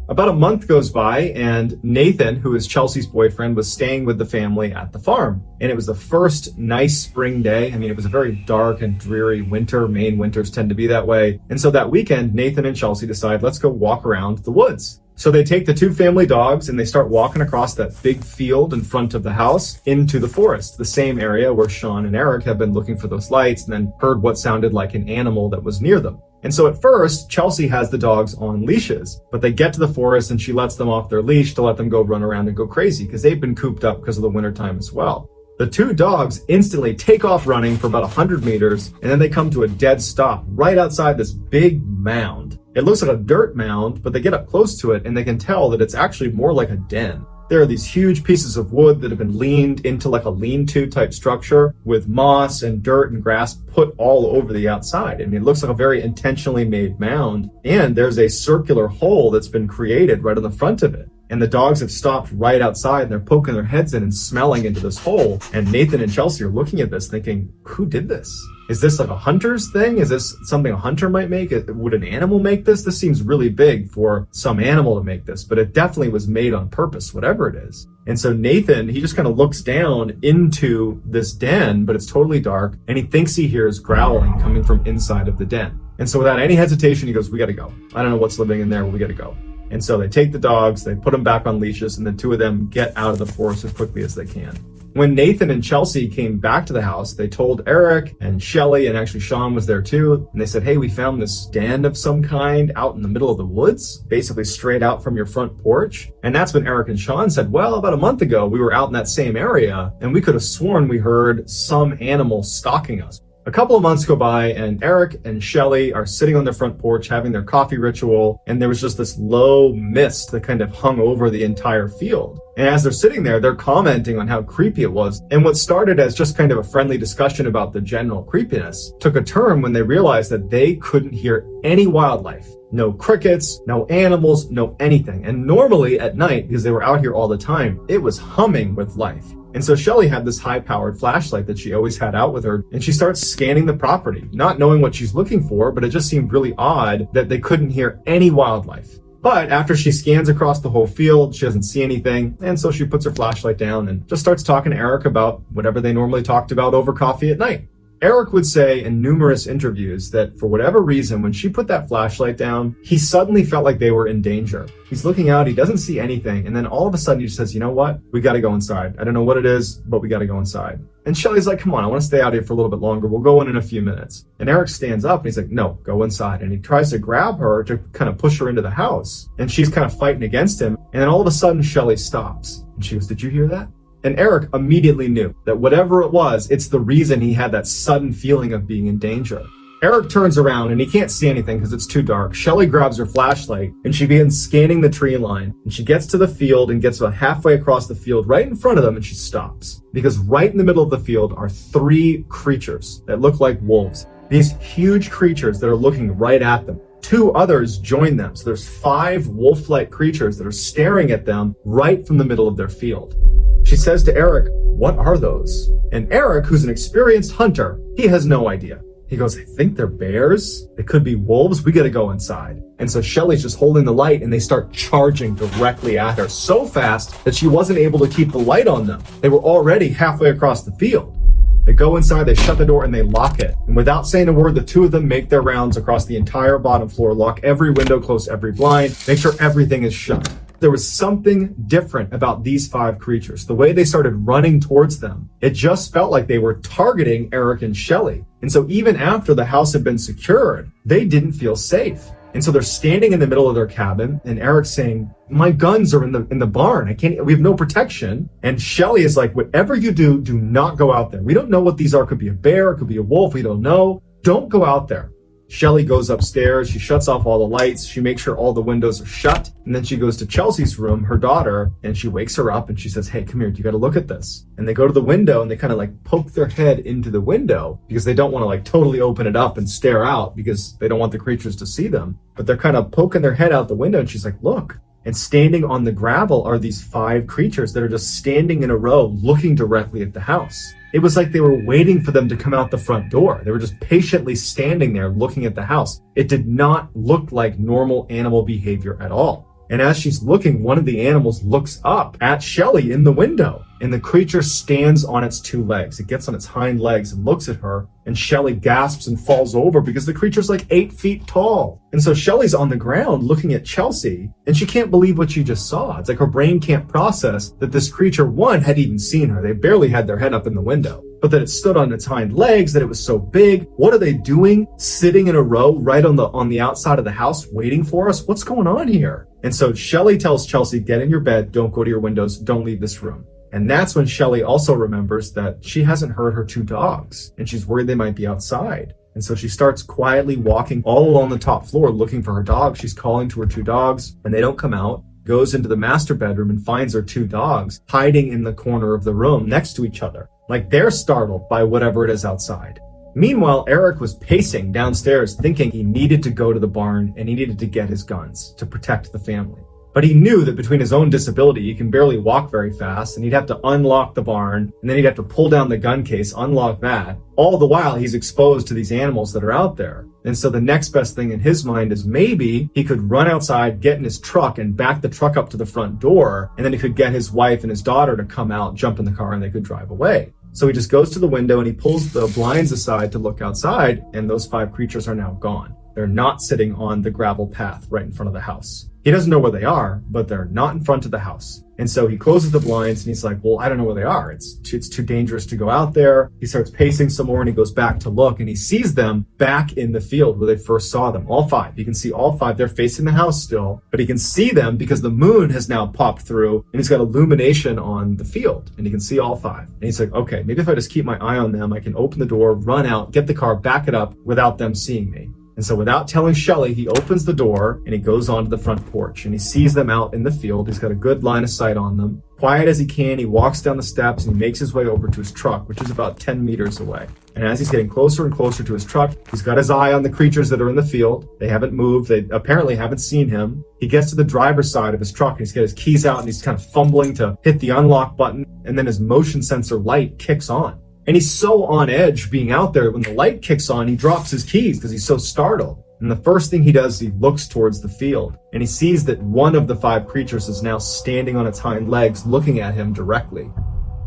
About a month goes by, and Nathan, who is Chelsea's boyfriend, was staying with the family at the farm. And it was the first nice spring day. I mean, it was a very dark and dreary winter. Maine winters tend to be that way. And so that weekend, Nathan and Chelsea decide, let's go walk around the woods. So they take the two family dogs and they start walking across that big field in front of the house into the forest, the same area where Sean and Eric have been looking for those lights and then heard what sounded like an animal that was near them. And so at first, Chelsea has the dogs on leashes, but they get to the forest and she lets them off their leash to let them go run around and go crazy because they've been cooped up because of the wintertime as well. The two dogs instantly take off running for about 100 meters, and then they come to a dead stop right outside this big mound. It looks like a dirt mound, but they get up close to it and they can tell that it's actually more like a den. There are these huge pieces of wood that have been leaned into like a lean-to type structure with moss and dirt and grass put all over the outside. I mean, it looks like a very intentionally made mound, and there's a circular hole that's been created right on the front of it. And the dogs have stopped right outside and they're poking their heads in and smelling into this hole. And Nathan and Chelsea are looking at this thinking, who did this? Is this like a hunter's thing? Is this something a hunter might make? Would an animal make this? This seems really big for some animal to make this, but it definitely was made on purpose, whatever it is. And so Nathan, he just kind of looks down into this den, but it's totally dark, and he thinks he hears growling coming from inside of the den. And so without any hesitation, he goes, we gotta go. I don't know what's living in there, but we gotta go. And so they take the dogs, they put them back on leashes, and the two of them get out of the forest as quickly as they can. When Nathan and Chelsea came back to the house, they told Eric and Shelley, and actually Sean was there too, and they said, hey, we found this den of some kind out in the middle of the woods, basically straight out from your front porch. And that's when Eric and Sean said, well, about a month ago, we were out in that same area, and we could have sworn we heard some animal stalking us. A couple of months go by, and Eric and Shelley are sitting on their front porch having their coffee ritual, and there was just this low mist that kind of hung over the entire field. And as they're sitting there, they're commenting on how creepy it was. And what started as just kind of a friendly discussion about the general creepiness took a turn when they realized that they couldn't hear any wildlife. No crickets, no animals, no anything. And normally at night, because they were out here all the time, it was humming with life. And so Shelley had this high-powered flashlight that she always had out with her, and she starts scanning the property, not knowing what she's looking for, but it just seemed really odd that they couldn't hear any wildlife. But after she scans across the whole field, she doesn't see anything, and so she puts her flashlight down and just starts talking to Eric about whatever they normally talked about over coffee at night. Eric would say in numerous interviews that for whatever reason, when she put that flashlight down, he suddenly felt like they were in danger. He's looking out, he doesn't see anything, and then all of a sudden he just says, you know what? We gotta go inside. I don't know what it is, but we gotta go inside. And Shelley's like, come on, I wanna stay out here for a little bit longer. We'll go in a few minutes. And Eric stands up and he's like, no, go inside. And he tries to grab her to kind of push her into the house. And she's kind of fighting against him. And then all of a sudden Shelley stops. And she goes, did you hear that? And Eric immediately knew that whatever it was, it's the reason he had that sudden feeling of being in danger. Eric turns around and he can't see anything because it's too dark. Shelley grabs her flashlight and she begins scanning the tree line. And she gets to the field and gets about halfway across the field right in front of them, and she stops. Because right in the middle of the field are three creatures that look like wolves. These huge creatures that are looking right at them. Two others join them. So there's 5 wolf-like creatures that are staring at them right from the middle of their field. She says to Eric, what are those? And Eric, who's an experienced hunter, he has no idea. He goes, I think they're bears. They could be wolves. We gotta go inside. And so Shelley's just holding the light and they start charging directly at her so fast that she wasn't able to keep the light on them. They were already halfway across the field. They go inside, they shut the door, and they lock it. And without saying a word, the two of them make their rounds across the entire bottom floor, lock every window, close every blind, make sure everything is shut. There was something different about these 5 creatures. The way they started running towards them, it just felt like they were targeting Eric and Shelley. And so even after the house had been secured, they didn't feel safe. And so they're standing in the middle of their cabin, and Eric's saying, my guns are in the barn. We have no protection. And Shelley is like, whatever you do not go out there. We don't know what these are. It could be a bear, it could be a wolf. We don't know. Don't go out there. Shelley goes upstairs. She shuts off all the lights. She makes sure all the windows are shut. And then she goes to Chelsea's room, her daughter, and she wakes her up and she says, hey, come here. You got to look at this. And they go to the window and they kind of like poke their head into the window because they don't want to like totally open it up and stare out because they don't want the creatures to see them. But they're kind of poking their head out the window and she's like, look. And standing on the gravel are these 5 creatures that are just standing in a row looking directly at the house. It was like they were waiting for them to come out the front door. They were just patiently standing there looking at the house. It did not look like normal animal behavior at all. And as she's looking, one of the animals looks up at Shelley in the window, and the creature stands on its 2 legs. It gets on its hind legs and looks at her, and Shelley gasps and falls over because the creature's like 8 feet tall. And so Shelley's on the ground looking at Chelsea, and she can't believe what she just saw. It's like her brain can't process that this creature, one, had even seen her. They barely had their head up in the window. But that it stood on its hind legs, that it was so big. What are they doing? Sitting in a row right on the outside of the house waiting for us? What's going on here? And so Shelley tells Chelsea, get in your bed, don't go to your windows, don't leave this room. And that's when Shelley also remembers that she hasn't heard her 2 dogs, and she's worried they might be outside. And so she starts quietly walking all along the top floor looking for her dogs. She's calling to her 2 dogs, and they don't come out. Goes into the master bedroom and finds her 2 dogs hiding in the corner of the room next to each other, like they're startled by whatever it is outside. Meanwhile, Eric was pacing downstairs thinking he needed to go to the barn and he needed to get his guns to protect the family. But he knew that between his own disability, he can barely walk very fast, and he'd have to unlock the barn, and then he'd have to pull down the gun case, unlock that. All the while, he's exposed to these animals that are out there. And so the next best thing in his mind is maybe he could run outside, get in his truck, and back the truck up to the front door, and then he could get his wife and his daughter to come out, jump in the car, and they could drive away. So he just goes to the window and he pulls the blinds aside to look outside, and those 5 creatures are now gone. They're not sitting on the gravel path right in front of the house. He doesn't know where they are, but they're not in front of the house. And so he closes the blinds and he's like, well, I don't know where they are. It's too dangerous to go out there. He starts pacing some more and he goes back to look and he sees them back in the field where they first saw them, all 5. You can see all 5. They're facing the house still, but he can see them because the moon has now popped through and he's got illumination on the field and he can see all 5. And he's like, okay, maybe if I just keep my eye on them, I can open the door, run out, get the car, back it up without them seeing me. And so without telling Shelley, he opens the door and he goes onto the front porch and he sees them out in the field. He's got a good line of sight on them. Quiet as he can, he walks down the steps and he makes his way over to his truck, which is about 10 meters away. And as he's getting closer and closer to his truck, he's got his eye on the creatures that are in the field. They haven't moved. They apparently haven't seen him. He gets to the driver's side of his truck and he's got his keys out and he's kind of fumbling to hit the unlock button. And then his motion sensor light kicks on. And he's so on edge being out there, when the light kicks on, he drops his keys because he's so startled. And the first thing he does, he looks towards the field and he sees that one of the 5 creatures is now standing on its hind legs, looking at him directly.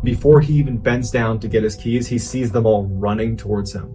Before he even bends down to get his keys, he sees them all running towards him.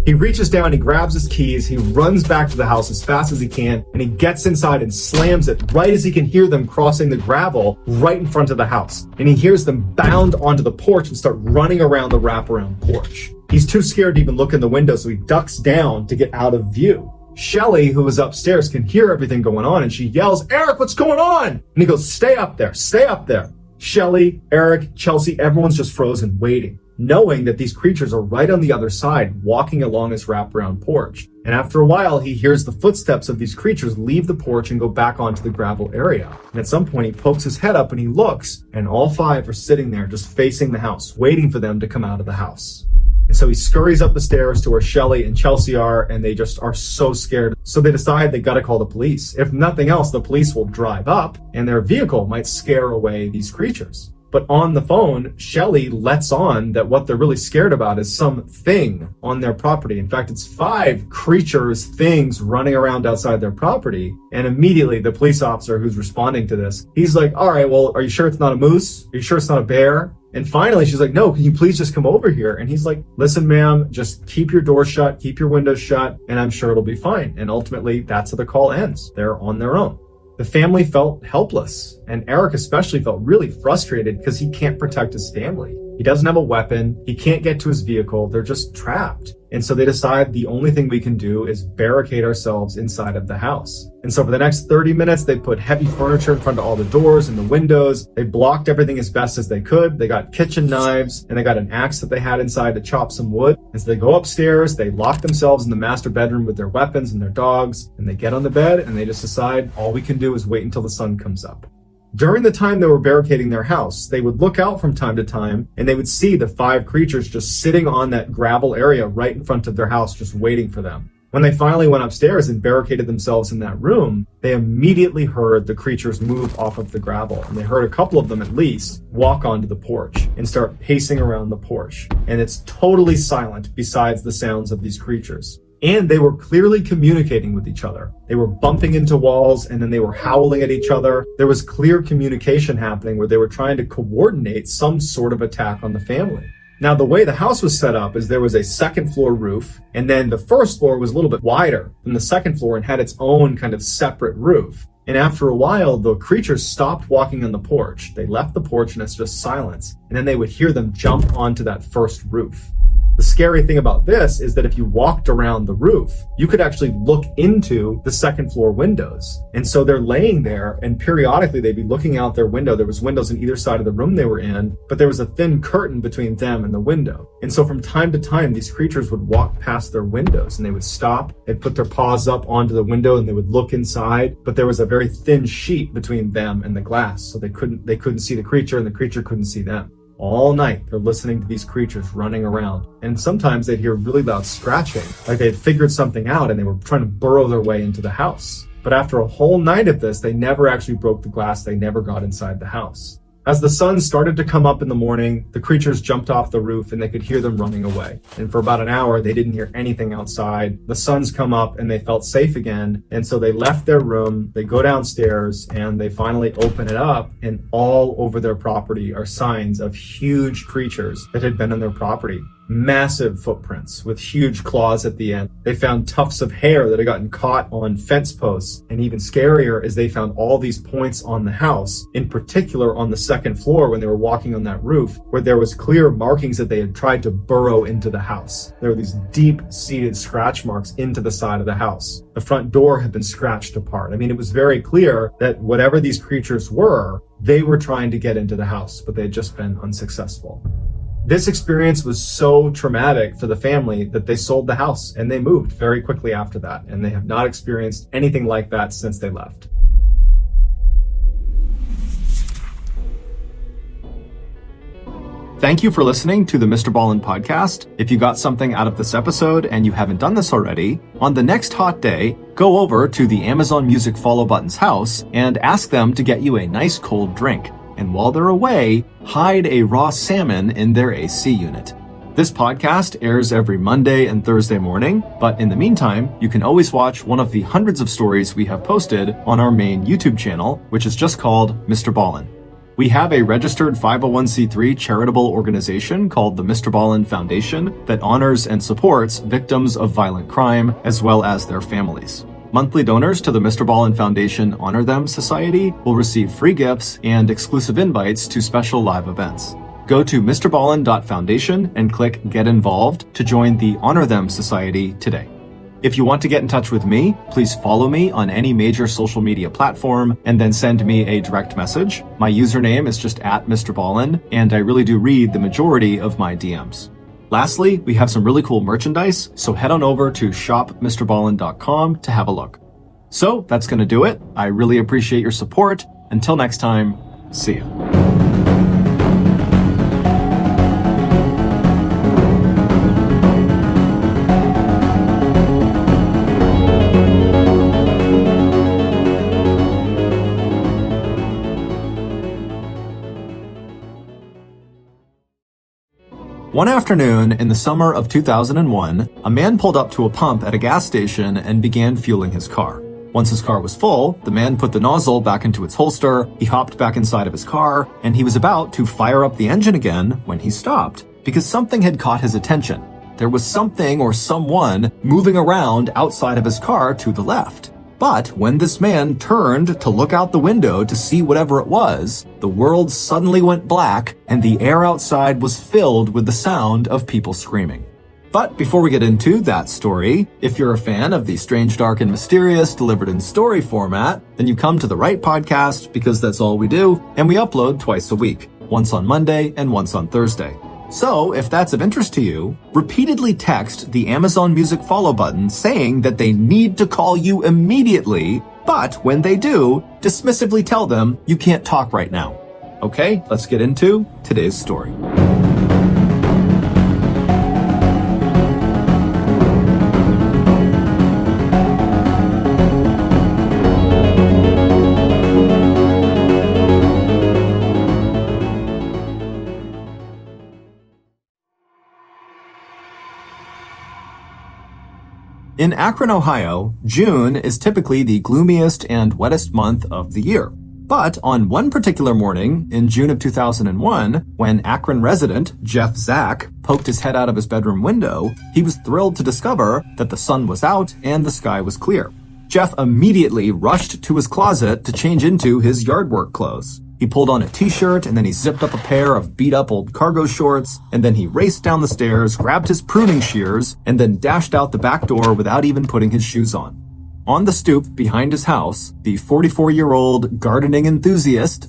He reaches down, he grabs his keys, he runs back to the house as fast as he can, and he gets inside and slams it right as he can hear them crossing the gravel right in front of the house. And he hears them bound onto the porch and start running around the wraparound porch. He's too scared to even look in the window, so he ducks down to get out of view. Shelley, who was upstairs, can hear everything going on, and she yells, Eric, what's going on? And he goes, stay up there, stay up there. Shelley, Eric, Chelsea, everyone's just frozen waiting, knowing that these creatures are right on the other side, walking along his wraparound porch. And after a while, he hears the footsteps of these creatures leave the porch and go back onto the gravel area. And at some point, he pokes his head up and he looks, and all 5 are sitting there just facing the house, waiting for them to come out of the house. And so he scurries up the stairs to where Shelley and Chelsea are, and they just are so scared. So they decide they gotta call the police. If nothing else, the police will drive up, and their vehicle might scare away these creatures. But on the phone, Shelley lets on that what they're really scared about is something on their property. In fact, it's 5 creatures, things running around outside their property. And immediately the police officer who's responding to this, he's like, all right, well, are you sure it's not a moose? Are you sure it's not a bear? And finally, she's like, no, can you please just come over here? And he's like, listen, ma'am, just keep your door shut, keep your windows shut, and I'm sure it'll be fine. And ultimately, that's how the call ends. They're on their own. The family felt helpless, and Eric especially felt really frustrated because he can't protect his family. He doesn't have a weapon. He can't get to his vehicle. They're just trapped. And so they decide the only thing we can do is barricade ourselves inside of the house. And so for the next 30 minutes, they put heavy furniture in front of all the doors and the windows. They blocked everything as best as they could. They got kitchen knives and they got an axe that they had inside to chop some wood. As they go upstairs, they lock themselves in the master bedroom with their weapons and their dogs, and they get on the bed and they just decide all we can do is wait until the sun comes up. During the time they were barricading their house, they would look out from time to time and they would see the 5 creatures just sitting on that gravel area right in front of their house, just waiting for them. When they finally went upstairs and barricaded themselves in that room, they immediately heard the creatures move off of the gravel. And they heard a couple of them at least walk onto the porch and start pacing around the porch. And it's totally silent besides the sounds of these creatures. And they were clearly communicating with each other. They were bumping into walls and then they were howling at each other. There was clear communication happening where they were trying to coordinate some sort of attack on the family. Now, the way the house was set up is there was a second floor roof, and then the first floor was a little bit wider than the second floor and had its own kind of separate roof. And after a while, the creatures stopped walking on the porch. They left the porch and it's just silence. And then they would hear them jump onto that first roof. The scary thing about this is that if you walked around the roof, you could actually look into the second floor windows. And so they're laying there and periodically they'd be looking out their window. There was windows on either side of the room they were in, but there was a thin curtain between them and the window. And so from time to time, these creatures would walk past their windows and they would stop, they'd put their paws up onto the window and they would look inside, but there was a very thin sheet between them and the glass. So they couldn't see the creature and the creature couldn't see them. All night, they're listening to these creatures running around. And sometimes they'd hear really loud scratching, like they had figured something out and they were trying to burrow their way into the house. But after a whole night of this, they never actually broke the glass. They never got inside the house. As the sun started to come up in the morning, the creatures jumped off the roof and they could hear them running away. And for about an hour, they didn't hear anything outside. The sun's come up and they felt safe again. And so they left their room, they go downstairs and they finally open it up, and all over their property are signs of huge creatures that had been on their property. Massive footprints with huge claws at the end. They found tufts of hair that had gotten caught on fence posts. And even scarier is they found all these points on the house, in particular on the second floor when they were walking on that roof, where there was clear markings that they had tried to burrow into the house. There were these deep-seated scratch marks into the side of the house. The front door had been scratched apart. I mean, it was very clear that whatever these creatures were, they were trying to get into the house, but they had just been unsuccessful. This experience was so traumatic for the family that they sold the house and they moved very quickly after that. And they have not experienced anything like that since they left. Thank you for listening to the MrBallen podcast. If you got something out of this episode and you haven't done this already, on the next hot day, go over to the Amazon Music follow button's house and ask them to get you a nice cold drink. And while they're away, hide a raw salmon in their AC unit. This podcast airs every Monday and Thursday morning, but in the meantime, you can always watch one of the hundreds of stories we have posted on our main YouTube channel, which is just called MrBallen. We have a registered 501c3 charitable organization called the MrBallen Foundation that honors and supports victims of violent crime as well as their families. Monthly donors to the MrBallen Foundation Honor Them Society will receive free gifts and exclusive invites to special live events. Go to MrBallen.Foundation and click Get Involved to join the Honor Them Society today. If you want to get in touch with me, please follow me on any major social media platform and then send me a direct message. My username is just @MrBallen, and I really do read the majority of my DMs. Lastly, we have some really cool merchandise, so head on over to shopmrballen.com to have a look. So that's going to do it. I really appreciate your support. Until next time, see ya. One afternoon in the summer of 2001, a man pulled up to a pump at a gas station and began fueling his car. Once his car was full, the man put the nozzle back into its holster, he hopped back inside of his car, and he was about to fire up the engine again when he stopped, because something had caught his attention. There was something or someone moving around outside of his car to the left. But when this man turned to look out the window to see whatever it was, the world suddenly went black and the air outside was filled with the sound of people screaming. But before we get into that story, if you're a fan of the strange, dark, and mysterious delivered in story format, then you come to the right podcast because that's all we do, and we upload twice a week, once on Monday and once on Thursday. So, if that's of interest to you, repeatedly text the Amazon Music follow button saying that they need to call you immediately, but when they do, dismissively tell them you can't talk right now. Okay, let's get into today's story. In Akron, Ohio, June is typically the gloomiest and wettest month of the year. But on one particular morning in June of 2001, when Akron resident Jeff Zack poked his head out of his bedroom window, he was thrilled to discover that the sun was out and the sky was clear. Jeff immediately rushed to his closet to change into his yard work clothes. He pulled on a t-shirt and then he zipped up a pair of beat-up old cargo shorts, and then he raced down the stairs, grabbed his pruning shears, and then dashed out the back door without even putting his shoes on. On the stoop behind his house, the 44-year-old gardening enthusiast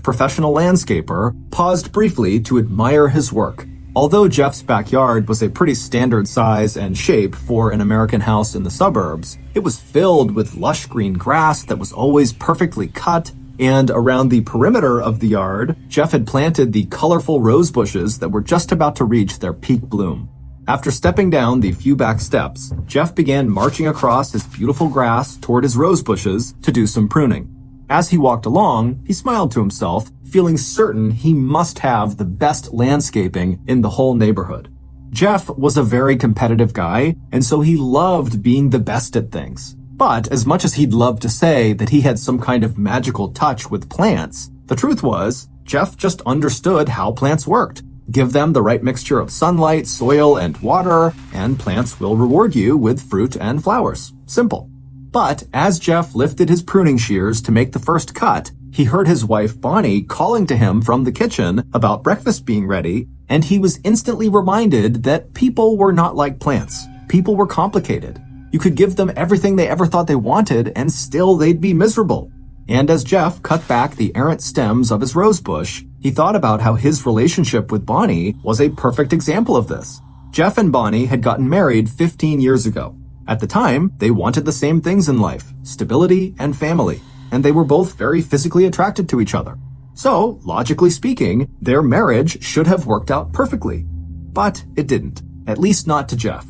/ professional landscaper paused briefly to admire his work. Although Jeff's backyard was a pretty standard size and shape for an American house in the suburbs, it was filled with lush green grass that was always perfectly cut, and around the perimeter of the yard, Jeff had planted the colorful rose bushes that were just about to reach their peak bloom. After stepping down the few back steps, Jeff began marching across his beautiful grass toward his rose bushes to do some pruning. As he walked along, he smiled to himself, feeling certain he must have the best landscaping in the whole neighborhood. Jeff was a very competitive guy, and so he loved being the best at things. But as much as he'd love to say that he had some kind of magical touch with plants, the truth was, Jeff just understood how plants worked. Give them the right mixture of sunlight, soil, and water, and plants will reward you with fruit and flowers. Simple. But as Jeff lifted his pruning shears to make the first cut, he heard his wife Bonnie calling to him from the kitchen about breakfast being ready, and he was instantly reminded that people were not like plants. People were complicated. You could give them everything they ever thought they wanted, and still they'd be miserable. And as Jeff cut back the errant stems of his rose bush, he thought about how his relationship with Bonnie was a perfect example of this. Jeff and Bonnie had gotten married 15 years ago. At the time, they wanted the same things in life, stability and family, and they were both very physically attracted to each other. So, logically speaking, their marriage should have worked out perfectly. But it didn't, at least not to Jeff.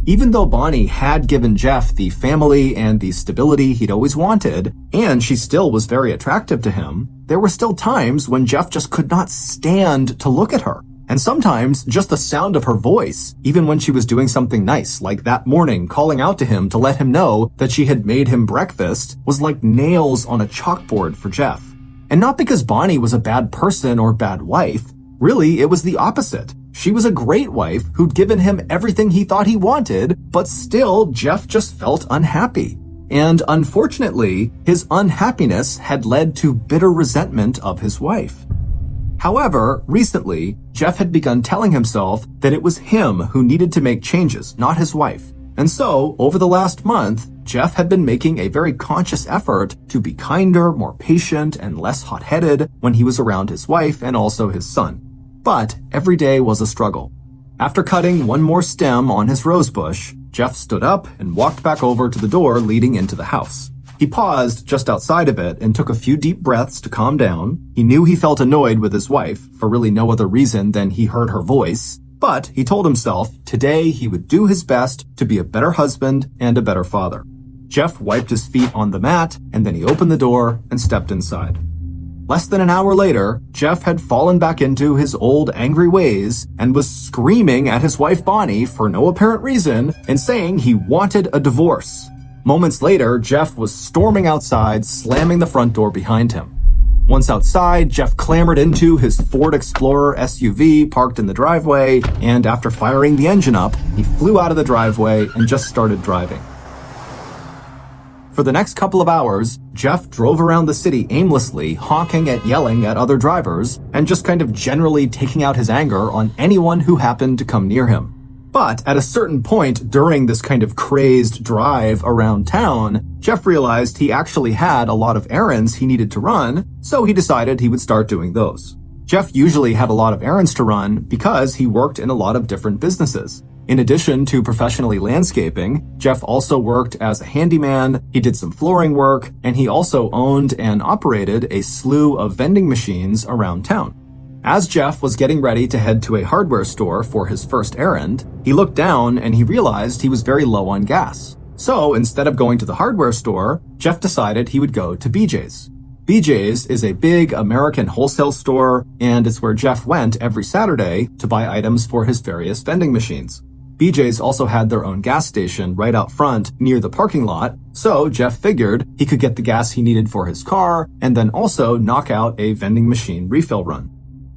Even though Bonnie had given Jeff the family and the stability he'd always wanted, and she still was very attractive to him, there were still times when Jeff just could not stand to look at her. And sometimes just the sound of her voice, even when she was doing something nice, like that morning calling out to him to let him know that she had made him breakfast, was like nails on a chalkboard for Jeff. And not because Bonnie was a bad person or bad wife. Really, it was the opposite. She was a great wife who'd given him everything he thought he wanted, but still, Jeff just felt unhappy. And unfortunately, his unhappiness had led to bitter resentment of his wife. However, recently, Jeff had begun telling himself that it was him who needed to make changes, not his wife. And so, over the last month, Jeff had been making a very conscious effort to be kinder, more patient, and less hot-headed when he was around his wife and also his son. But every day was a struggle. After cutting one more stem on his rose bush, Jeff stood up and walked back over to the door leading into the house. He paused just outside of it and took a few deep breaths to calm down. He knew he felt annoyed with his wife for really no other reason than he heard her voice, but he told himself today he would do his best to be a better husband and a better father. Jeff wiped his feet on the mat and then he opened the door and stepped inside. Less than an hour later, Jeff had fallen back into his old angry ways and was screaming at his wife Bonnie for no apparent reason and saying he wanted a divorce. Moments later, Jeff was storming outside, slamming the front door behind him. Once outside, Jeff clambered into his Ford Explorer SUV parked in the driveway, and after firing the engine up, he flew out of the driveway and just started driving. For the next couple of hours, Jeff drove around the city aimlessly, honking and yelling at other drivers, and just kind of generally taking out his anger on anyone who happened to come near him. But at a certain point during this kind of crazed drive around town, Jeff realized he actually had a lot of errands he needed to run, so he decided he would start doing those. Jeff usually had a lot of errands to run because he worked in a lot of different businesses. In addition to professionally landscaping, Jeff also worked as a handyman, he did some flooring work, and he also owned and operated a slew of vending machines around town. As Jeff was getting ready to head to a hardware store for his first errand, he looked down and he realized he was very low on gas. So instead of going to the hardware store, Jeff decided he would go to BJ's. BJ's is a big American wholesale store, and it's where Jeff went every Saturday to buy items for his various vending machines. BJ's also had their own gas station right out front near the parking lot, so Jeff figured he could get the gas he needed for his car and then also knock out a vending machine refill run.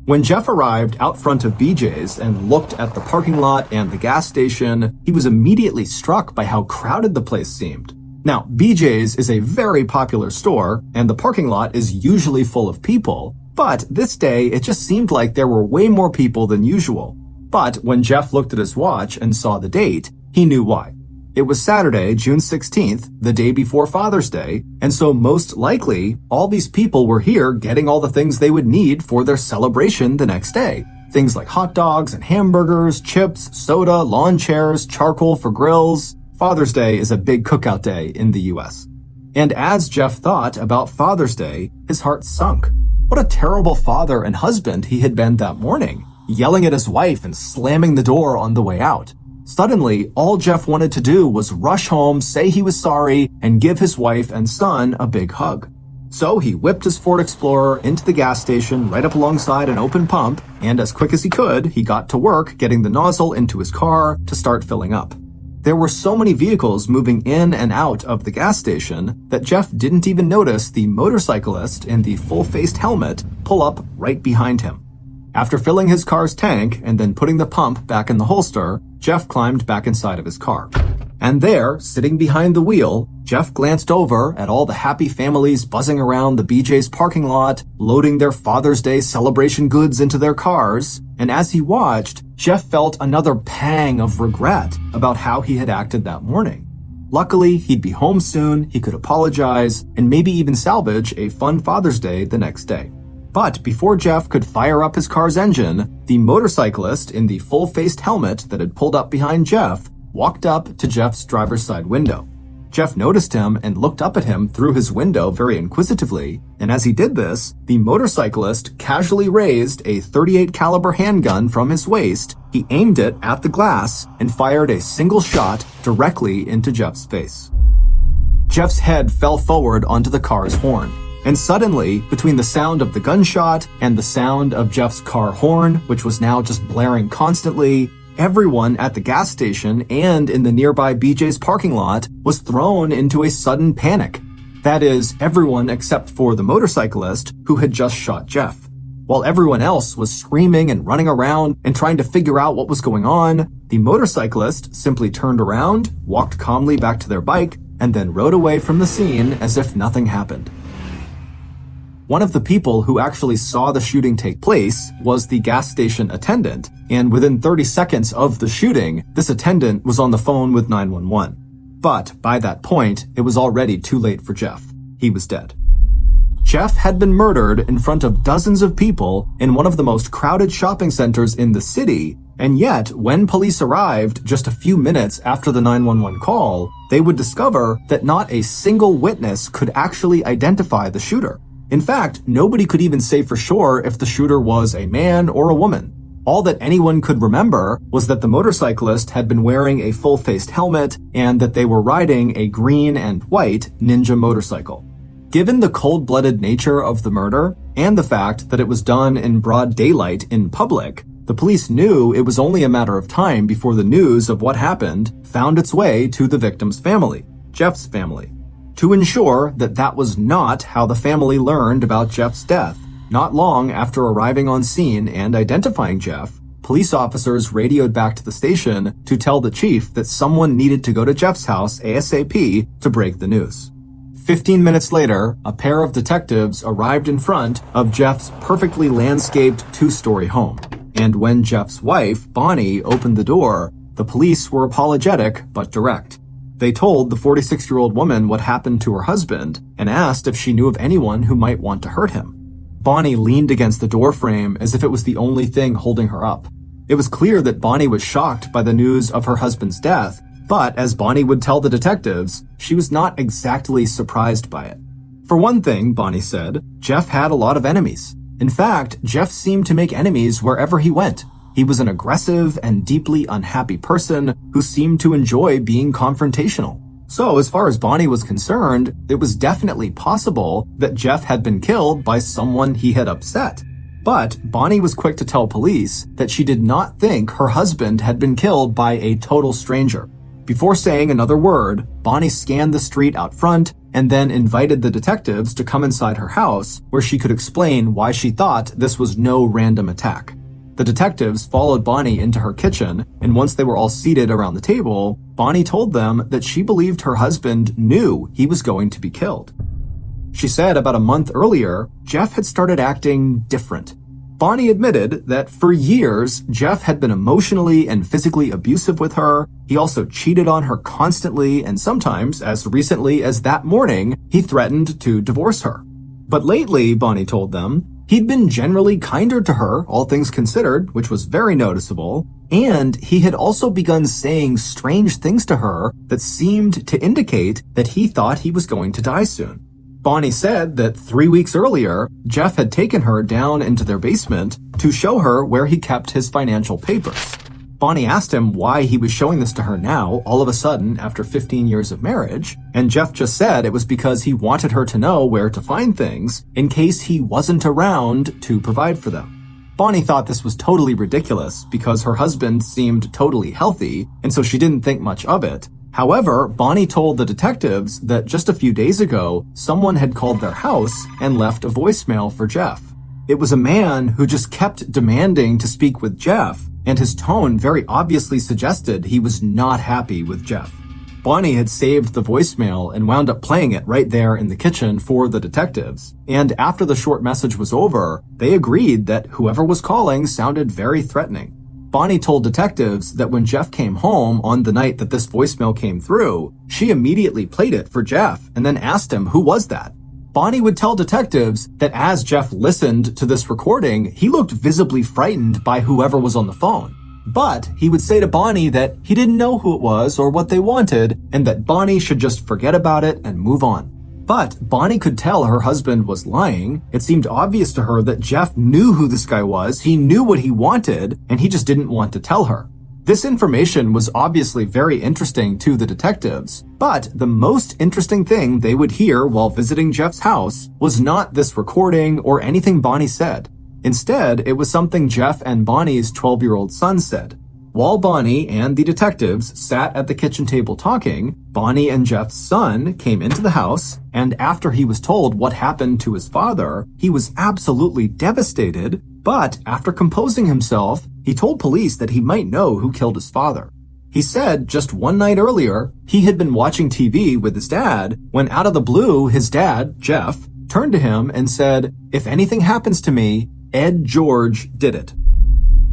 When Jeff arrived out front of BJ's and looked at the parking lot and the gas station, he was immediately struck by how crowded the place seemed. Now, BJ's is a very popular store, and the parking lot is usually full of people, but this day it just seemed like there were way more people than usual. But when Jeff looked at his watch and saw the date, he knew why. It was Saturday, June 16th, the day before Father's Day, and so most likely, all these people were here getting all the things they would need for their celebration the next day. Things like hot dogs and hamburgers, chips, soda, lawn chairs, charcoal for grills. Father's Day is a big cookout day in the US. And as Jeff thought about Father's Day, his heart sunk. What a terrible father and husband he had been that morning, yelling at his wife and slamming the door on the way out. Suddenly, all Jeff wanted to do was rush home, say he was sorry, and give his wife and son a big hug. So he whipped his Ford Explorer into the gas station right up alongside an open pump, and as quick as he could, he got to work getting the nozzle into his car to start filling up. There were so many vehicles moving in and out of the gas station that Jeff didn't even notice the motorcyclist in the full-faced helmet pull up right behind him. After filling his car's tank and then putting the pump back in the holster, Jeff climbed back inside of his car. And there, sitting behind the wheel, Jeff glanced over at all the happy families buzzing around the BJ's parking lot, loading their Father's Day celebration goods into their cars, and as he watched, Jeff felt another pang of regret about how he had acted that morning. Luckily, he'd be home soon, he could apologize, and maybe even salvage a fun Father's Day the next day. But before Jeff could fire up his car's engine, the motorcyclist in the full-faced helmet that had pulled up behind Jeff walked up to Jeff's driver's side window. Jeff noticed him and looked up at him through his window very inquisitively, and as he did this, the motorcyclist casually raised a .38 caliber handgun from his waist, he aimed it at the glass, and fired a single shot directly into Jeff's face. Jeff's head fell forward onto the car's horn. And suddenly, between the sound of the gunshot and the sound of Jeff's car horn, which was now just blaring constantly, everyone at the gas station and in the nearby BJ's parking lot was thrown into a sudden panic. That is, everyone except for the motorcyclist who had just shot Jeff. While everyone else was screaming and running around and trying to figure out what was going on, the motorcyclist simply turned around, walked calmly back to their bike, and then rode away from the scene as if nothing happened. One of the people who actually saw the shooting take place was the gas station attendant, and within 30 seconds of the shooting, this attendant was on the phone with 911. But by that point, it was already too late for Jeff. He was dead. Jeff had been murdered in front of dozens of people in one of the most crowded shopping centers in the city, and yet, when police arrived just a few minutes after the 911 call, they would discover that not a single witness could actually identify the shooter. In fact, nobody could even say for sure if the shooter was a man or a woman. All that anyone could remember was that the motorcyclist had been wearing a full-faced helmet and that they were riding a green and white Ninja motorcycle. Given the cold-blooded nature of the murder and the fact that it was done in broad daylight in public, the police knew it was only a matter of time before the news of what happened found its way to the victim's family, Jeff's family. To ensure that that was not how the family learned about Jeff's death, not long after arriving on scene and identifying Jeff, police officers radioed back to the station to tell the chief that someone needed to go to Jeff's house ASAP to break the news. 15 minutes later, a pair of detectives arrived in front of Jeff's perfectly landscaped two-story home. And when Jeff's wife, Bonnie, opened the door, the police were apologetic but direct. They told the 46-year-old woman what happened to her husband and asked if she knew of anyone who might want to hurt him. Bonnie leaned against the doorframe as if it was the only thing holding her up. It was clear that Bonnie was shocked by the news of her husband's death, but as Bonnie would tell the detectives, she was not exactly surprised by it. For one thing, Bonnie said, Jeff had a lot of enemies. In fact, Jeff seemed to make enemies wherever he went. He was an aggressive and deeply unhappy person who seemed to enjoy being confrontational. So as far as Bonnie was concerned, it was definitely possible that Jeff had been killed by someone he had upset. But Bonnie was quick to tell police that she did not think her husband had been killed by a total stranger. Before saying another word, Bonnie scanned the street out front and then invited the detectives to come inside her house where she could explain why she thought this was no random attack. The detectives followed Bonnie into her kitchen, and once they were all seated around the table, Bonnie told them that she believed her husband knew he was going to be killed. She said about a month earlier, Jeff had started acting different. Bonnie admitted that for years, Jeff had been emotionally and physically abusive with her. He also cheated on her constantly, and sometimes, as recently as that morning, he threatened to divorce her. But lately, Bonnie told them, he'd been generally kinder to her, all things considered, which was very noticeable, and he had also begun saying strange things to her that seemed to indicate that he thought he was going to die soon. Bonnie said that 3 weeks earlier, Jeff had taken her down into their basement to show her where he kept his financial papers. Bonnie asked him why he was showing this to her now, all of a sudden, after 15 years of marriage, and Jeff just said it was because he wanted her to know where to find things in case he wasn't around to provide for them. Bonnie thought this was totally ridiculous because her husband seemed totally healthy, and so she didn't think much of it. However, Bonnie told the detectives that just a few days ago, someone had called their house and left a voicemail for Jeff. It was a man who just kept demanding to speak with Jeff, and his tone very obviously suggested he was not happy with Jeff. Bonnie had saved the voicemail and wound up playing it right there in the kitchen for the detectives. And after the short message was over, they agreed that whoever was calling sounded very threatening. Bonnie told detectives that when Jeff came home on the night that this voicemail came through, she immediately played it for Jeff and then asked him who was that. Bonnie would tell detectives that as Jeff listened to this recording, he looked visibly frightened by whoever was on the phone. But he would say to Bonnie that he didn't know who it was or what they wanted, and that Bonnie should just forget about it and move on. But Bonnie could tell her husband was lying. It seemed obvious to her that Jeff knew who this guy was, he knew what he wanted, and he just didn't want to tell her. This information was obviously very interesting to the detectives, but the most interesting thing they would hear while visiting Jeff's house was not this recording or anything Bonnie said. Instead, it was something Jeff and Bonnie's 12-year-old son said. While Bonnie and the detectives sat at the kitchen table talking, Bonnie and Jeff's son came into the house, and after he was told what happened to his father, he was absolutely devastated, but after composing himself, he told police that he might know who killed his father. He said just one night earlier, he had been watching TV with his dad when out of the blue, his dad, Jeff, turned to him and said, "If anything happens to me, Ed George did it."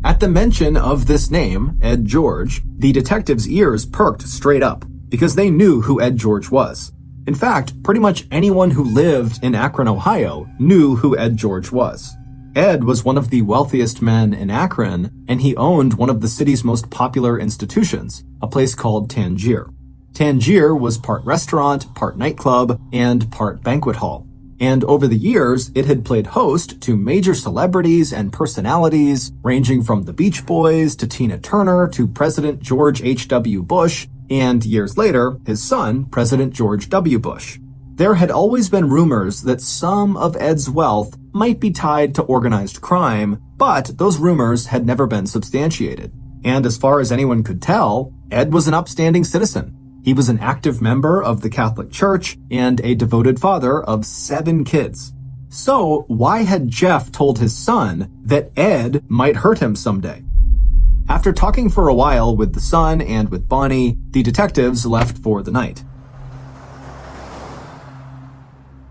At the mention of this name, Ed George, the detectives' ears perked straight up because they knew who Ed George was. In fact, pretty much anyone who lived in Akron, Ohio, knew who Ed George was. Ed was one of the wealthiest men in Akron, and he owned one of the city's most popular institutions, a place called Tangier. Tangier was part restaurant, part nightclub, and part banquet hall. And over the years, it had played host to major celebrities and personalities, ranging from the Beach Boys to Tina Turner to President George H.W. Bush, and years later, his son, President George W. Bush. There had always been rumors that some of Ed's wealth might be tied to organized crime, but those rumors had never been substantiated. And as far as anyone could tell, Ed was an upstanding citizen. He was an active member of the Catholic Church and a devoted father of 7 kids. So why had Jeff told his son that Ed might hurt him someday? After talking for a while with the son and with Bonnie, the detectives left for the night.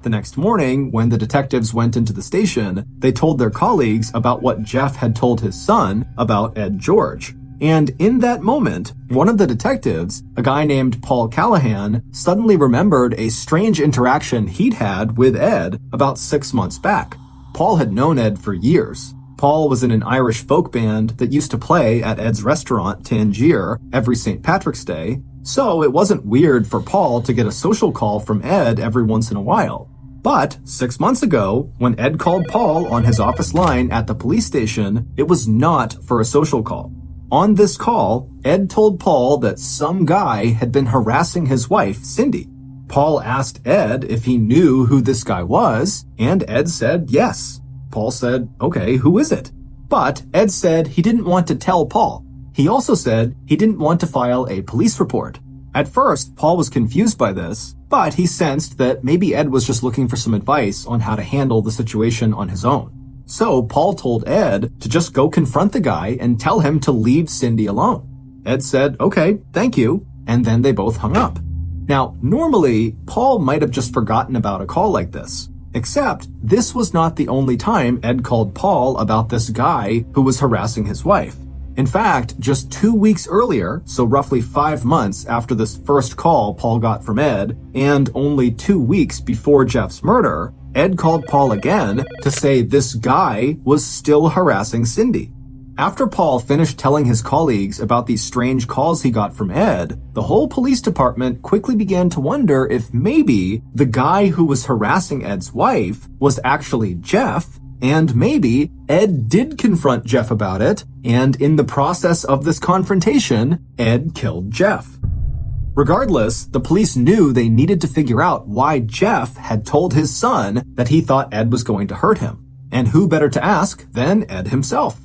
The next morning, when the detectives went into the station, they told their colleagues about what Jeff had told his son about Ed George. And in that moment, one of the detectives, a guy named Paul Callahan, suddenly remembered a strange interaction he'd had with Ed about 6 months back. Paul had known Ed for years. Paul was in an Irish folk band that used to play at Ed's restaurant, Tangier, every St. Patrick's Day, so it wasn't weird for Paul to get a social call from Ed every once in a while. But 6 months ago, when Ed called Paul on his office line at the police station, it was not for a social call. On this call, Ed told Paul that some guy had been harassing his wife, Cindy. Paul asked Ed if he knew who this guy was, and Ed said yes. Paul said, okay, who is it? But Ed said he didn't want to tell Paul. He also said he didn't want to file a police report. At first, Paul was confused by this, but he sensed that maybe Ed was just looking for some advice on how to handle the situation on his own. So Paul told Ed to just go confront the guy and tell him to leave Cindy alone. Ed said, okay, thank you, and then they both hung up. Now, normally, Paul might have just forgotten about a call like this. Except, this was not the only time Ed called Paul about this guy who was harassing his wife. In fact, just 2 weeks earlier, so roughly 5 months after this first call Paul got from Ed, and only 2 weeks before Jeff's murder, Ed called Paul again to say this guy was still harassing Cindy. After Paul finished telling his colleagues about these strange calls he got from Ed, the whole police department quickly began to wonder if maybe the guy who was harassing Ed's wife was actually Jeff, and maybe Ed did confront Jeff about it, and in the process of this confrontation, Ed killed Jeff. Regardless, the police knew they needed to figure out why Jeff had told his son that he thought Ed was going to hurt him. And who better to ask than Ed himself?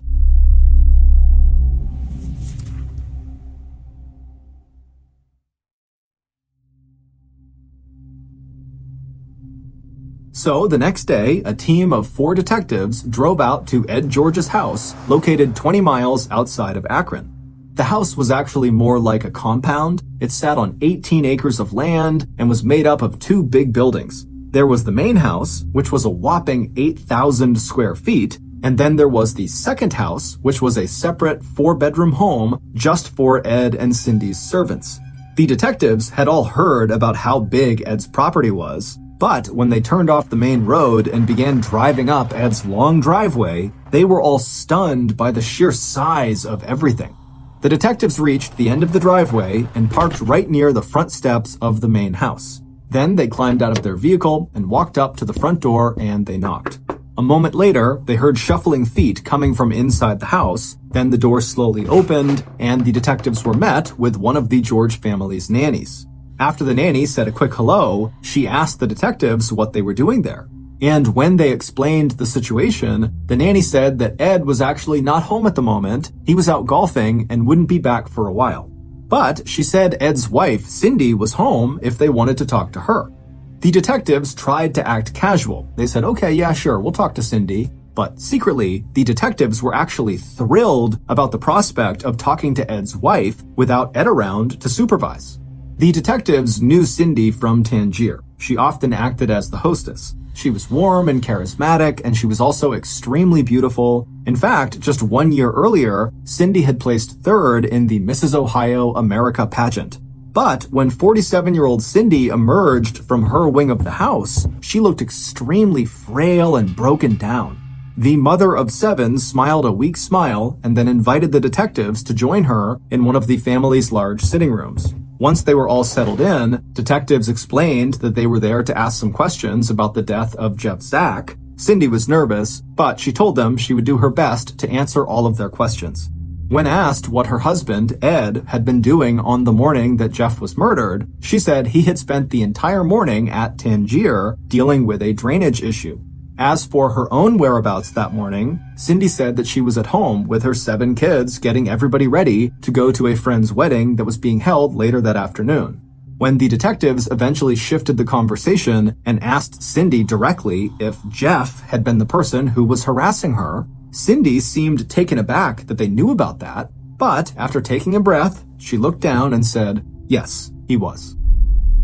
So the next day, a team of 4 detectives drove out to Ed George's house, located 20 miles outside of Akron. The house was actually more like a compound. It sat on 18 acres of land and was made up of 2 big buildings. There was the main house, which was a whopping 8,000 square feet, and then there was the second house, which was a separate 4-bedroom home just for Ed and Cindy's servants. The detectives had all heard about how big Ed's property was, but when they turned off the main road and began driving up Ed's long driveway, they were all stunned by the sheer size of everything. The detectives reached the end of the driveway and parked right near the front steps of the main house. Then they climbed out of their vehicle and walked up to the front door and they knocked. A moment later, they heard shuffling feet coming from inside the house. Then the door slowly opened and the detectives were met with one of the George family's nannies. After the nanny said a quick hello, she asked the detectives what they were doing there. And when they explained the situation, the nanny said that Ed was actually not home at the moment. He was out golfing and wouldn't be back for a while. But she said Ed's wife, Cindy, was home if they wanted to talk to her. The detectives tried to act casual. They said, okay, yeah, sure, we'll talk to Cindy. But secretly, the detectives were actually thrilled about the prospect of talking to Ed's wife without Ed around to supervise. The detectives knew Cindy from Tangier. She often acted as the hostess. She was warm and charismatic, and she was also extremely beautiful. In fact, just 1 year earlier, Cindy had placed 3rd in the Mrs. Ohio America pageant. But when 47-year-old Cindy emerged from her wing of the house, she looked extremely frail and broken down. The mother of 7 smiled a weak smile and then invited the detectives to join her in one of the family's large sitting rooms. Once they were all settled in, detectives explained that they were there to ask some questions about the death of Jeff Zach. Cindy was nervous, but she told them she would do her best to answer all of their questions. When asked what her husband, Ed, had been doing on the morning that Jeff was murdered, she said he had spent the entire morning at Tangier dealing with a drainage issue. As for her own whereabouts that morning, Cindy said that she was at home with her 7 kids getting everybody ready to go to a friend's wedding that was being held later that afternoon. When the detectives eventually shifted the conversation and asked Cindy directly if Jeff had been the person who was harassing her, Cindy seemed taken aback that they knew about that, but after taking a breath, she looked down and said, yes, he was.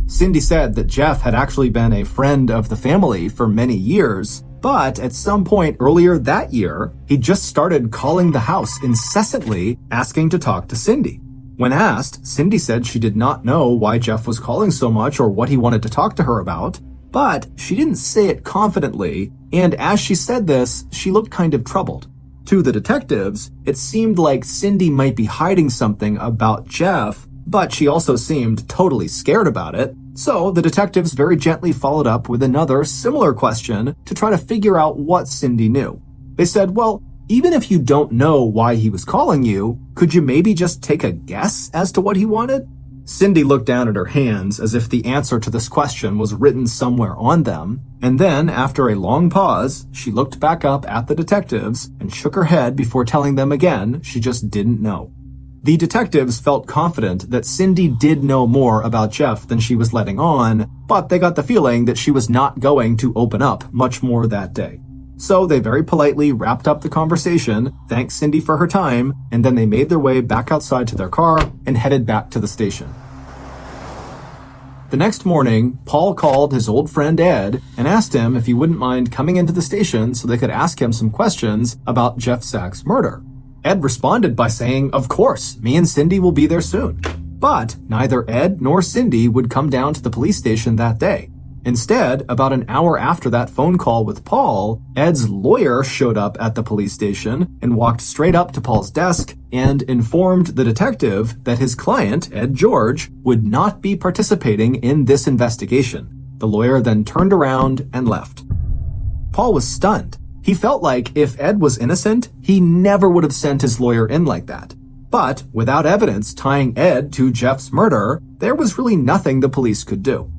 Cindy said that Jeff had actually been a friend of the family for many years, but at some point earlier that year, he just started calling the house incessantly, asking to talk to Cindy. When asked, Cindy said she did not know why Jeff was calling so much or what he wanted to talk to her about, but she didn't say it confidently, and as she said this, she looked kind of troubled. To the detectives, it seemed like Cindy might be hiding something about Jeff, but she also seemed totally scared about it, so the detectives very gently followed up with another similar question to try to figure out what Cindy knew. They said, well, even if you don't know why he was calling you, could you maybe just take a guess as to what he wanted? Cindy looked down at her hands as if the answer to this question was written somewhere on them, and then, after a long pause, she looked back up at the detectives and shook her head before telling them again she just didn't know. The detectives felt confident that Cindy did know more about Jeff than she was letting on, but they got the feeling that she was not going to open up much more that day. So they very politely wrapped up the conversation, thanked Cindy for her time, and then they made their way back outside to their car and headed back to the station. The next morning, Paul called his old friend Ed and asked him if he wouldn't mind coming into the station so they could ask him some questions about Jeff Sack's murder. Ed responded by saying, of course, me and Cindy will be there soon. But neither Ed nor Cindy would come down to the police station that day. Instead, about an hour after that phone call with Paul, Ed's lawyer showed up at the police station and walked straight up to Paul's desk and informed the detective that his client, Ed George, would not be participating in this investigation. The lawyer then turned around and left. Paul was stunned. He felt like if Ed was innocent, he never would have sent his lawyer in like that. But without evidence tying Ed to Jeff's murder, there was really nothing the police could do.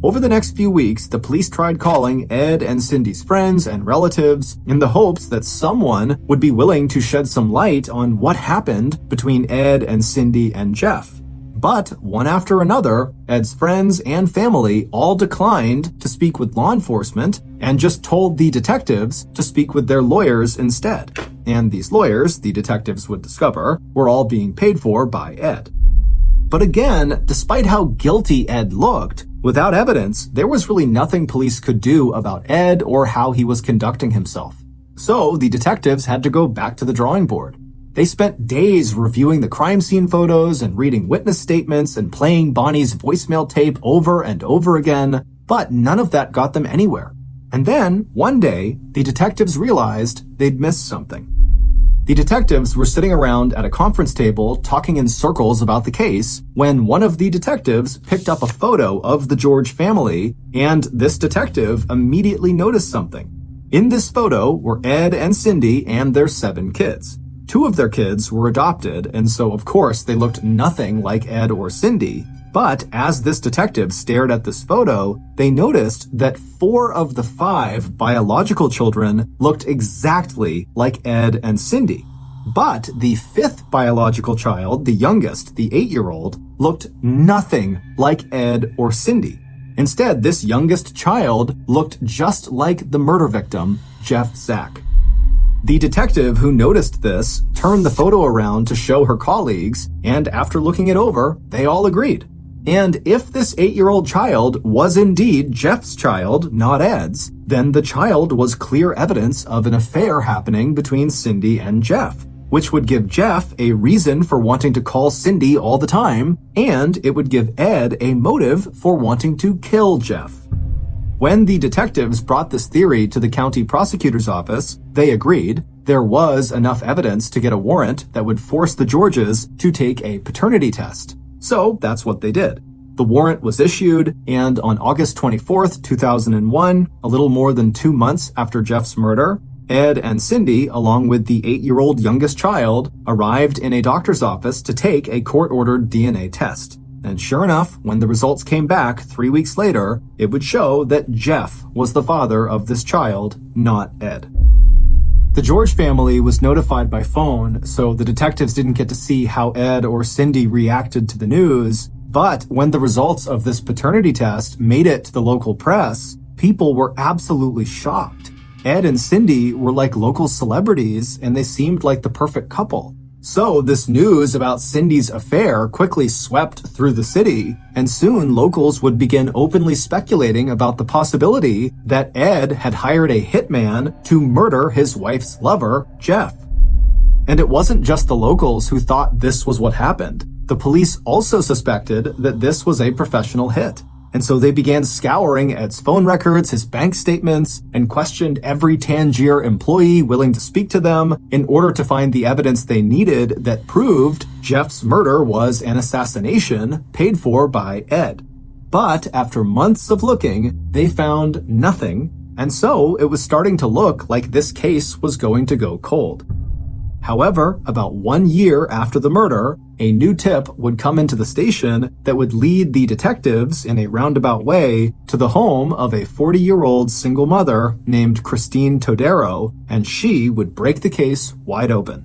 Over the next few weeks, the police tried calling Ed and Cindy's friends and relatives in the hopes that someone would be willing to shed some light on what happened between Ed and Cindy and Jeff. But one after another, Ed's friends and family all declined to speak with law enforcement and just told the detectives to speak with their lawyers instead. And these lawyers, the detectives would discover, were all being paid for by Ed. But again, despite how guilty Ed looked, without evidence, there was really nothing police could do about Ed or how he was conducting himself. So the detectives had to go back to the drawing board. They spent days reviewing the crime scene photos and reading witness statements and playing Bonnie's voicemail tape over and over again, but none of that got them anywhere. And then, one day, the detectives realized they'd missed something. The detectives were sitting around at a conference table talking in circles about the case when one of the detectives picked up a photo of the George family, and this detective immediately noticed something. In this photo were Ed and Cindy and their 7 kids. 2 of their kids were adopted, and so of course they looked nothing like Ed or Cindy. But as this detective stared at this photo, they noticed that 4 of the 5 biological children looked exactly like Ed and Cindy. But the 5th biological child, the youngest, the 8-year-old, looked nothing like Ed or Cindy. Instead, this youngest child looked just like the murder victim, Jeff Sack. The detective who noticed this turned the photo around to show her colleagues, and after looking it over, they all agreed. And if this 8-year-old child was indeed Jeff's child, not Ed's, then the child was clear evidence of an affair happening between Cindy and Jeff, which would give Jeff a reason for wanting to call Cindy all the time, and it would give Ed a motive for wanting to kill Jeff. When the detectives brought this theory to the county prosecutor's office, they agreed there was enough evidence to get a warrant that would force the Georges to take a paternity test. So that's what they did. The warrant was issued, and on August 24th, 2001, a little more than 2 months after Jeff's murder, Ed and Cindy, along with the 8-year-old youngest child, arrived in a doctor's office to take a court-ordered DNA test. And sure enough, when the results came back 3 weeks later, it would show that Jeff was the father of this child, not Ed. The George family was notified by phone, so the detectives didn't get to see how Ed or Cindy reacted to the news, but when the results of this paternity test made it to the local press, people were absolutely shocked. Ed and Cindy were like local celebrities, and they seemed like the perfect couple. So this news about Cindy's affair quickly swept through the city, and soon locals would begin openly speculating about the possibility that Ed had hired a hitman to murder his wife's lover, Jeff. And it wasn't just the locals who thought this was what happened. The police also suspected that this was a professional hit. And so they began scouring Ed's phone records, his bank statements, and questioned every Tangier employee willing to speak to them in order to find the evidence they needed that proved Jeff's murder was an assassination paid for by Ed. But after months of looking, they found nothing, and so it was starting to look like this case was going to go cold. However, about 1 year after the murder, a new tip would come into the station that would lead the detectives in a roundabout way to the home of a 40-year-old single mother named Christine Todero, and she would break the case wide open.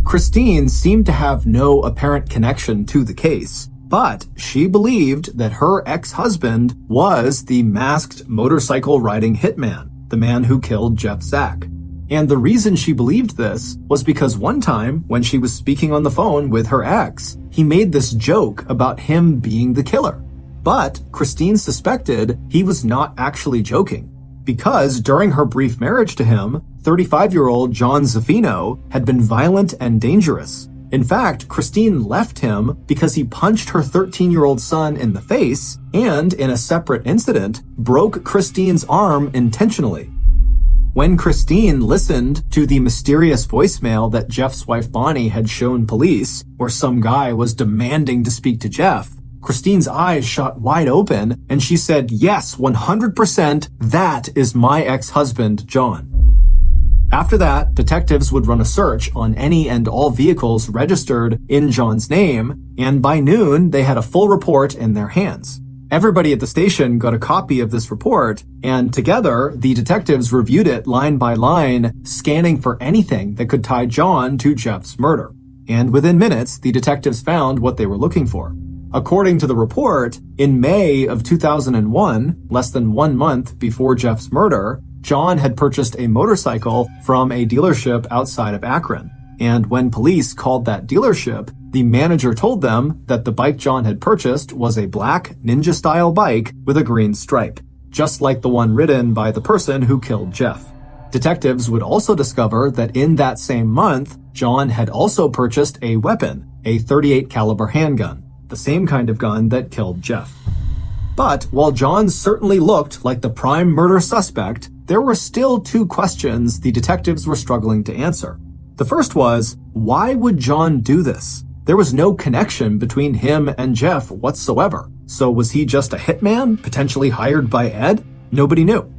Christine seemed to have no apparent connection to the case, but she believed that her ex-husband was the masked motorcycle-riding hitman, the man who killed Jeff Zack. And the reason she believed this was because one time, when she was speaking on the phone with her ex, he made this joke about him being the killer. But Christine suspected he was not actually joking, because during her brief marriage to him, 35-year-old John Zaffino had been violent and dangerous. In fact, Christine left him because he punched her 13-year-old son in the face and, in a separate incident, broke Christine's arm intentionally. When Christine listened to the mysterious voicemail that Jeff's wife Bonnie had shown police, where some guy was demanding to speak to Jeff, Christine's eyes shot wide open and she said, "Yes, 100%, that is my ex-husband, John." After that, detectives would run a search on any and all vehicles registered in John's name, and by noon, they had a full report in their hands. Everybody at the station got a copy of this report, and together, the detectives reviewed it line by line, scanning for anything that could tie John to Jeff's murder. And within minutes, the detectives found what they were looking for. According to the report, in May of 2001, less than 1 month before Jeff's murder, John had purchased a motorcycle from a dealership outside of Akron. And when police called that dealership, the manager told them that the bike John had purchased was a black ninja-style bike with a green stripe, just like the one ridden by the person who killed Jeff. Detectives would also discover that in that same month, John had also purchased a weapon, a .38 caliber handgun, the same kind of gun that killed Jeff. But while John certainly looked like the prime murder suspect, there were still 2 questions the detectives were struggling to answer. The first was, why would John do this? There was no connection between him and Jeff whatsoever. So was he just a hitman, potentially hired by Ed? Nobody knew.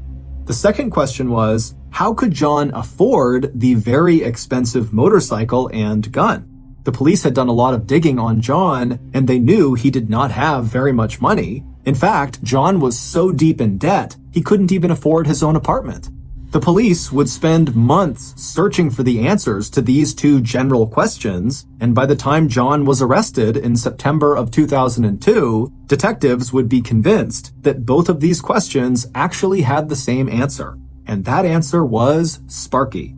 The second question was, how could John afford the very expensive motorcycle and gun? The police had done a lot of digging on John, and they knew he did not have very much money. In fact, John was so deep in debt, he couldn't even afford his own apartment. The police would spend months searching for the answers to these 2 general questions, and by the time John was arrested in September of 2002, detectives would be convinced that both of these questions actually had the same answer, and that answer was Sparky.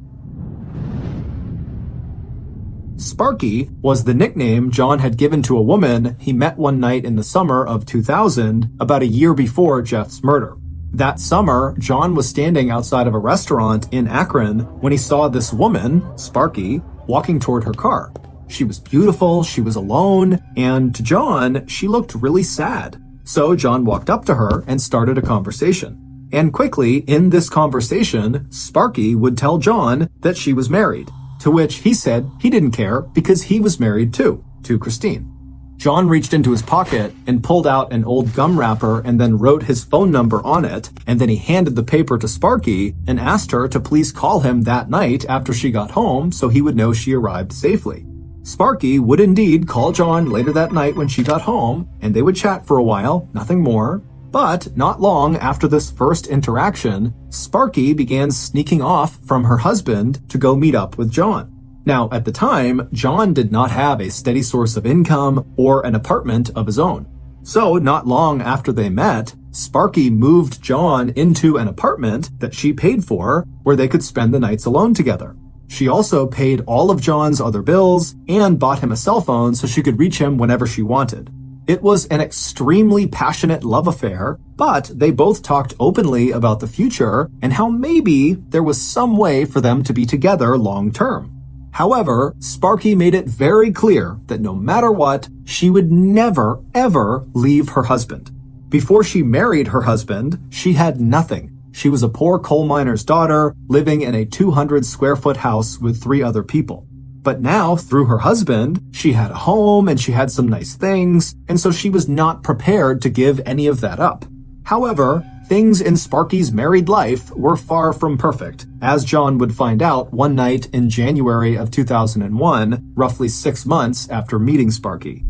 Sparky was the nickname John had given to a woman he met one night in the summer of 2000, about a year before Jeff's murder. That summer, John was standing outside of a restaurant in Akron when he saw this woman, Sparky, walking toward her car. She was beautiful, she was alone, and to John, she looked really sad. So John walked up to her and started a conversation. And quickly, in this conversation, Sparky would tell John that she was married, to which he said he didn't care because he was married too, to Christine. John reached into his pocket and pulled out an old gum wrapper and then wrote his phone number on it, and then he handed the paper to Sparky and asked her to please call him that night after she got home so he would know she arrived safely. Sparky would indeed call John later that night when she got home, and they would chat for a while, nothing more. But not long after this first interaction, Sparky began sneaking off from her husband to go meet up with John. Now, at the time, John did not have a steady source of income or an apartment of his own. So, not long after they met, Sparky moved John into an apartment that she paid for where they could spend the nights alone together. She also paid all of John's other bills and bought him a cell phone so she could reach him whenever she wanted. It was an extremely passionate love affair, but they both talked openly about the future and how maybe there was some way for them to be together long term. However, Sparky made it very clear that no matter what, she would never, ever leave her husband. Before she married her husband, she had nothing. She was a poor coal miner's daughter living in a 200-square-foot house with 3 other people. But now, through her husband, she had a home and she had some nice things, and so she was not prepared to give any of that up. However, things in Sparky's married life were far from perfect, as John would find out one night in January of 2001, roughly 6 months after meeting Sparky.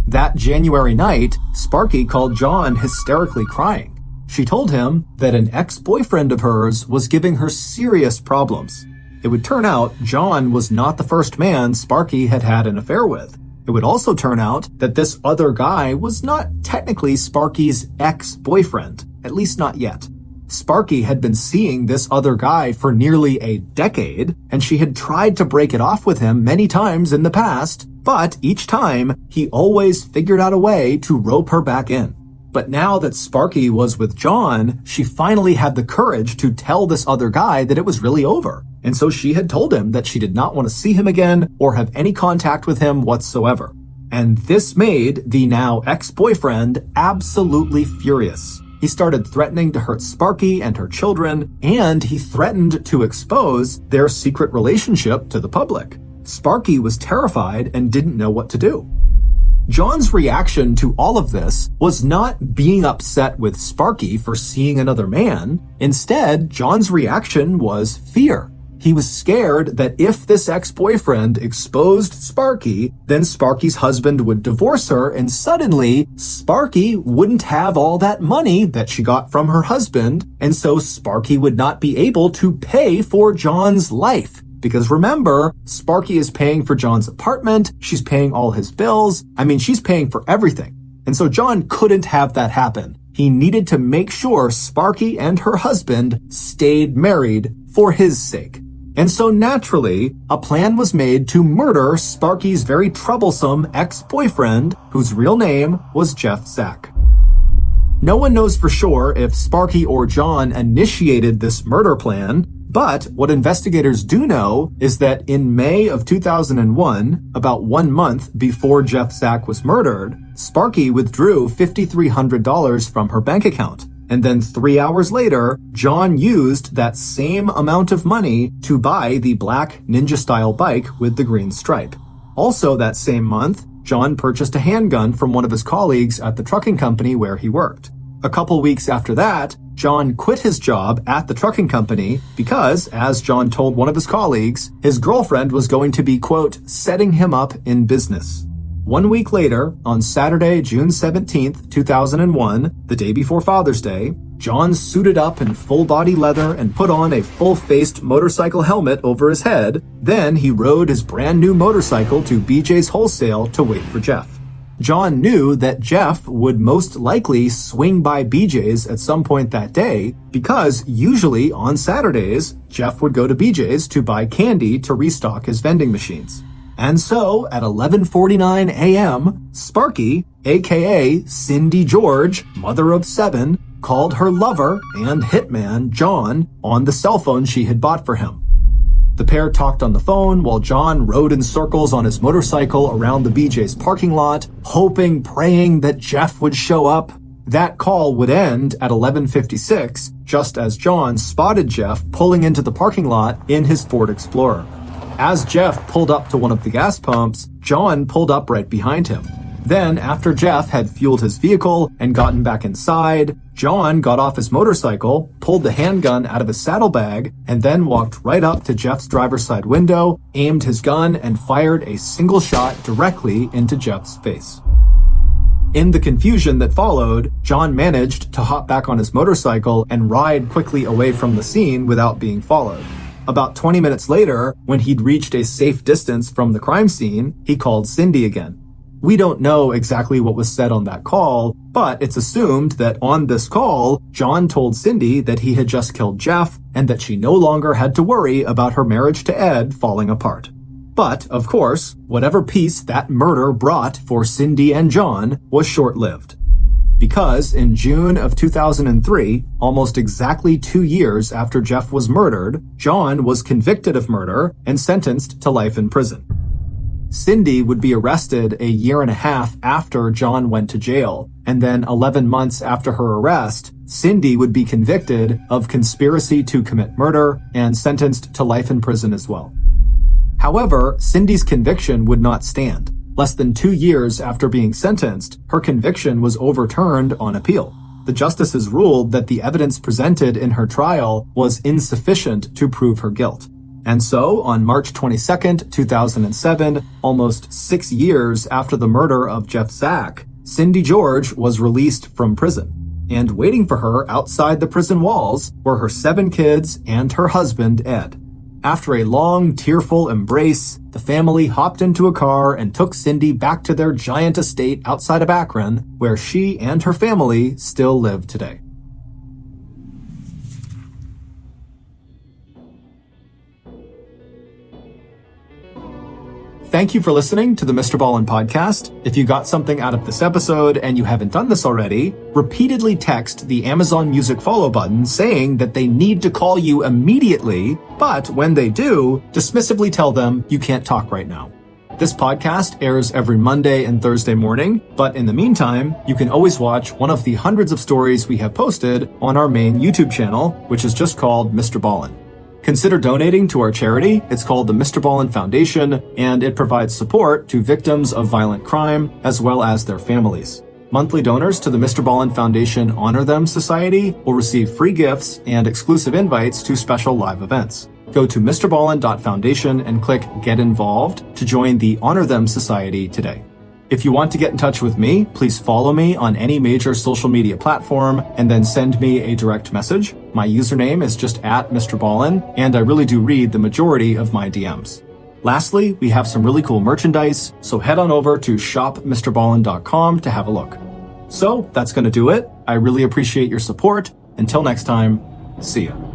That January night, Sparky called John hysterically crying. She told him that an ex-boyfriend of hers was giving her serious problems. It would turn out John was not the first man Sparky had had an affair with. It would also turn out that this other guy was not technically Sparky's ex-boyfriend, at least not yet. Sparky had been seeing this other guy for nearly a decade, and she had tried to break it off with him many times in the past, but each time, he always figured out a way to rope her back in. But now that Sparky was with John, she finally had the courage to tell this other guy that it was really over. And so she had told him that she did not want to see him again or have any contact with him whatsoever. And this made the now ex-boyfriend absolutely furious. He started threatening to hurt Sparky and her children, and he threatened to expose their secret relationship to the public. Sparky was terrified and didn't know what to do. John's reaction to all of this was not being upset with Sparky for seeing another man. Instead, John's reaction was fear. He was scared that if this ex-boyfriend exposed Sparky, then Sparky's husband would divorce her, and suddenly Sparky wouldn't have all that money that she got from her husband, and so Sparky would not be able to pay for John's life. Because remember, Sparky is paying for John's apartment, she's paying all his bills, she's paying for everything. And so John couldn't have that happen. He needed to make sure Sparky and her husband stayed married for his sake. And so naturally, a plan was made to murder Sparky's very troublesome ex-boyfriend, whose real name was Jeff Sack. No one knows for sure if Sparky or John initiated this murder plan, but what investigators do know is that in May of 2001, about 1 month before Jeff Sack was murdered, Sparky withdrew $5,300 from her bank account. And then 3 hours later, John used that same amount of money to buy the black Ninja-style bike with the green stripe. Also that same month, John purchased a handgun from one of his colleagues at the trucking company where he worked. A couple weeks after that, John quit his job at the trucking company because, as John told one of his colleagues, his girlfriend was going to be, quote, setting him up in business. 1 week later, on Saturday, June 17th, 2001, the day before Father's Day, John suited up in full-body leather and put on a full-faced motorcycle helmet over his head. Then he rode his brand new motorcycle to BJ's Wholesale to wait for Jeff. John knew that Jeff would most likely swing by BJ's at some point that day because usually on Saturdays, Jeff would go to BJ's to buy candy to restock his vending machines. And so, at 11:49 a.m., Sparky, aka Cindy George, mother of 7, called her lover and hitman, John, on the cell phone she had bought for him. The pair talked on the phone while John rode in circles on his motorcycle around the BJ's parking lot, hoping, praying that Jeff would show up. That call would end at 11:56, just as John spotted Jeff pulling into the parking lot in his Ford Explorer. As Jeff pulled up to one of the gas pumps, John pulled up right behind him. Then, after Jeff had fueled his vehicle and gotten back inside, John got off his motorcycle, pulled the handgun out of his saddlebag, and then walked right up to Jeff's driver's side window, aimed his gun, and fired a single shot directly into Jeff's face. In the confusion that followed, John managed to hop back on his motorcycle and ride quickly away from the scene without being followed. About 20 minutes later, when he'd reached a safe distance from the crime scene, he called Cindy again. We don't know exactly what was said on that call, but it's assumed that on this call, John told Cindy that he had just killed Jeff and that she no longer had to worry about her marriage to Ed falling apart. But, of course, whatever peace that murder brought for Cindy and John was short-lived. Because in June of 2003, almost exactly 2 years after Jeff was murdered, John was convicted of murder and sentenced to life in prison. Cindy would be arrested a year and a half after John went to jail, and then 11 months after her arrest, Cindy would be convicted of conspiracy to commit murder and sentenced to life in prison as well. However, Cindy's conviction would not stand. Less than 2 years after being sentenced, her conviction was overturned on appeal. The justices ruled that the evidence presented in her trial was insufficient to prove her guilt. And so, on March 22, 2007, almost 6 years after the murder of Jeff Zack, Cindy George was released from prison. And waiting for her outside the prison walls were her 7 kids and her husband, Ed. After a long, tearful embrace, the family hopped into a car and took Cindy back to their giant estate outside of Akron, where she and her family still live today. Thank you for listening to the MrBallen podcast. If you got something out of this episode and you haven't done this already, repeatedly text the Amazon Music follow button saying that they need to call you immediately, but when they do, dismissively tell them you can't talk right now. This podcast airs every Monday and Thursday morning, but in the meantime, you can always watch one of the hundreds of stories we have posted on our main YouTube channel, which is just called MrBallen. Consider donating to our charity. It's called the MrBallen Foundation, and it provides support to victims of violent crime as well as their families. Monthly donors to the MrBallen Foundation Honor Them Society will receive free gifts and exclusive invites to special live events. Go to MrBallen.Foundation and click Get Involved to join the Honor Them Society today. If you want to get in touch with me, please follow me on any major social media platform and then send me a direct message. My username is just @MrBallen, and I really do read the majority of my DMs. Lastly, we have some really cool merchandise, so head on over to shopmrballen.com to have a look. So that's going to do it. I really appreciate your support. Until next time, see ya.